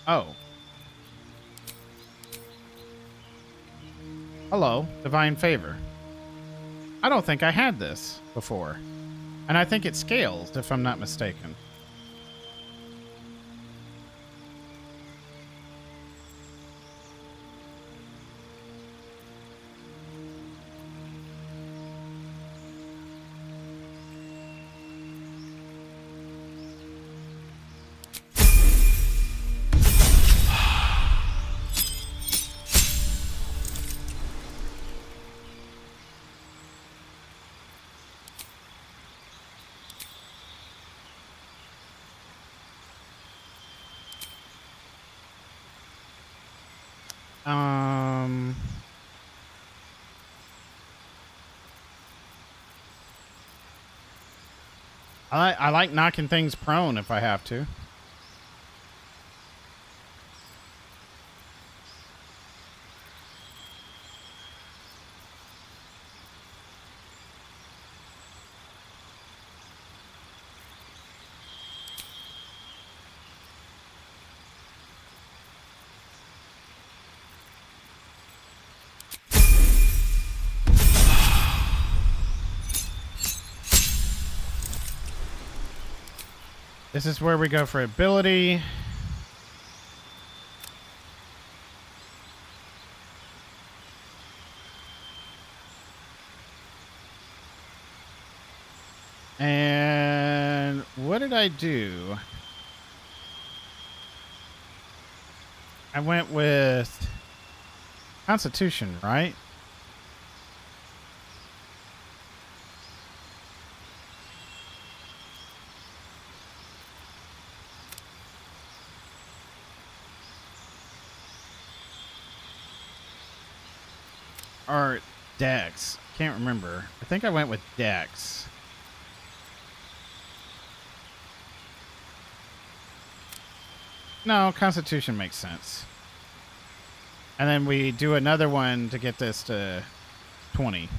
Oh. Hello, Divine Favor. I don't think I had this before. And I think it scales, if I'm not mistaken. I like knocking things prone if I have to. This is where we go for ability. And what did I do? I went with Constitution, right? Or Dex. Can't remember. I think I went with Dex. No, Constitution makes sense. And then we do another one to get this to 20.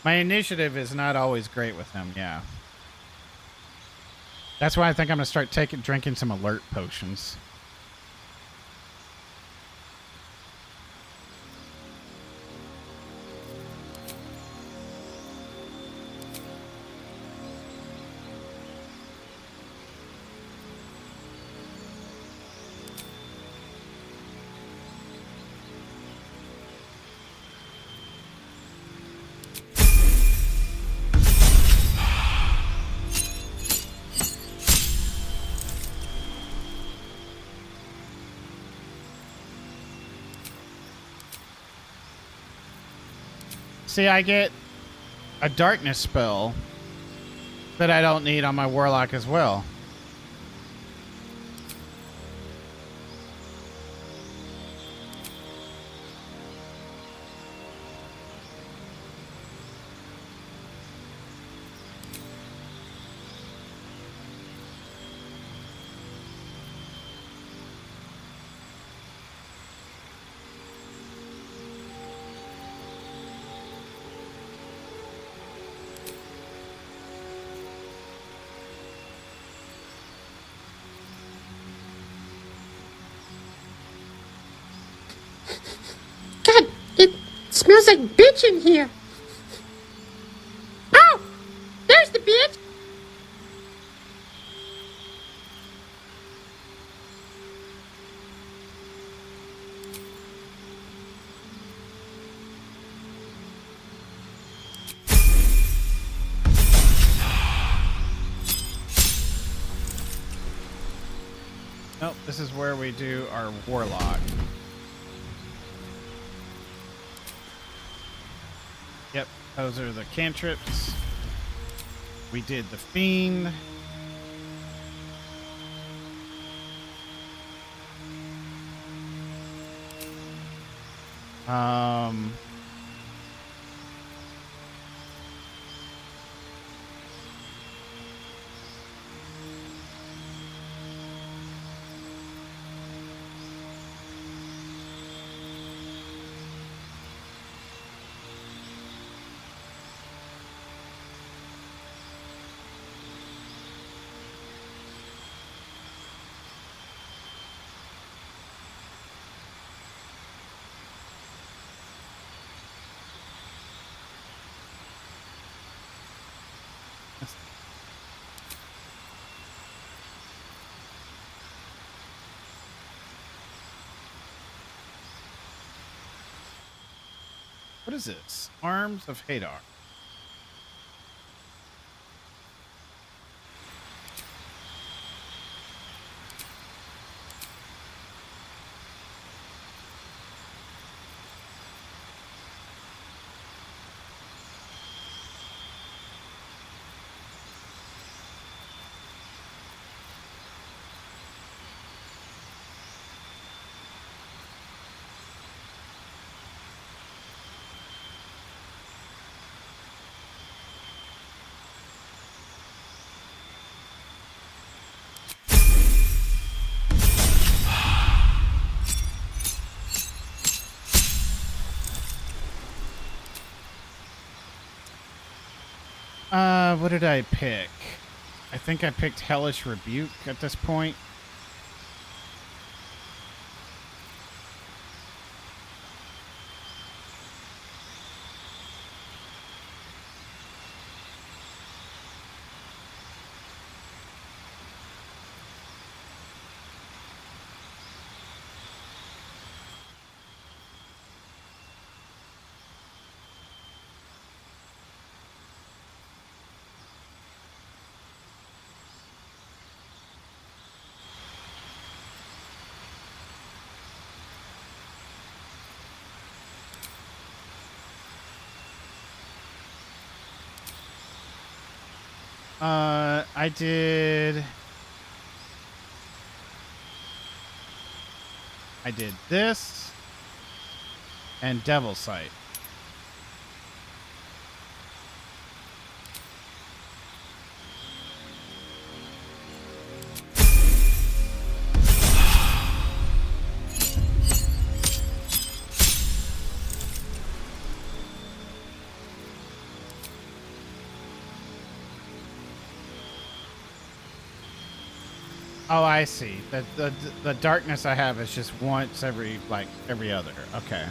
My initiative is not always great with him, yeah. That's why I think I'm going to start drinking some alert potions. See, I get a darkness spell that I don't need on my warlock as well. smells like bitch in here. Oh, there's the bitch. Nope, this is where we do our warlock. Yep, those are the cantrips. We did the fiend. What is this? Arms of Hadar. What did I pick? I think I picked Hellish Rebuke at this point. I did this and Devil Sight. Oh, I see. The darkness I have is just once every other. Okay.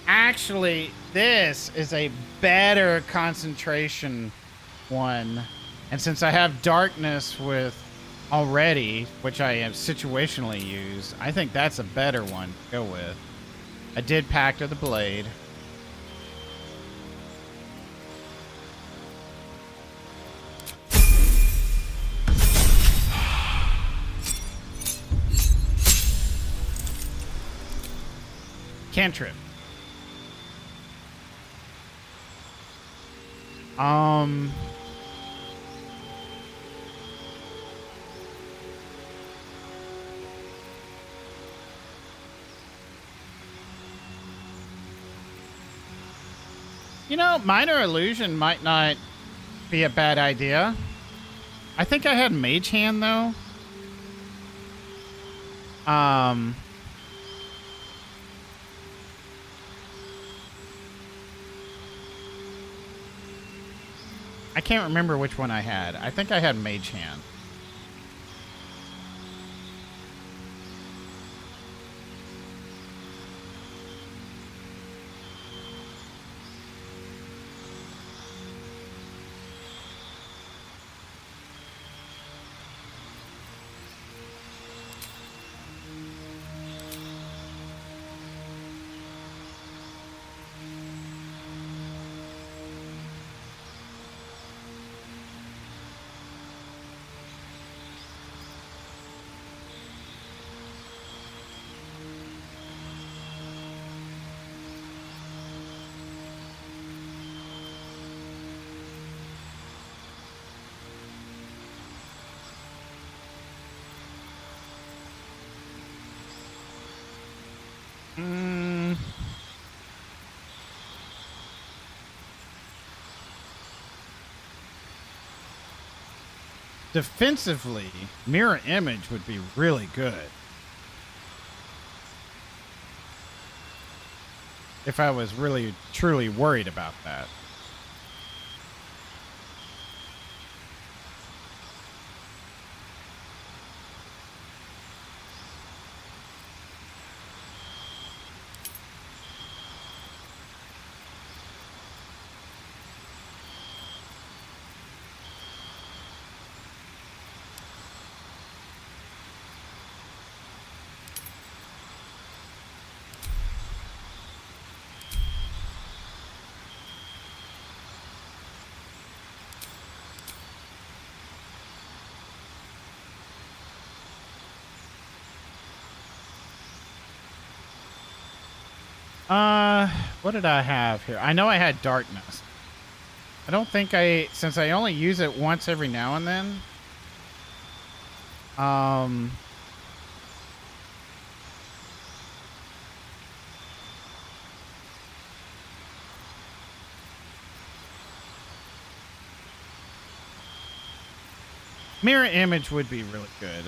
Actually, this is a better concentration one. And since I have darkness with already, which I have situationally used, I think that's a better one to go with. I did Pact of the Blade. Cantrip. You know, Minor Illusion might not be a bad idea. I think I had Mage Hand, though. I can't remember which one I had. I think I had Mage Hand. defensively, mirror image would be really good. If I was really, truly worried about that. What did I have here? I know I had darkness. I don't think since I only use it once every now and then. Mirror image would be really good.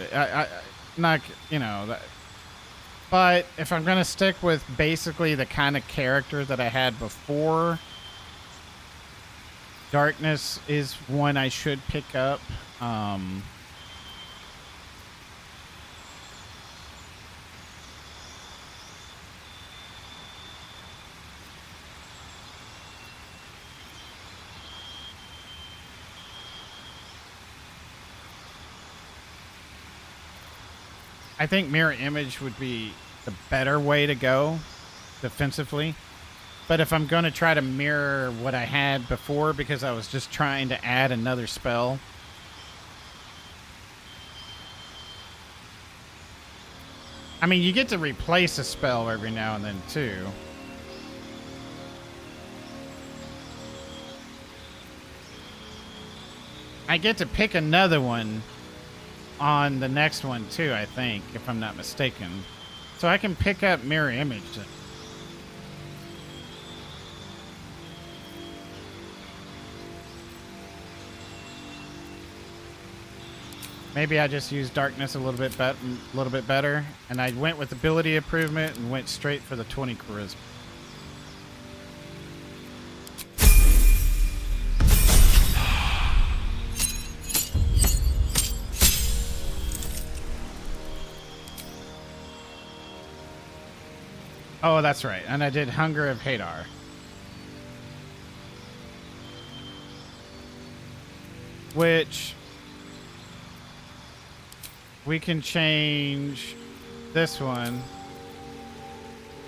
Not, you know, that. But if I'm going to stick with basically the kind of character that I had before, darkness is one I should pick up. I think mirror image would be the better way to go defensively. But if I'm going to try to mirror what I had before because I was just trying to add another spell, I mean, you get to replace a spell every now and then too. I get to pick another one on the next one too, I think, if I'm not mistaken. So I can pick up mirror image. Maybe I just used darkness a little bit better, and I went with ability improvement and went straight for the 20 charisma. Oh, that's right. And I did Hunger of Hadar. Which we can change this one.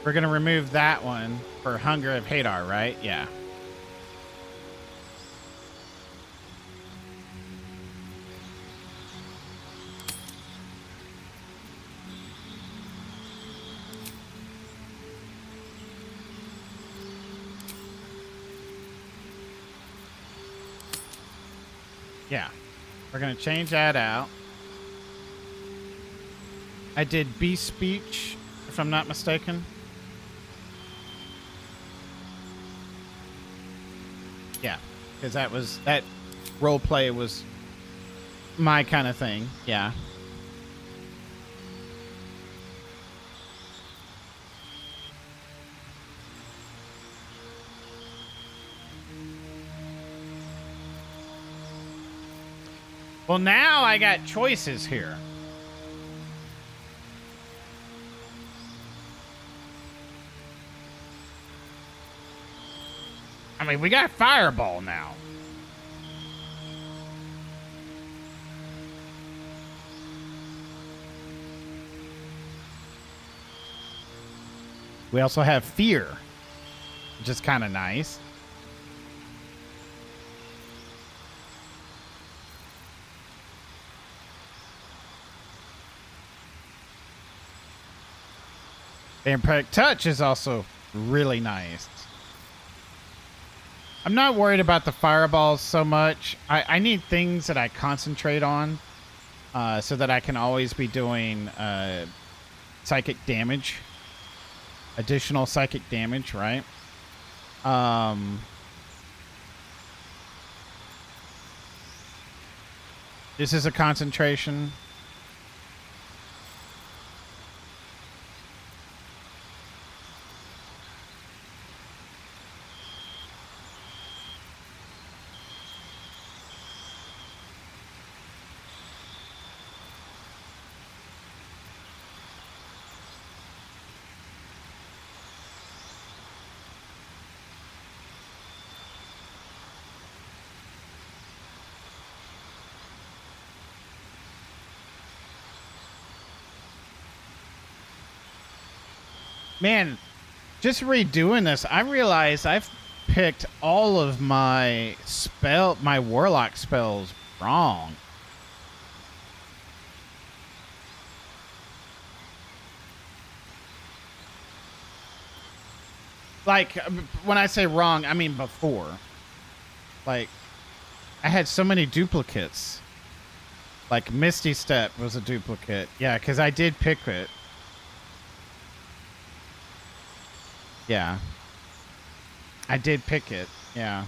We're going to remove that one for Hunger of Hadar, right? Yeah. Yeah, we're going to change that out. I did Beast Speech, if I'm not mistaken. Yeah, because that role play was my kind of thing. Yeah. Well, now I got choices here. I mean, we got Fireball now. We also have Fear, which is kind of nice. Vampiric Touch is also really nice. I'm not worried about the fireballs so much. I need things that I concentrate on so that I can always be doing psychic damage. Additional psychic damage, right? This is a concentration. Man, just redoing this, I realize I've picked all of my warlock spells wrong. Like, when I say wrong, I mean before. Like, I had so many duplicates. Like, Misty Step was a duplicate. Yeah, because I did pick it. Yeah. I did pick it. Yeah.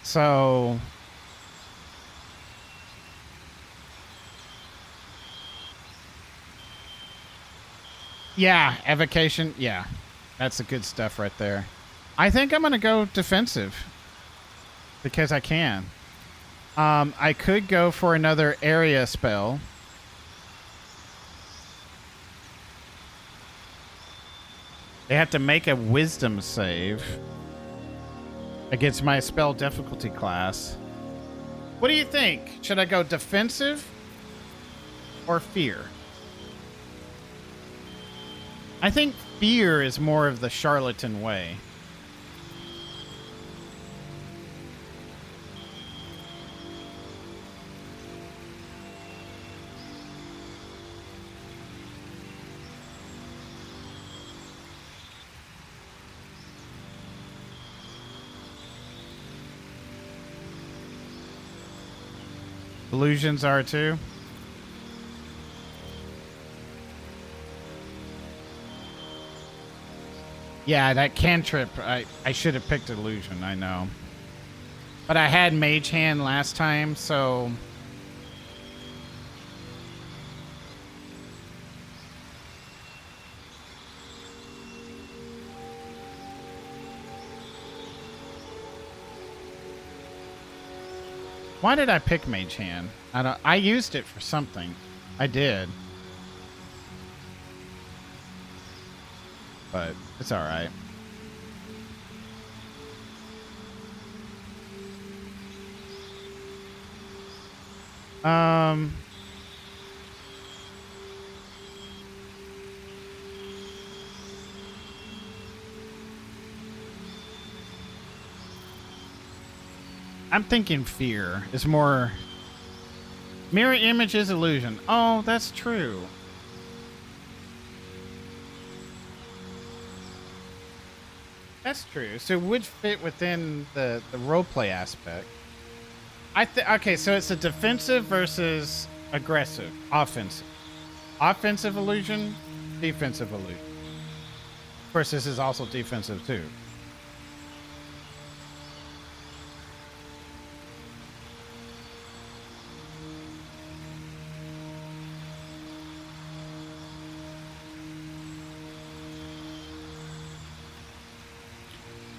So... yeah, evocation. Yeah. That's the good stuff right there. I think I'm going to go defensive. Because I can. I could go for another area spell. They have to make a wisdom save against my spell difficulty class. What do you think? Should I go defensive or fear? I think fear is more of the charlatan way. Illusions are too. Yeah, that cantrip, I should have picked illusion, I know. But I had mage hand last time, so... why did I pick mage hand? I used it for something. I did. But it's all right. I'm thinking fear is more... mirror image is illusion. Oh, that's true. That's true. So it would fit within the roleplay aspect. Okay, so it's a defensive versus aggressive. Offensive. Offensive illusion, defensive illusion. Of course, this is also defensive too.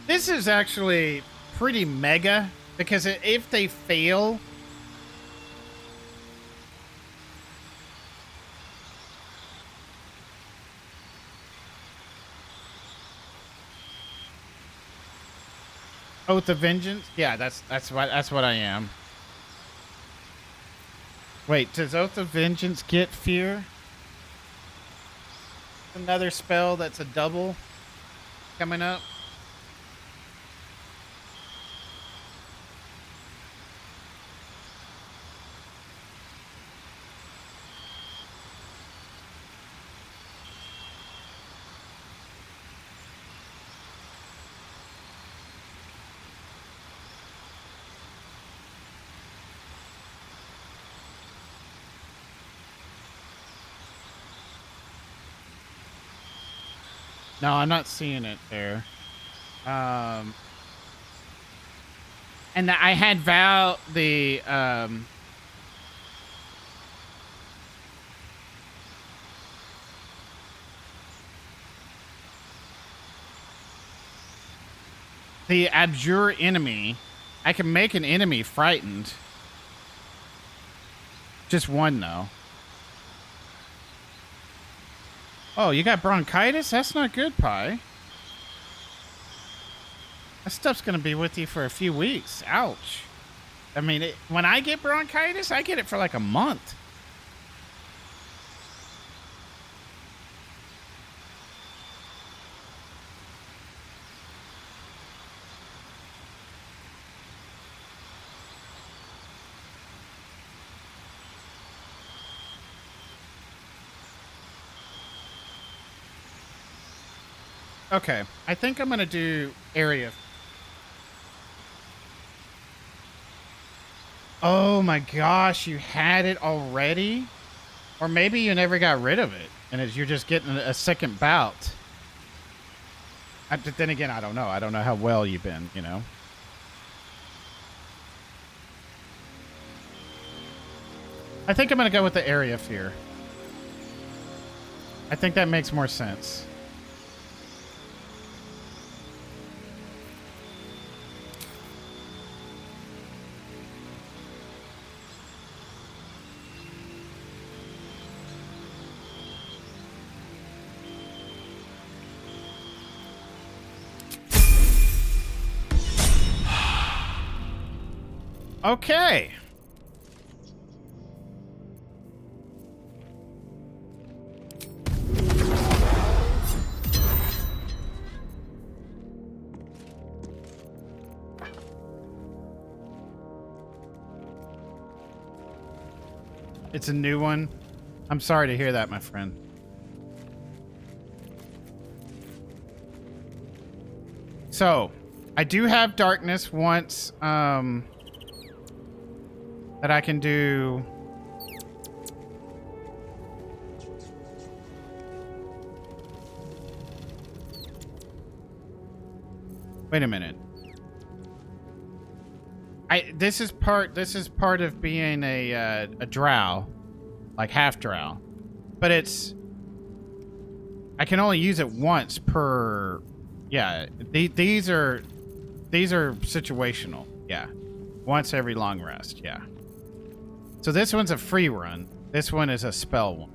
This is actually pretty mega, because if they fail... Oath of Vengeance? Yeah, that's what I am. Wait, does Oath of Vengeance get fear? Another spell that's a double coming up. No, I'm not seeing it there. And I had Val the abjure enemy. I can make an enemy frightened. Just one though. Oh, you got bronchitis? That's not good, Pi. That stuff's gonna be with you for a few weeks. Ouch. I mean, when I get bronchitis, I get it for like a month. Okay, I think I'm gonna do area. Oh my gosh, you had it already? Or maybe you never got rid of it, and you're just getting a second bout. But then again, I don't know. I don't know how well you've been, you know? I think I'm gonna go with the area fear. I think that makes more sense. Okay. It's a new one. I'm sorry to hear that, my friend. So, I do have darkness once, that I can do. Wait a minute. This is part of being a drow, like half drow, but I can only use it once per. Yeah, these are situational. Yeah, once every long rest. Yeah. So this one's a free run. This one is a spell one.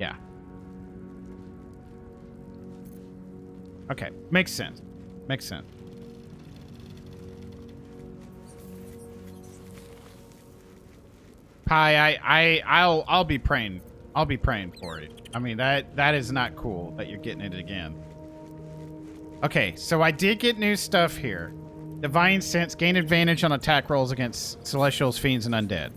Yeah. Okay, makes sense. Makes sense. Pi, I'll be praying. I'll be praying for you. I mean, that is not cool that you're getting it again. Okay, so I did get new stuff here. Divine Sense, gain advantage on attack rolls against Celestials, Fiends, and Undead.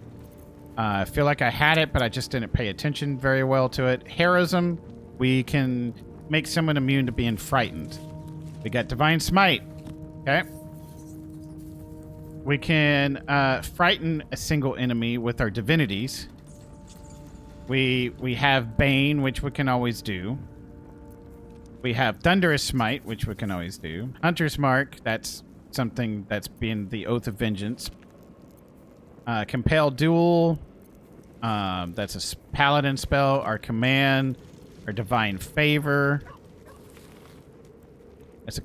I feel like I had it, but I just didn't pay attention very well to it. Heroism, we can make someone immune to being frightened. We got Divine Smite. Okay. We can frighten a single enemy with our divinities. We have Bane, which we can always do. We have Thunderous Smite, which we can always do. Hunter's Mark, that's something that's been the Oath of Vengeance. Compel Duel, that's a paladin spell. Our Command, our Divine Favor. That's a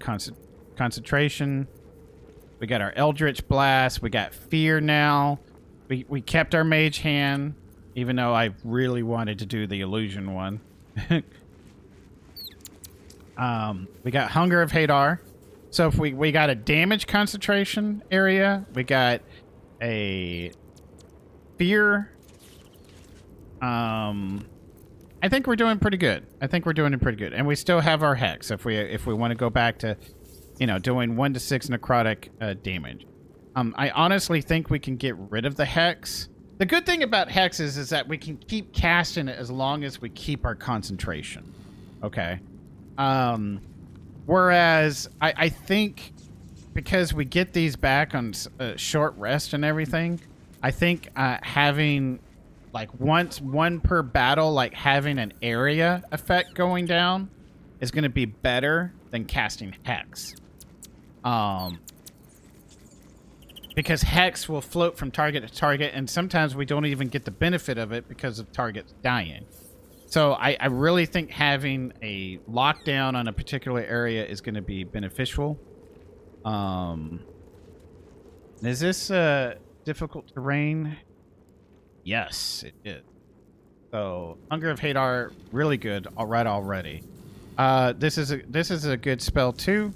concentration. We got our Eldritch Blast. We got Fear now. We kept our Mage Hand, even though I really wanted to do the Illusion one. We got Hunger of Hadar. So if we got a damage concentration area, we got a fear. I think we're doing pretty good. And we still have our hex if we want to go back to, you know, doing 1 to 6 necrotic damage. I honestly think we can get rid of the hex. The good thing about hexes is that we can keep casting it as long as we keep our concentration. Okay. Whereas I think because we get these back on short rest and everything, I think having like one per battle, like having an area effect going down is going to be better than casting hex. because Hex will float from target to target, and sometimes we don't even get the benefit of it because of targets dying. So I really think having a lockdown on a particular area is going to be beneficial. Is this difficult terrain? Yes, it is. So Hunger of Hadar, really good. All right, already. This is a good spell too.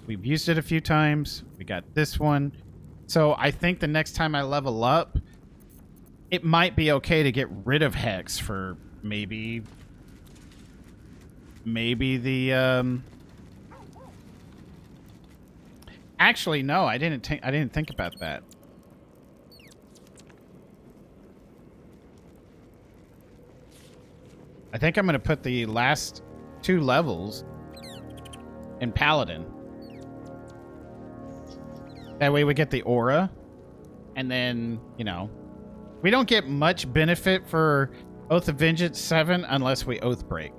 We've used it a few times. We got this one. So I think the next time I level up, it might be okay to get rid of Hex for maybe the Actually, no, I didn't think about that. I think I'm going to put the last 2 levels in Paladin. That way we get the aura. And then, you know, we don't get much benefit for Oath of Vengeance 7 unless we Oath Break.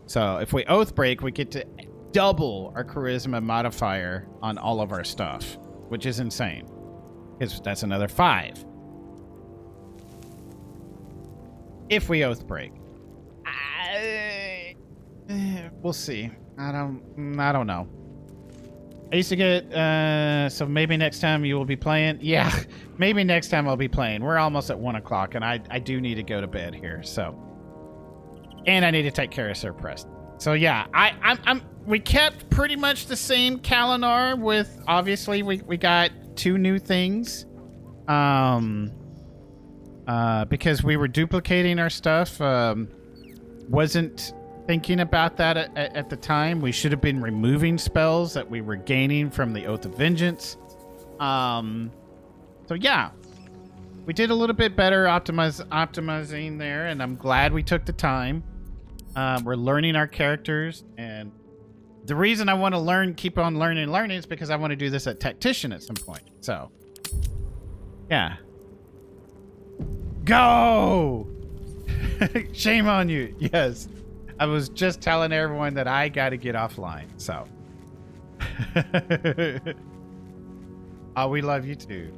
So if we Oath Break, we get to double our charisma modifier on all of our stuff, which is insane. Because that's another 5. If we Oath Break. We'll see. I don't know. I used to get, so maybe next time you will be playing. Yeah, maybe next time I'll be playing. We're almost at 1 o'clock, and I do need to go to bed here, so. And I need to take care of Sir Preston. So yeah, we kept pretty much the same calendar with, obviously, we got 2 new things. Because we were duplicating our stuff, wasn't thinking about that at the time. We should have been removing spells that we were gaining from the Oath of Vengeance. So yeah, we did a little bit better optimizing there, and I'm glad we took the time. We're learning our characters, and the reason I want to keep on learning is because I want to do this at Tactician at some point. So yeah. Go! Shame on you. Yes. I was just telling everyone that I got to get offline, so. Oh, we love you too.